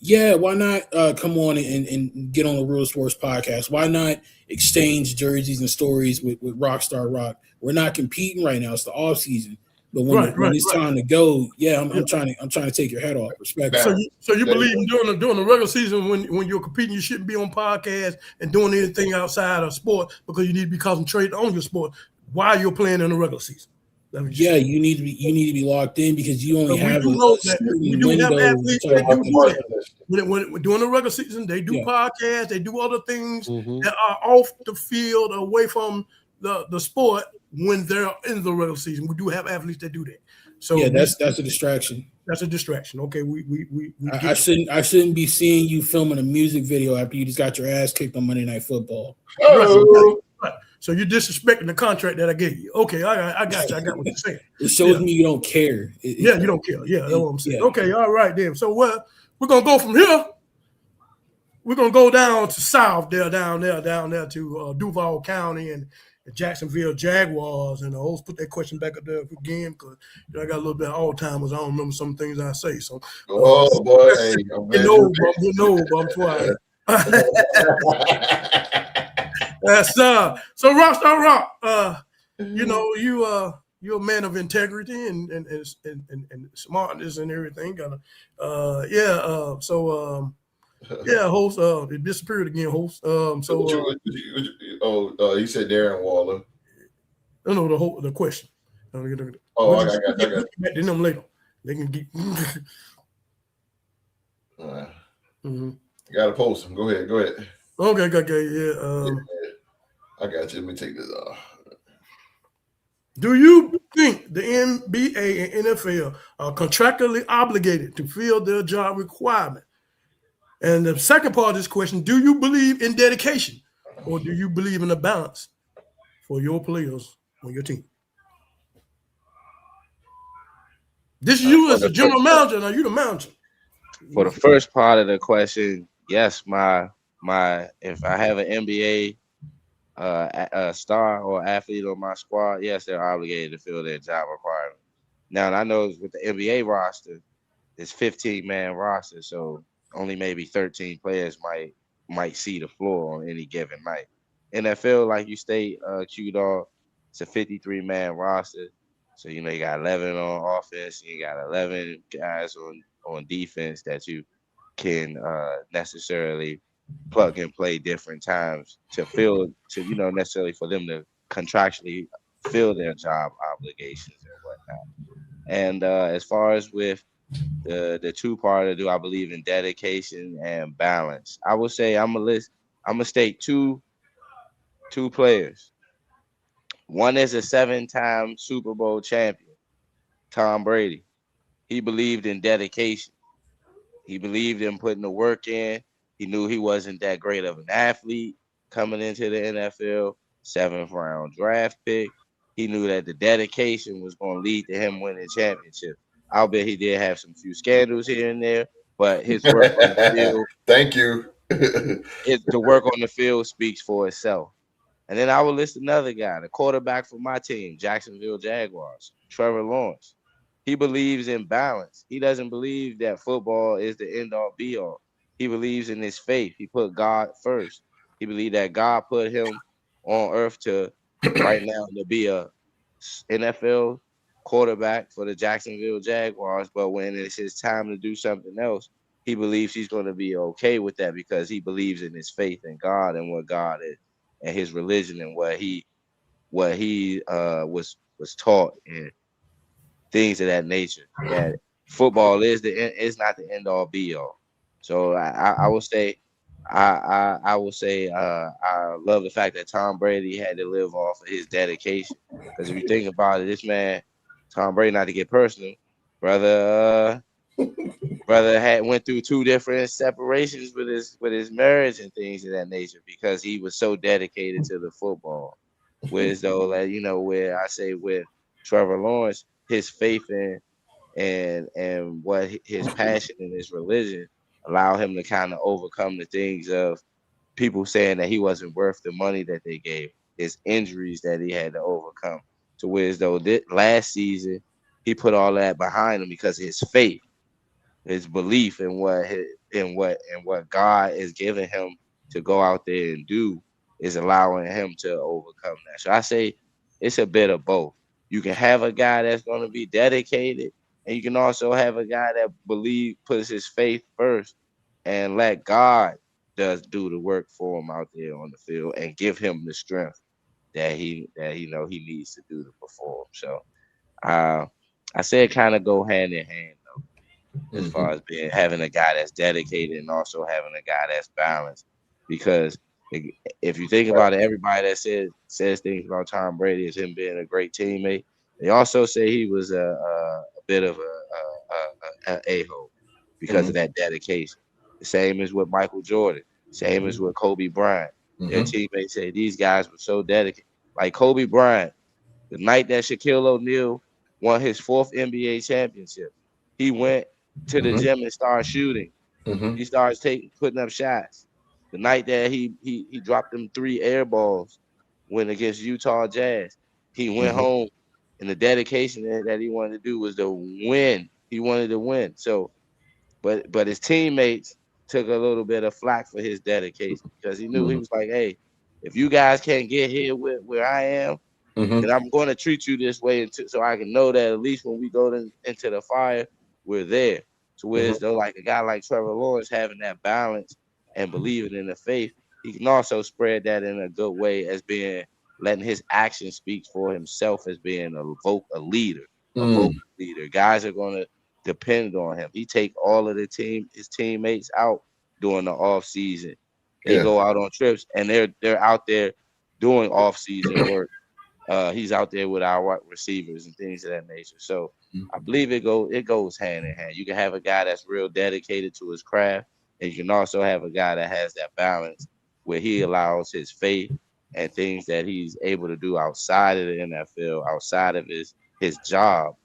why not come on and get on the Real Sports podcast? Why not exchange jerseys and stories with Rockstar Rock? we're not competing right now. It's the off season. But when, Right, when it's time to go, yeah, I'm Yeah. trying to take your head off. Respect. Now, So you believe during the regular season when you're competing, you shouldn't be on podcasts and doing anything outside of sport because you need to be concentrated on your sport while you're playing in the regular season. Yeah, you need to be locked in because you only have a certain we do have window. athletes to that talk do about. that. When during the regular season, they do Yeah. podcasts, they do other things Mhm. that are off the field, away from the sport when they're in the regular season. We do have athletes that do that. So Yeah, that's a distraction. that's a distraction. Okay, we I shouldn't be seeing you filming a music video after you just got your ass kicked on Monday Night Football. oh, Right. So you're disrespecting the contract that I gave you. Okay, I got you. I got what you're saying. It shows me you don't care. Yeah, you don't care. Yeah, that's what I'm saying. Yeah. Okay, all right then. So we're gonna go from here. We're gonna go down to south there, down there to Duval County and the Jacksonville Jaguars. And I always put that question back up there again because I got a little bit of Alzheimer's. I don't remember some things I say. So oh boy, hey, I'm glad I'm getting old, but I'm trying. Yes, so Rockstar Rock, you know, you're a man of integrity and smartness and everything. Host, it disappeared again, host. he said Darren Waller. No, the question. Oh, I got back to them later. They can get. Gotta post them. Go ahead. Okay, yeah. I got you. Let me take this off. Do you think the NBA and NFL are contractually obligated to fill their job requirement? And the second part of this question, do you believe in dedication or do you believe in a balance for your players on your team? This is you as a general manager. Now you the manager. For the first part of the question, yes, my if I have an NBA a star or athlete on my squad, yes, they're obligated to fill their job requirement. Now, I know with the NBA roster, it's 15-man roster, so only maybe 13 players might see the floor on any given night. NFL, like you state, Q-Dogg, it's a 53-man roster. So, you got 11 on offense, you got 11 guys on defense that you can necessarily plug and play different times to necessarily for them to contractually fill their job obligations and whatnot. And as far as with the two-parter, do I believe in dedication and balance? I would say I'm gonna state two players. One is a 7-time Super Bowl champion, Tom Brady. He believed in dedication. He believed in putting the work in. He knew he wasn't that great of an athlete coming into the NFL, 7th round draft pick. He knew that the dedication was going to lead to him winning championship. I'll bet he did have some few scandals here and there, but his work on the field. Thank you. The work on the field speaks for itself. And then I will list another guy, the quarterback for my team, Jacksonville Jaguars, Trevor Lawrence. He believes in balance. He doesn't believe that football is the end-all, be-all. He believes in his faith. He put God first. He believed that God put him on earth to right now to be a NFL quarterback for the Jacksonville Jaguars. But when it's his time to do something else, he believes he's going to be okay with that because he believes in his faith in God and what God is and his religion and what he was taught and things of that nature. That football is not the end all be all. So I would say I would say I love the fact that Tom Brady had to live off of his dedication. Because if you think about it, this man, Tom Brady, not to get personal, brother went through 2 different separations with his marriage and things of that nature because he was so dedicated to the football. Whereas though, where I say with Trevor Lawrence, his faith and what his passion and his religion allow him to kind of overcome the things of people saying that he wasn't worth the money that they gave, his injuries that he had to overcome. So whereas though last season he put all that behind him because of his faith, his belief in what God is giving him to go out there and do is allowing him to overcome that. So I say it's a bit of both. You can have a guy that's going to be dedicated, and you can also have a guy that puts his faith first, and let God do the work for him out there on the field and give him the strength that he know he needs to do to perform. So I say it kind of go hand in hand though, as far as having a guy that's dedicated and also having a guy that's balanced. Because if you think about it, everybody that says things about Tom Brady as him being a great teammate, they also say he was a bit of a a-hole because of that dedication. The same as with Michael Jordan. Same as with Kobe Bryant. Their teammates say these guys were so dedicated. Like Kobe Bryant, the night that Shaquille O'Neal won his 4th NBA championship, he went to the gym and started shooting. He starts putting up shots. The night that he dropped them 3 air balls when against Utah Jazz, he went home, and the dedication that he wanted to do was to win. He wanted to win. So, but his teammates took a little bit of flack for his dedication because he knew he was like, hey, if you guys can't get here where I am, then I'm going to treat you this way so I can know that at least when we go into the fire, we're there. So whereas though like a guy like Trevor Lawrence having that balance and believing in the faith, he can also spread that in a good way as being letting his actions speak for himself as being a leader, a vocal leader. Guys are going to depend on him. He take all of his teammates out during the off season. They go out on trips and they're out there doing off season work. He's out there with our wide receivers and things of that nature. So I believe it goes hand in hand. You can have a guy that's real dedicated to his craft, and you can also have a guy that has that balance where he allows his faith and things that he's able to do outside of the NFL, outside of his job,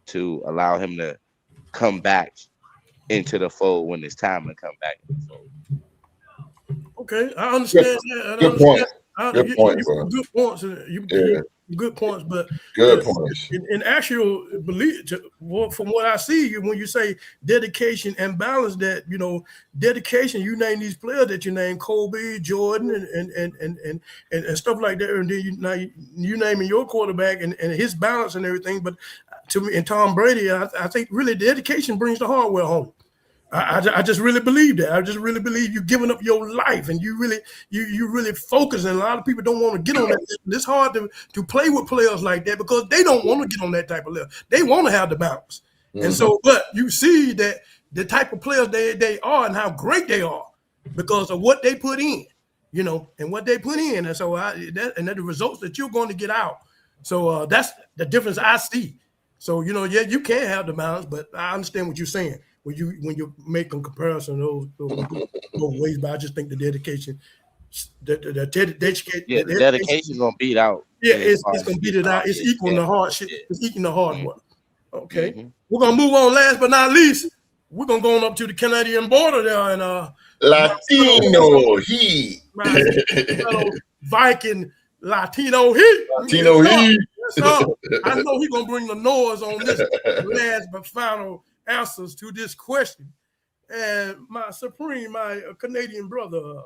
to allow him to come back into the fold when it's time to come back in the fold. Okay, I understand that. Good point. Good point, bro. Good points. Good points, but good points. In actual belief, from what I see, when you say dedication and balance, that dedication, you name these players that you name, Kobe, Jordan, and stuff like that, and then you naming your quarterback and his balance and everything. But to me, and Tom Brady, I think really dedication brings the hardware home. I just really believe that. I just really believe you giving up your life and you really focus. And a lot of people don't want to get on that. It's hard to play with players like that because they don't want to get on that type of level. They want to have the balance. And so, but you see that the type of players they are and how great they are because of what they put in, and what they put in. And so the results that you're going to get out. So that's the difference I see. So, you can have the balance, but I understand what you're saying. When you make a comparison those ways, but I just think the dedication, the dedication gonna beat out. Yeah, it's gonna beat it out. It's equal to hard shit. It's equal to hard work. Okay, we're gonna move on. Last but not least, we're gonna go on up to the Canadian border there and Latino Heat, Viking Latino Heat. Latino Heat. So I know he's gonna bring the noise on this last but final answers to this question. And my Canadian brother,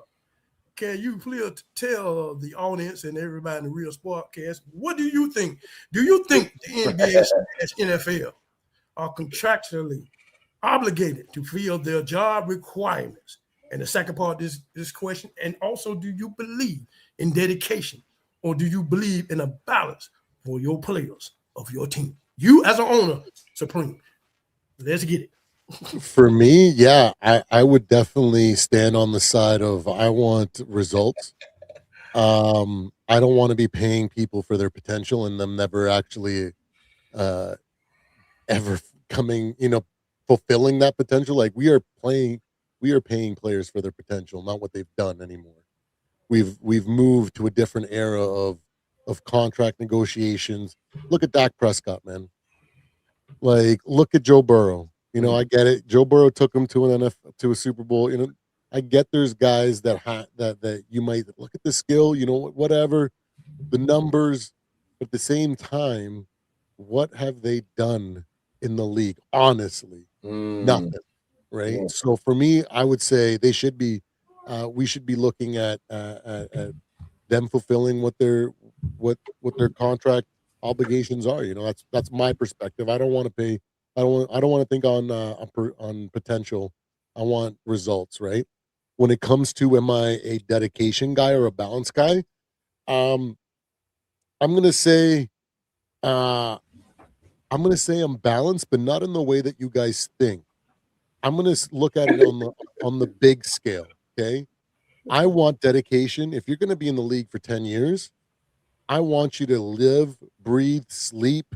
can you please tell the audience and everybody in the Real Sportcast, what do you think? Do you think the NBA and NFL are contractually obligated to fill their job requirements? And the second part of this question, and also, do you believe in dedication or do you believe in a balance for your players of your team? You as an owner, Supreme. Let's get it. For me, yeah, I would definitely stand on the side of I want results. I don't want to be paying people for their potential and them never actually ever coming, fulfilling that potential. Like we are paying players for their potential, not what they've done anymore. We've moved to a different era of contract negotiations. Look at Dak Prescott, man. Like, look at Joe Burrow. I get it. Joe Burrow took him to a Super Bowl. I get there's guys that you might look at the skill, whatever, the numbers, but at the same time, what have they done in the league? Honestly, nothing. Right. Yeah. So for me, I would say they should be. We should be looking at them fulfilling what what their contract obligations are. That's my perspective. I don't want to pay. I don't want to think on potential. I want results, right? When it comes to, am I a dedication guy or a balance guy? I'm gonna say, I'm balanced, but not in the way that you guys think. I'm gonna look at it on the big scale. Okay, I want dedication. If you're gonna be in the league for 10 years, I want you to live, breathe, sleep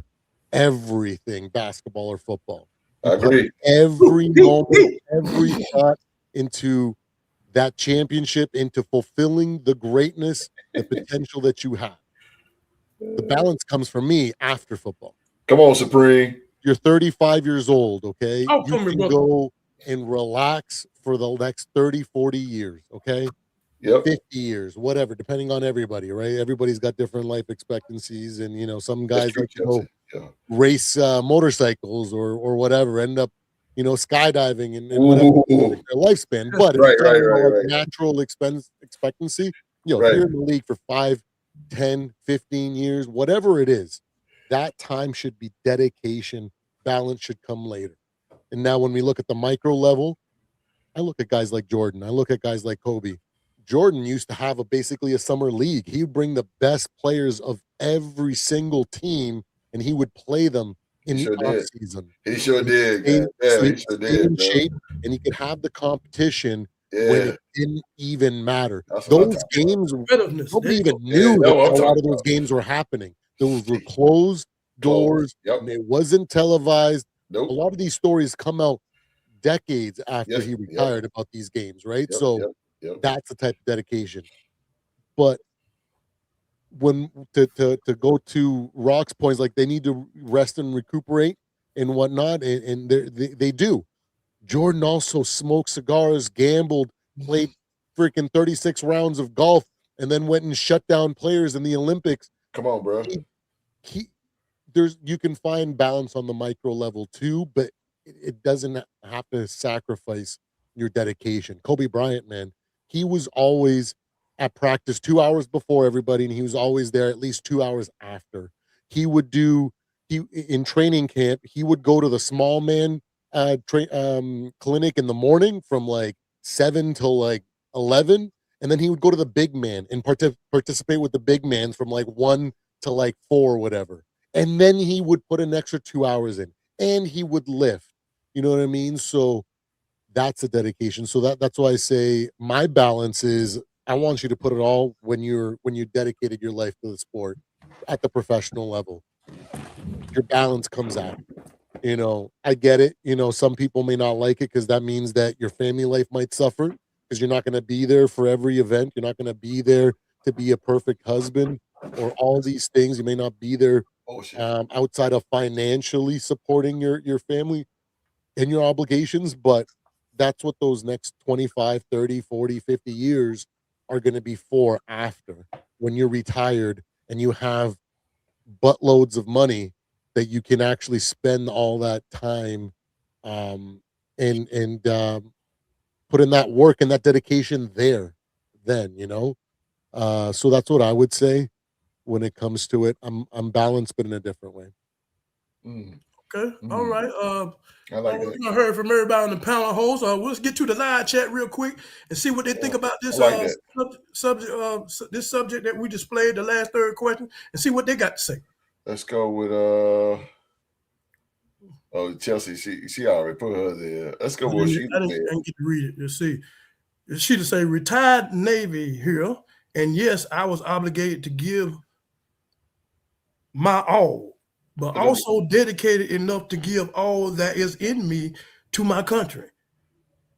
everything, basketball or football. I You put agree. every moment, every thought into that championship, into fulfilling the greatness, the potential that you have. The balance comes from me after football. Come on, Supreme. You're 35 years old, okay? Oh, You come here, can brother. go and relax for the next 30, 40 years, okay? Yep. 50 years, whatever, depending on everybody, right? Everybody's got different life expectancies, and some That's guys true, like to go Chelsea. Yeah. race motorcycles or whatever, end up skydiving and whatever Ooh. their lifespan. But if Right, you're talking about like right. natural expectancy, if Right. you're in the league for 5, 10, 15 years, whatever it is, that time should be dedication. Balance should come later. And now when we look at the micro level, I look at guys like Jordan. I look at guys like Kobe. Jordan used to have basically a summer league. He would bring the best players of every single team, and he would play them in He the sure off did. season. He sure did, Stay, man. Yeah, so he he could sure stay in did, bro. shape, and he could have the competition when Yeah. it didn't even matter. That's what I'm Those talking games, Competitiveness. nobody There you even go. Yeah, knew that's that what I'm a lot talking of those about. games were happening. Those were closed doors, Yep. and it wasn't televised. A Nope. lot of these stories come out decades after Yes, he yep. retired about these games, right? Yep, So yep. that's the type of dedication. But when to go to Rock's points, like they need to rest and recuperate and whatnot, and they do. Jordan also smoked cigars, gambled, played freaking 36 rounds of golf, and then went and shut down players in the Olympics. Come on, bro. You can find balance on the micro level too, but it doesn't have to sacrifice your dedication. Kobe Bryant, man, he was always at practice 2 hours before everybody, and he was always there at least 2 hours after. He would do in training camp. He would go to the small man clinic in the morning from like 7 till like 11, and then he would go to the big man and participate with the big man from like 1 to like 4 or whatever. And then he would put an extra 2 hours in, and he would lift. You know what I mean? So that's a dedication. So that's why I say my balance is I want you to put it all when you dedicated your life to the sport at the professional level. Your balance comes out. I get it. Some people may not like it because that means that your family life might suffer because you're not going to be there for every event. You're not going to be there to be a perfect husband or all these things. You may not be there outside of financially supporting your family and your obligations, but that's what those next 25, 30, 40, 50 years are going to be for after, when you're retired and you have buttloads of money that you can actually spend all that time and put in that work and that dedication there then. So that's what I would say when it comes to it. I'm balanced, but in a different way. Okay. All right. I like that. I heard from everybody on the panel host. Let's get to the live chat real quick and see what they think about this subject. This subject that we displayed, the last third question, and see what they got to say. Let's go with Chelsea. She already put her there. Let's go with she. I didn't get to read it. Let's see. She to say retired Navy here, and yes, I was obligated to give my all, but also dedicated enough to give all that is in me to my country.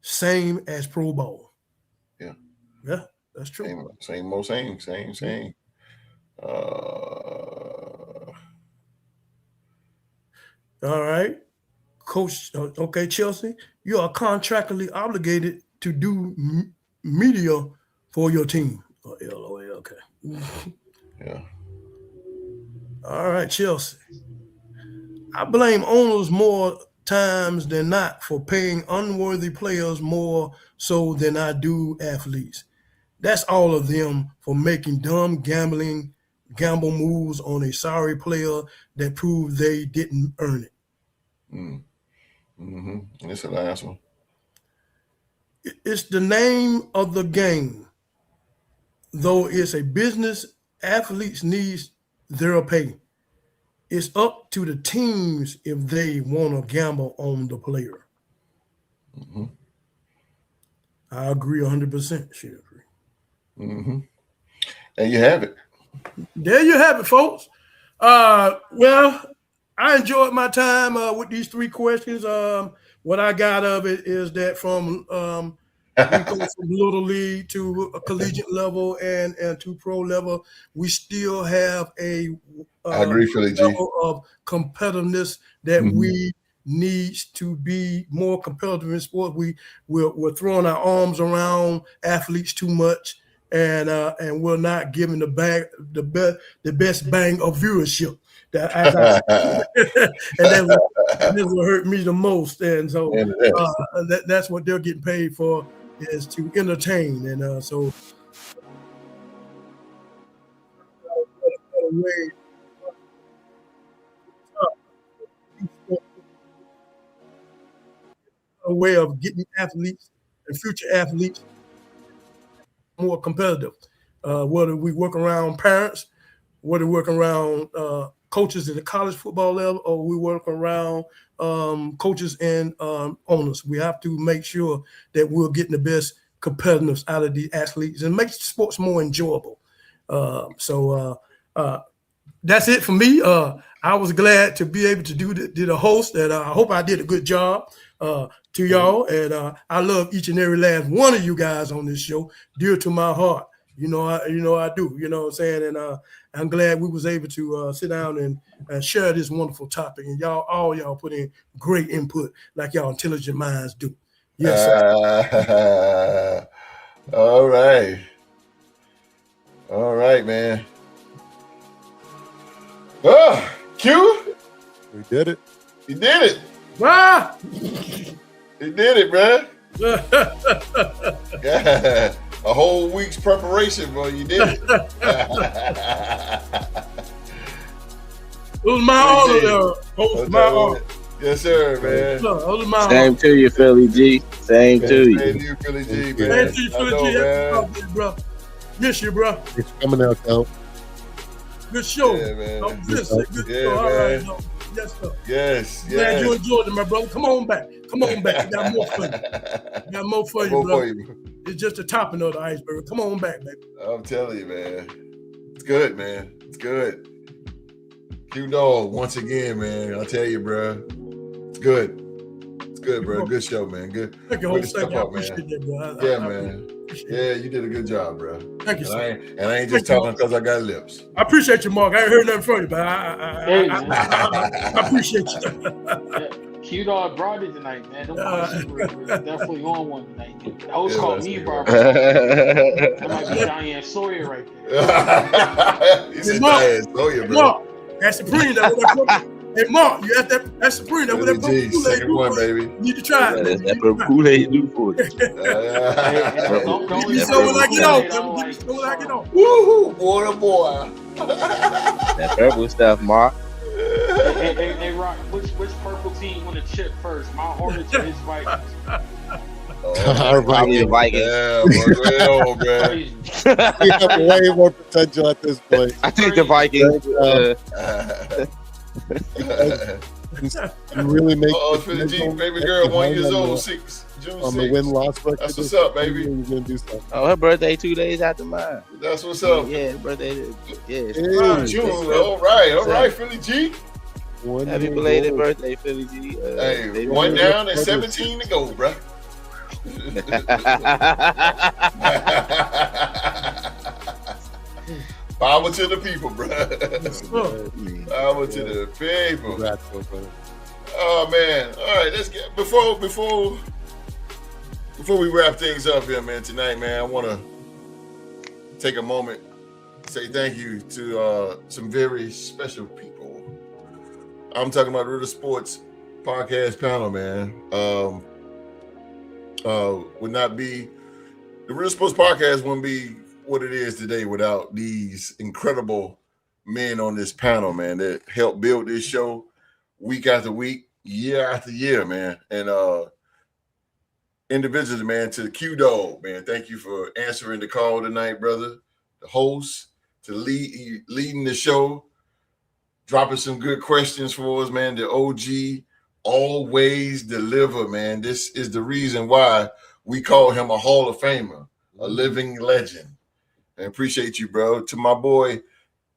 Same as pro ball. Yeah, that's true. Same. All right, Coach. Okay, Chelsea, you are contractually obligated to do media for your team. LOL. Okay. Yeah. All right, Chelsea. I blame owners more times than not for paying unworthy players more so than I do athletes. That's all of them for making dumb gambling gamble moves on a sorry player that proved they didn't earn it. That's the last one. It's the name of the game. Though it's a business, athletes need their pay. It's up to the teams if they want to gamble on the player. I agree 100%. She agree. And you have it. There you have it, folks. Well, I enjoyed my time with these 3 questions. What I got of it is that from we go from little league to a collegiate level and to pro level, we still have a I agree, Philly G. level of competitiveness that we needs to be more competitive in sport. We're throwing our arms around athletes too much, and we're not giving the best bang of viewership. That as and that's what hurt me the most. And so that's what they're getting paid for, is to entertain. And so a way of getting athletes and future athletes more competitive. Whether we work around parents, whether we work around coaches at the college football level, or we work around coaches and owners. We have to make sure that we're getting the best competitiveness out of the athletes and make sports more enjoyable. So that's it for me. I was glad to be able to do the host, and I hope I did a good job to y'all. And I love each and every last one of you guys on this show, dear to my heart. I do. You know what I'm saying? And I'm glad we was able to sit down and share this wonderful topic. And all y'all put in great input, like y'all intelligent minds do. Yes, sir. All right, man. Q, We did it. you did it. Ah! You did it, man. Yeah. A whole week's preparation, bro. You did it. It was my honor, host. My honor. Yes, sir, man. It was my Same honor. to you, Philly G. Same to Same you. to you, Philly G, Thank man. you, I Philly know, G. man. Bro. Miss you, bro. Thanks for coming out, Cal. Good show. Yeah, man. Good Yeah, show. All right. man. Yes, sir. Yes, Glad you yes. enjoyed it, my brother. Come on back. Come on back. We got more for you. We got more for you, More bro. for you. It's just the topping of the iceberg. Come on back, baby. I'm telling you, man. It's good, man. It's good. Q-Dogg, once again, man. I'll tell you, bro. It's good. It's good, bro. Good show, man. Good. Thank you, Way to host. step Thank you. I up, man. appreciate that, bro. Yeah, I man. appreciate Yeah, you did a good job, bro. it. Thank you, And sir. I ain't just Thank you. talking because I got lips. I appreciate you, Mark. I ain't heard nothing from you, but Hey, I man. appreciate you. Q-Dogg brought it tonight, man. Them questions were definitely on one tonight. The host Yeah, called that's me it, Barbara. That might be Diane Sawyer right there. He said, Mark. Diane Sawyer, bro. Mark, that's Supreme. That's what that Hey, Mark, you got that's Supreme. That's what that Philly G, purple Kool-Aid second do one, for you. baby. You need to try it. That's that purple Kool-Aid do for you. Hey, and don't Give me even some when I get off. Kool-Aid, I don't Give me like some when I get off. Woohoo, boy, oh boy. That purple stuff, Mark. Hey, Rock, which purple team won a chip first? My Hornets or his Vikings? Our Probably the Vikings. Vikings. Yeah, bro, go man. Crazy. We have way more potential at this point. I think the Vikings. You really make Philly G, baby girl, 1 year old, June on the 6th. win-loss record. That's what's up, baby. You're gonna do something. Oh, her birthday 2 days after mine. That's what's up. Yeah, her birthday. Yeah. Hey, June, all right, Philly G. Happy belated birthday, Philly G. Hey, 1 down and 17 to go, bro. Power to the people, bro. Power to the people. Congrats, brother. Oh man! All right, let's get before we wrap things up here, man. Tonight, man, I want to take a moment, say thank you to some very special people. I'm talking about the Real Sports podcast panel, man. Would not be the Real Sports podcast wouldn't be what it is today without these incredible men on this panel, man, that helped build this show week after week, year after year, man. And individually, man, to the Q-Dogg, man, thank you for answering the call tonight, brother. The host, to leading the show, dropping some good questions for us, man. The OG always deliver, man. This is the reason why we call him a Hall of Famer, a living legend. I appreciate you, bro. To my boy,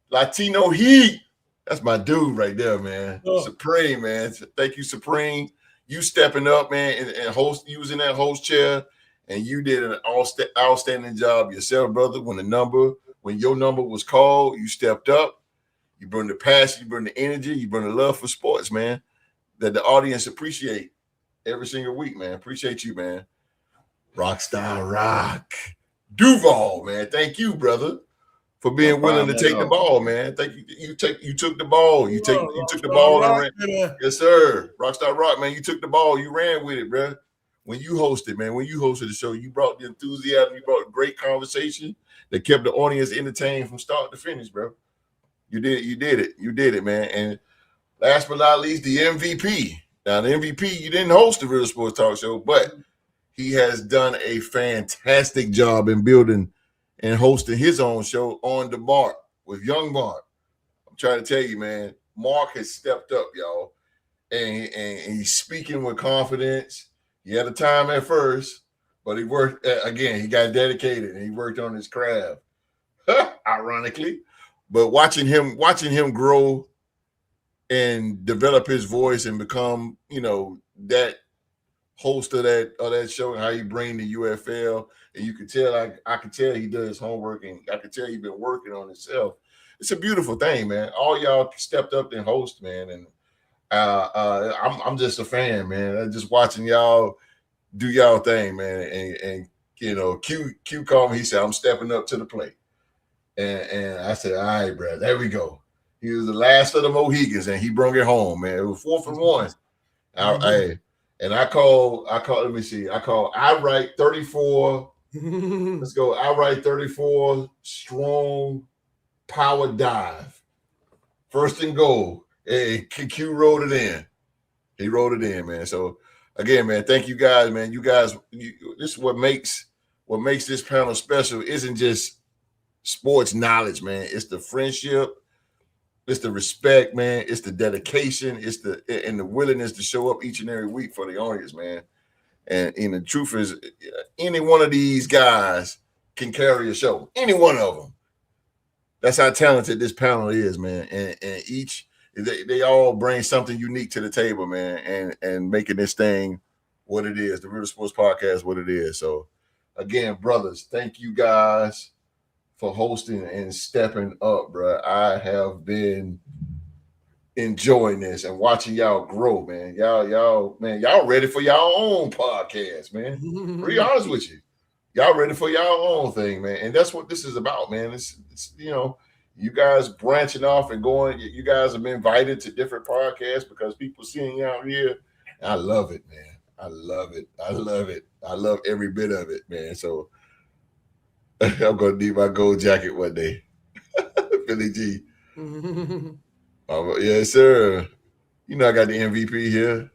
Latino Heat. That's my dude right there, man. Oh. Supreme, man. Thank you, Supreme. You stepping up, man, and using that host chair, and you did an outstanding job yourself, brother. When your number was called, you stepped up. You bring the passion, you bring the energy, you bring the love for sports, man, that the audience appreciate every single week, man. Appreciate you, man. Rockstar Rock. Duval, man. Thank you, brother, for being willing to take the ball, man. Thank you. You took the ball. You took the ball and ran. Yes, sir. Rockstar Rock, man. You took the ball. You ran with it, bro. When you hosted, man, when you hosted the show, you brought the enthusiasm. You brought great conversation that kept the audience entertained from start to finish, bro. You did it, man. And last but not least, the MVP. Now, the MVP, you didn't host the Real Sports Talk Show, but he has done a fantastic job in building and hosting his own show, On the Mark, with Young Mark. I'm trying to tell you, man, Mark has stepped up, y'all, and he's speaking with confidence. He had a time at first, but he worked, again, he got dedicated, and he worked on his craft, ironically. But watching him grow and develop his voice and become, that host of that show, and how he bring the UFL, and you can tell, I can tell he does his homework, and I can tell he's been working on himself. It's a beautiful thing, man. All y'all stepped up and host, man, and I'm just a fan, man. I'm just watching y'all do y'all thing, man. And Q called me. He said, I'm stepping up to the plate, and I said, all right, bro, there we go. He was the last of the Mohegans, and he brought it home, man. It was 4th and 1. And I call, let me see. I call outright 34. Let's go. Outright 34, strong power dive. 1st and goal. Hey, Q rolled it in. He rolled it in, man. So again, man, thank you guys, man. You guys, this is what makes this panel special. Isn't just sports knowledge, man. It's the friendship. It's the respect, man. It's the dedication. It's the willingness to show up each and every week for the audience, man. And the truth is, any one of these guys can carry a show. Any one of them. That's how talented this panel is, man. And each they all bring something unique to the table, man. And making this thing what it is, the Real Sports Podcast, what it is. So, again, brothers, thank you guys for hosting and stepping up, bro. I have been enjoying this and watching y'all grow, man. Y'all ready for y'all own podcast, man. To be honest with you, y'all ready for y'all own thing, man. And that's what this is about, man. It's you guys branching off and going. You guys have been invited to different podcasts because people seeing you out here. I love it, man. I love it. I love every bit of it, man. So I'm gonna need my gold jacket one day. Philly G. Yes, sir. I got the MVP here.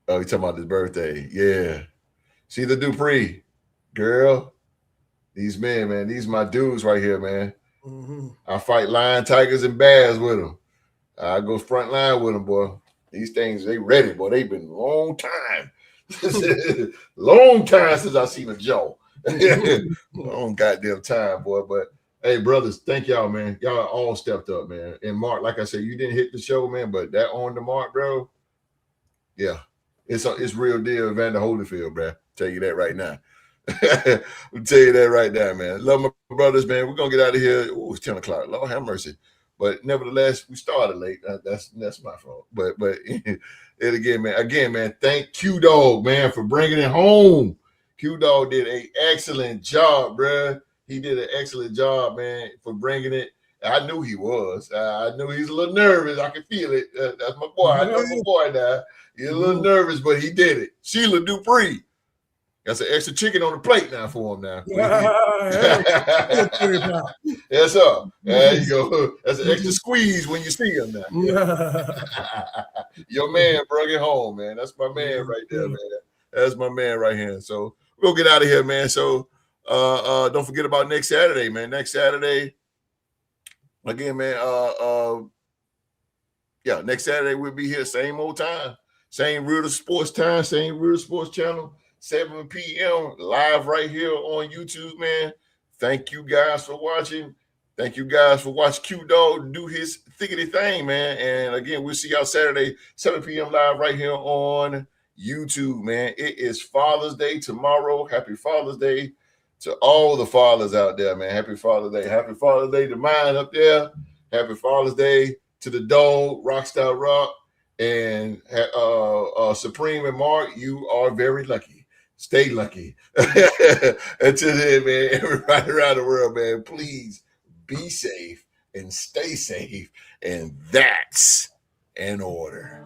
Oh, you talking about his birthday? Yeah. See the Dupree, girl. These men, man. These my dudes right here, man. I fight lion, tigers, and bears with them. I go front line with them, boy. These things, they ready, boy. They've been a long time. Long time since I seen a Joe. Long goddamn time, boy. But hey, brothers, thank y'all, man. Y'all all stepped up, man. And Mark, like I said, you didn't hit the show, man, but that On the Mark, bro. Yeah, it's real deal, Evander Holyfield, bro. Tell you that right now. I'll tell you that right now, man. Love my brothers, man. We're gonna get out of here. Oh, it's 10 o'clock. Lord have mercy. But nevertheless, we started late. That's my fault. But and again, man, thank Q-Dogg, man, for bringing it home. Q-Dogg did an excellent job, bro. He did an excellent job, man, for bringing it. I knew he was. I knew he's a little nervous. I can feel it. That's my boy. I know my boy now. He's a little nervous, but he did it. Sheila Dupree. Got some extra chicken on the plate now for him now. Hey, Yes, sir. There you go. That's an extra squeeze when you see him now. Your man brought it home, man. That's my man right there, man. That's my man right here. So we'll get out of here, man. So don't forget about next Saturday, man. Next Saturday, again, man. Next Saturday we'll be here, same old time, same Real Sports time, same Real Sports channel, 7 p.m. live right here on YouTube, man. Thank you guys for watching. Thank you guys for watching Q-Dogg do his thickety thing, man. And again, we'll see y'all Saturday, 7 p.m. live right here on YouTube, man. It is Father's Day tomorrow. Happy Father's Day to all the fathers out there, man. Happy Father's Day. Happy Father's Day to mine up there. Happy Father's Day to the dog, Rockstar Rock, and Supreme and Mark. You are very lucky. Stay lucky. Until then, man, everybody around the world, man, please be safe and stay safe. And that's an order.